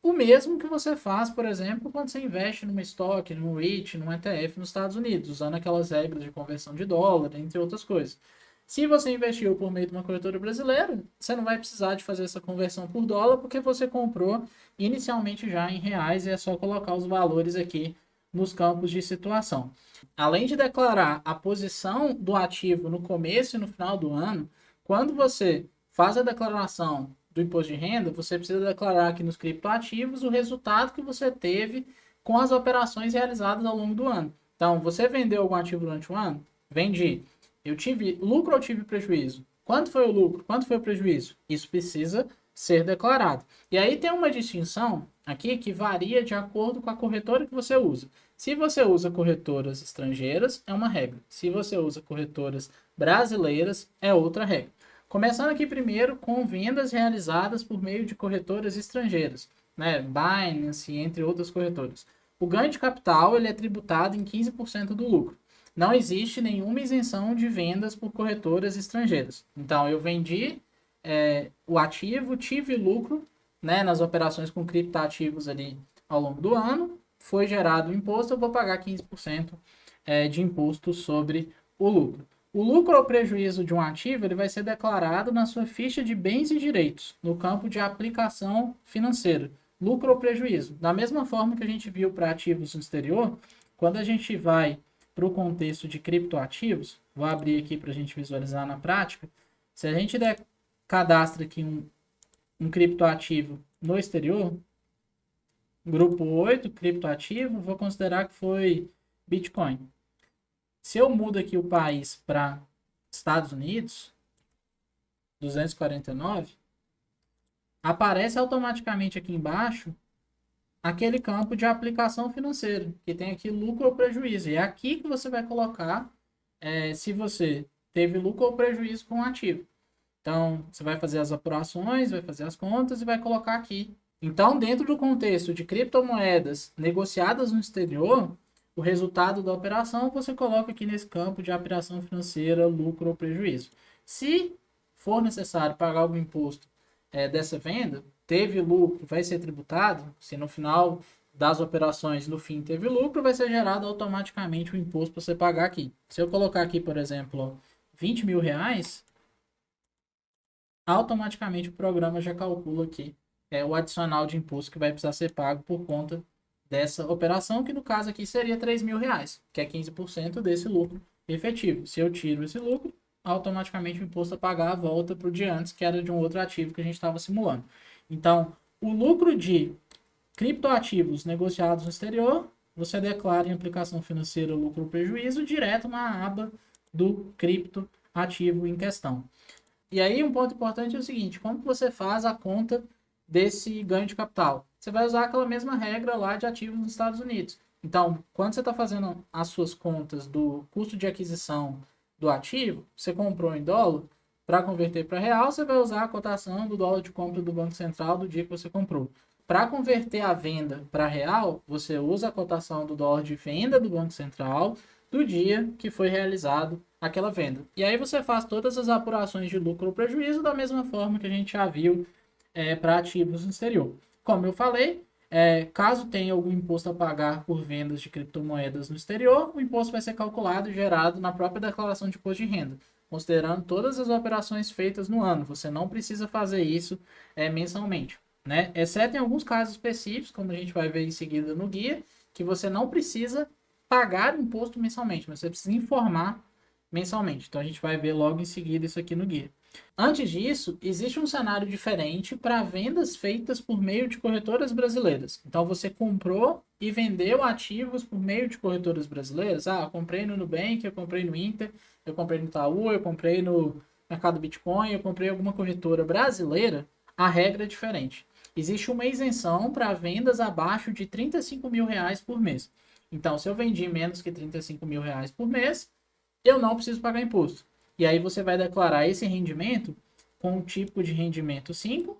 S1: o mesmo que você faz, por exemplo, quando você investe numa estoque, num REIT, num ETF nos Estados Unidos, usando aquelas regras de conversão de dólar, entre outras coisas. Se você investiu por meio de uma corretora brasileira, você não vai precisar de fazer essa conversão por dólar, porque você comprou inicialmente já em reais e é só colocar os valores aqui nos campos de situação. Além de declarar a posição do ativo no começo e no final do ano, quando você faz a declaração do imposto de renda, você precisa declarar aqui nos criptoativos o resultado que você teve com as operações realizadas ao longo do ano. Então, você vendeu algum ativo durante o ano? Vendi. Eu tive lucro ou tive prejuízo? Quanto foi o lucro? Quanto foi o prejuízo? Isso precisa ser declarado. E aí tem uma distinção aqui que varia de acordo com a corretora que você usa. Se você usa corretoras estrangeiras, é uma regra. Se você usa corretoras brasileiras, é outra regra. Começando aqui primeiro com vendas realizadas por meio de corretoras estrangeiras, né? Binance, entre outras corretoras. O ganho de capital ele é tributado em 15% do lucro. Não existe nenhuma isenção de vendas por corretoras estrangeiras. Então, eu vendi o ativo, tive lucro, né, nas operações com criptoativos ali ao longo do ano, foi gerado o imposto, eu vou pagar 15% de imposto sobre o lucro. O lucro ou prejuízo de um ativo ele vai ser declarado na sua ficha de bens e direitos, no campo de aplicação financeira. Lucro ou prejuízo. Da mesma forma que a gente viu para ativos no exterior, quando a gente vai para o contexto de criptoativos, vou abrir aqui para a gente visualizar na prática, se a gente cadastra aqui um criptoativo no exterior, grupo 8, criptoativo, vou considerar que foi Bitcoin. Se eu mudo aqui o país para Estados Unidos, 249, aparece automaticamente aqui embaixo aquele campo de aplicação financeira, que tem aqui lucro ou prejuízo. E é aqui que você vai colocar se você teve lucro ou prejuízo com o ativo. Então, você vai fazer as apurações, vai fazer as contas e vai colocar aqui. Então, dentro do contexto de criptomoedas negociadas no exterior, o resultado da operação você coloca aqui nesse campo de operação financeira, lucro ou prejuízo. Se for necessário pagar algum imposto dessa venda, teve lucro, vai ser tributado. Se no final das operações, no fim, teve lucro, vai ser gerado automaticamente o imposto para você pagar aqui. Se eu colocar aqui, por exemplo, 20 mil reais, automaticamente o programa já calcula aqui o adicional de imposto que vai precisar ser pago por conta dessa operação, que no caso aqui seria 3 mil reais, que é 15% desse lucro efetivo. Se eu tiro esse lucro, automaticamente o imposto a pagar volta para o de antes, que era de um outro ativo que a gente estava simulando. Então, o lucro de criptoativos negociados no exterior, você declara em aplicação financeira lucro ou prejuízo direto na aba do criptoativo em questão. E aí um ponto importante é o seguinte, como que você faz a conta desse ganho de capital? Você vai usar aquela mesma regra lá de ativos nos Estados Unidos. Então, quando você está fazendo as suas contas do custo de aquisição do ativo, você comprou em dólar, para converter para real, você vai usar a cotação do dólar de compra do Banco Central do dia que você comprou. Para converter a venda para real, você usa a cotação do dólar de venda do Banco Central do dia que foi realizado aquela venda. E aí você faz todas as apurações de lucro ou prejuízo da mesma forma que a gente já viu para ativos no exterior. Como eu falei, caso tenha algum imposto a pagar por vendas de criptomoedas no exterior, o imposto vai ser calculado e gerado na própria declaração de imposto de renda, considerando todas as operações feitas no ano. Você não precisa fazer isso mensalmente, né? Exceto em alguns casos específicos, como a gente vai ver em seguida no guia, que você não precisa pagar o imposto mensalmente, mas você precisa informar mensalmente. Então a gente vai ver logo em seguida isso aqui no guia. Antes disso, existe um cenário diferente para vendas feitas por meio de corretoras brasileiras. Então você comprou e vendeu ativos por meio de corretoras brasileiras. Eu comprei no Nubank, eu comprei no Inter, eu comprei no Itaú, eu comprei no Mercado Bitcoin, eu comprei alguma corretora brasileira. A regra é diferente. Existe uma isenção para vendas abaixo de 35 mil reais por mês. Então, se eu vendi menos que 35 mil reais por mês, eu não preciso pagar imposto. E aí você vai declarar esse rendimento com o tipo de rendimento 5,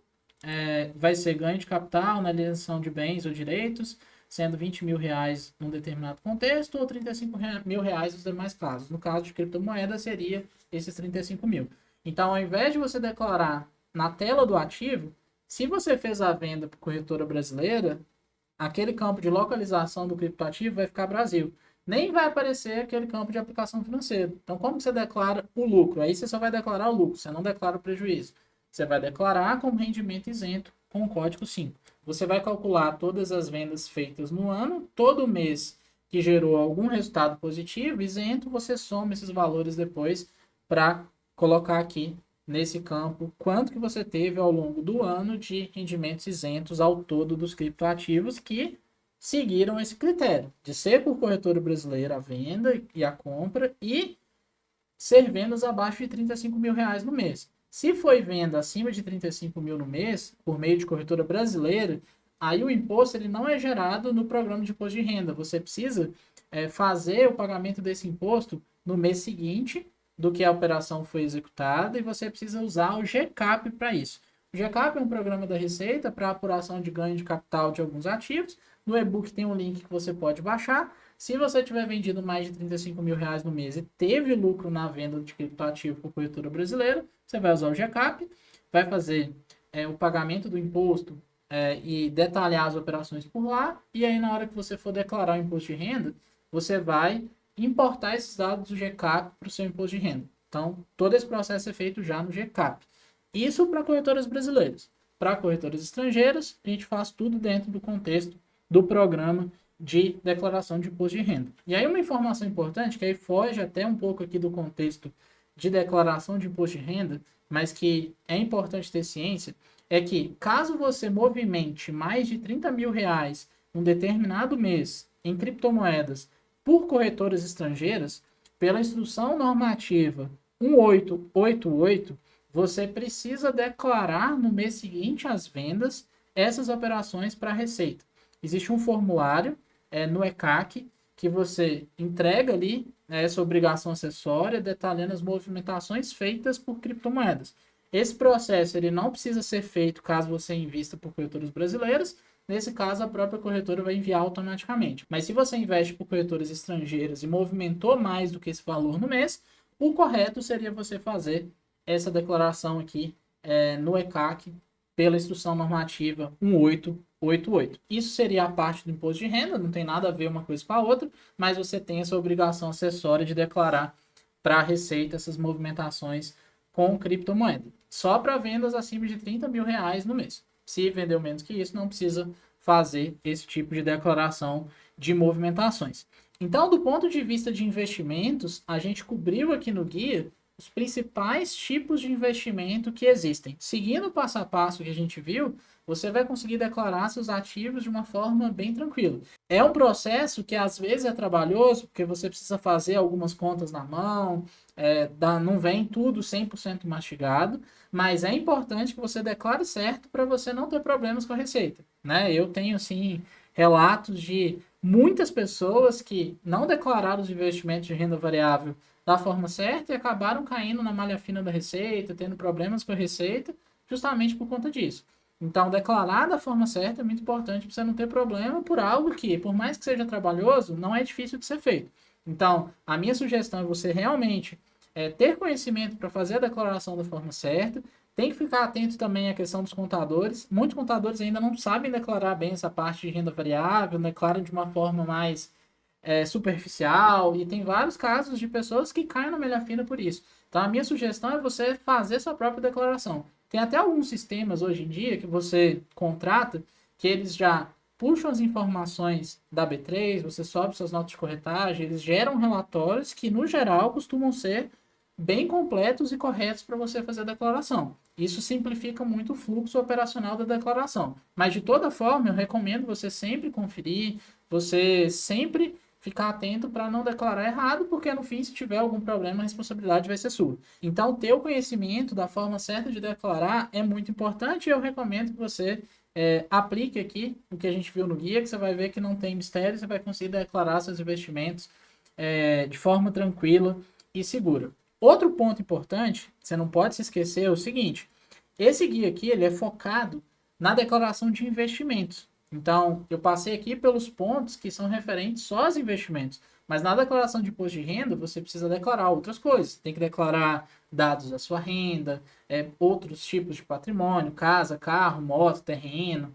S1: vai ser ganho de capital na alienação de bens ou direitos, sendo 20 mil reais num determinado contexto ou 35 mil reais nos demais casos. No caso de criptomoeda, seria esses 35 mil. Então, ao invés de você declarar na tela do ativo, se você fez a venda para corretora brasileira, aquele campo de localização do criptoativo vai ficar Brasil. Nem vai aparecer aquele campo de aplicação financeira. Então, como você declara o lucro? Aí você só vai declarar o lucro, você não declara o prejuízo. Você vai declarar como rendimento isento com o código 5. Você vai calcular todas as vendas feitas no ano, todo mês que gerou algum resultado positivo, isento, você soma esses valores depois para colocar aqui nesse campo quanto que você teve ao longo do ano de rendimentos isentos ao todo dos criptoativos que seguiram esse critério de ser por corretora brasileira a venda e a compra e ser vendas abaixo de 35 mil reais no mês. Se foi venda acima de 35 mil no mês, por meio de corretora brasileira, aí o imposto ele não é gerado no programa de imposto de renda. Você precisa fazer o pagamento desse imposto no mês seguinte do que a operação foi executada e você precisa usar o GCAP para isso. O GCAP é um programa da Receita para apuração de ganho de capital de alguns ativos, No e-book tem um link que você pode baixar. Se você tiver vendido mais de 35 mil reais no mês e teve lucro na venda de criptoativo por corretora brasileira, você vai usar o GCAP, vai fazer o pagamento do imposto e detalhar as operações por lá, e aí na hora que você for declarar o imposto de renda, você vai importar esses dados do GCAP para o seu imposto de renda. Então, todo esse processo é feito já no GCAP. Isso para corretoras brasileiras. Para corretoras estrangeiras, a gente faz tudo dentro do contexto do programa de declaração de imposto de renda. E aí uma informação importante, que aí foge até um pouco aqui do contexto de declaração de imposto de renda, mas que é importante ter ciência, é que caso você movimente mais de 30 mil reais um determinado mês em criptomoedas por corretoras estrangeiras, pela instrução normativa 1888, você precisa declarar no mês seguinte às vendas essas operações para a Receita. Existe um formulário no ECAC que você entrega ali essa obrigação acessória detalhando as movimentações feitas por criptomoedas. Esse processo ele não precisa ser feito caso você invista por corretoras brasileiras. Nesse caso, a própria corretora vai enviar automaticamente. Mas se você investe por corretoras estrangeiras e movimentou mais do que esse valor no mês, o correto seria você fazer essa declaração aqui no ECAC pela instrução normativa 1888. Isso seria a parte do imposto de renda, não tem nada a ver uma coisa com a outra, mas você tem essa obrigação acessória de declarar para a Receita essas movimentações com criptomoeda. Só para vendas acima de 30 mil reais no mês. Se vendeu menos que isso, não precisa fazer esse tipo de declaração de movimentações. Então, do ponto de vista de investimentos, a gente cobriu aqui no guia os principais tipos de investimento que existem. Seguindo o passo a passo que a gente viu, você vai conseguir declarar seus ativos de uma forma bem tranquila. É um processo que às vezes é trabalhoso, porque você precisa fazer algumas contas na mão, não vem tudo 100% mastigado, mas é importante que você declare certo para você não ter problemas com a receita, né? Eu tenho, assim, relatos de muitas pessoas que não declararam os investimentos de renda variável da forma certa e acabaram caindo na malha fina da receita, tendo problemas com a receita, justamente por conta disso. Então, declarar da forma certa é muito importante para você não ter problema por algo que, por mais que seja trabalhoso, não é difícil de ser feito. Então, a minha sugestão é você realmente ter conhecimento para fazer a declaração da forma certa. Tem que ficar atento também à questão dos contadores. Muitos contadores ainda não sabem declarar bem essa parte de renda variável, declaram de uma forma mais superficial, e tem vários casos de pessoas que caem na malha fina por isso. Então, a minha sugestão é você fazer sua própria declaração. Tem até alguns sistemas hoje em dia que você contrata, que eles já puxam as informações da B3, você sobe suas notas de corretagem, eles geram relatórios que, no geral, costumam ser bem completos e corretos para você fazer a declaração. Isso simplifica muito o fluxo operacional da declaração. Mas, de toda forma, eu recomendo você sempre conferir, você sempre ficar atento para não declarar errado, porque no fim, se tiver algum problema, a responsabilidade vai ser sua. Então, ter o conhecimento da forma certa de declarar é muito importante, e eu recomendo que você aplique aqui o que a gente viu no guia, que você vai ver que não tem mistério, você vai conseguir declarar seus investimentos de forma tranquila e segura. Outro ponto importante, você não pode se esquecer, é o seguinte: esse guia aqui ele é focado na declaração de investimentos. Então, eu passei aqui pelos pontos que são referentes só aos investimentos. Mas na declaração de imposto de renda, você precisa declarar outras coisas. Tem que declarar dados da sua renda, outros tipos de patrimônio, casa, carro, moto, terreno,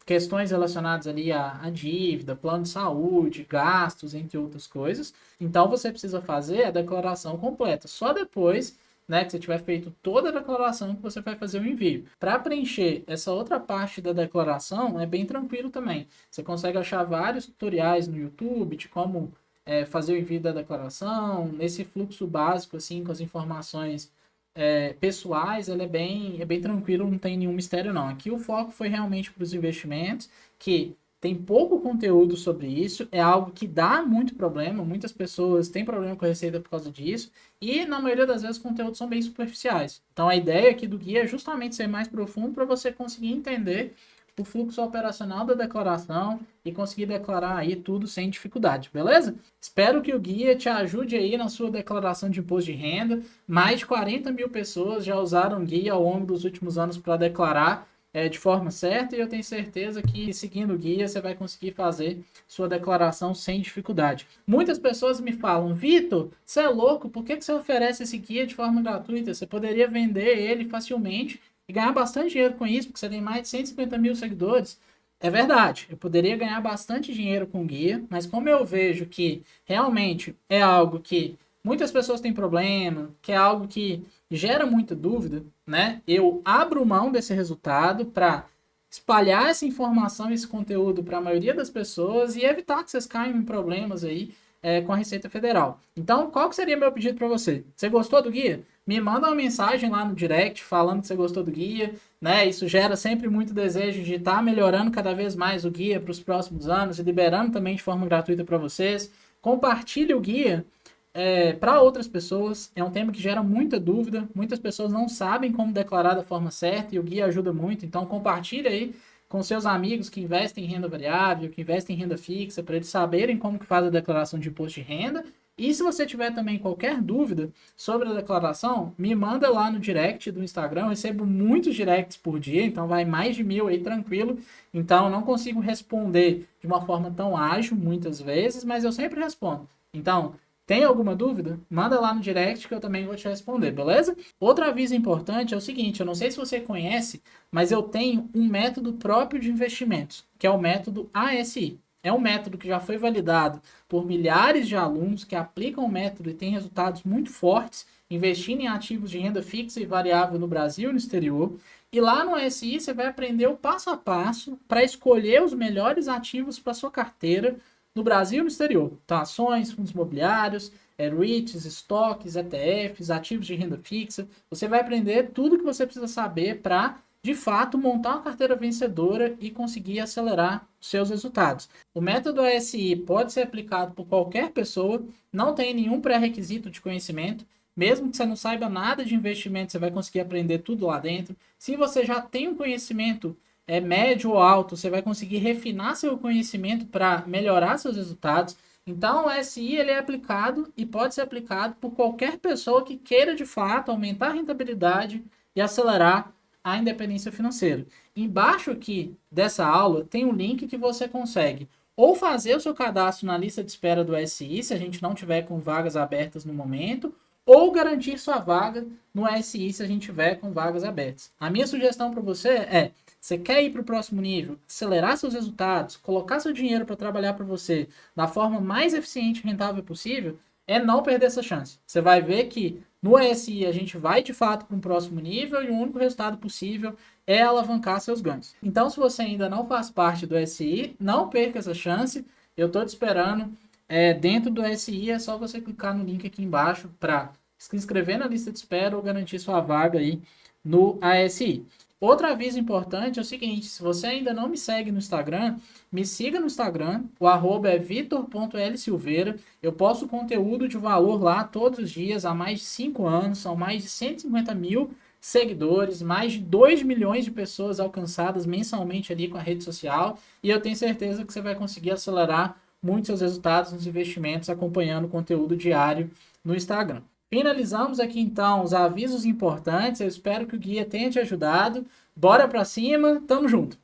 S1: questões relacionadas ali à dívida, plano de saúde, gastos, entre outras coisas. Então, você precisa fazer a declaração completa. Só depois, né, que você tiver feito toda a declaração, que você vai fazer o envio. Para preencher essa outra parte da declaração, é bem tranquilo também. Você consegue achar vários tutoriais no YouTube de como fazer o envio da declaração, nesse fluxo básico, assim, com as informações pessoais, ele é bem tranquilo, não tem nenhum mistério não. Aqui o foco foi realmente para os investimentos, que tem pouco conteúdo sobre isso, é algo que dá muito problema, muitas pessoas têm problema com a receita por causa disso, e na maioria das vezes os conteúdos são bem superficiais. Então a ideia aqui do guia é justamente ser mais profundo para você conseguir entender o fluxo operacional da declaração e conseguir declarar aí tudo sem dificuldade, beleza? Espero que o guia te ajude aí na sua declaração de imposto de renda. Mais de 40 mil pessoas já usaram o guia ao longo dos últimos anos para declarar. de forma certa, e eu tenho certeza que seguindo o guia você vai conseguir fazer sua declaração sem dificuldade. Muitas pessoas me falam, Vitor, você é louco, por que você oferece esse guia de forma gratuita? Você poderia vender ele facilmente e ganhar bastante dinheiro com isso, porque você tem mais de 150 mil seguidores. É verdade, eu poderia ganhar bastante dinheiro com o guia, mas como eu vejo que realmente é algo que muitas pessoas têm problema, que é algo que gera muita dúvida, né? Eu abro mão desse resultado para espalhar essa informação, esse conteúdo para a maioria das pessoas e evitar que vocês caiam em problemas aí com a Receita Federal. Então, qual que seria meu pedido para você? Você gostou do guia? Me manda uma mensagem lá no direct falando que você gostou do guia, né? Isso gera sempre muito desejo de estar melhorando cada vez mais o guia para os próximos anos e liberando também de forma gratuita para vocês. Compartilhe o guia para outras pessoas. É um tema que gera muita dúvida. Muitas pessoas não sabem como declarar da forma certa e o guia ajuda muito. Então, compartilhe aí com seus amigos que investem em renda variável, que investem em renda fixa, para eles saberem como que faz a declaração de imposto de renda. E se você tiver também qualquer dúvida sobre a declaração, me manda lá no direct do Instagram. Eu recebo muitos directs por dia, então vai mais de 1000 aí tranquilo. Então, não consigo responder de uma forma tão ágil muitas vezes, mas eu sempre respondo. Então, tem alguma dúvida? Manda lá no direct que eu também vou te responder, beleza? Outro aviso importante é o seguinte, eu não sei se você conhece, mas eu tenho um método próprio de investimentos, que é o método ASI. É um método que já foi validado por milhares de alunos que aplicam o método e têm resultados muito fortes, investindo em ativos de renda fixa e variável no Brasil e no exterior. E lá no ASI você vai aprender o passo a passo para escolher os melhores ativos para sua carteira no Brasil e no exterior. Então, ações, fundos imobiliários, REITs, estoques, ETFs, ativos de renda fixa. Você vai aprender tudo que você precisa saber para, de fato, montar uma carteira vencedora e conseguir acelerar os seus resultados. O método ASI pode ser aplicado por qualquer pessoa, não tem nenhum pré-requisito de conhecimento. Mesmo que você não saiba nada de investimento, você vai conseguir aprender tudo lá dentro. Se você já tem um conhecimento médio ou alto, você vai conseguir refinar seu conhecimento para melhorar seus resultados. Então, o SI ele é aplicado e pode ser aplicado por qualquer pessoa que queira, de fato, aumentar a rentabilidade e acelerar a independência financeira. Embaixo aqui dessa aula tem um link que você consegue ou fazer o seu cadastro na lista de espera do SI, se a gente não tiver com vagas abertas no momento, ou garantir sua vaga no SI se a gente tiver com vagas abertas. A minha sugestão para você é: você quer ir para o próximo nível, acelerar seus resultados, colocar seu dinheiro para trabalhar para você da forma mais eficiente e rentável possível, é não perder essa chance. Você vai ver que no SI a gente vai de fato para um próximo nível e o único resultado possível é alavancar seus ganhos. Então, se você ainda não faz parte do SI, não perca essa chance. Eu estou te esperando. Dentro do SI é só você clicar no link aqui embaixo para se inscrever na lista de espera ou garantir sua vaga aí no ASI. Outro aviso importante é o seguinte: se você ainda não me segue no Instagram, me siga no Instagram, o arroba é vitor.lsilveira. Eu posto conteúdo de valor lá todos os dias há mais de 5 anos, são mais de 150 mil seguidores, mais de 2 milhões de pessoas alcançadas mensalmente ali com a rede social, e eu tenho certeza que você vai conseguir acelerar muitos seus resultados nos investimentos acompanhando o conteúdo diário no Instagram. Finalizamos aqui então os avisos importantes. Eu espero que o guia tenha te ajudado. Bora pra cima, tamo junto!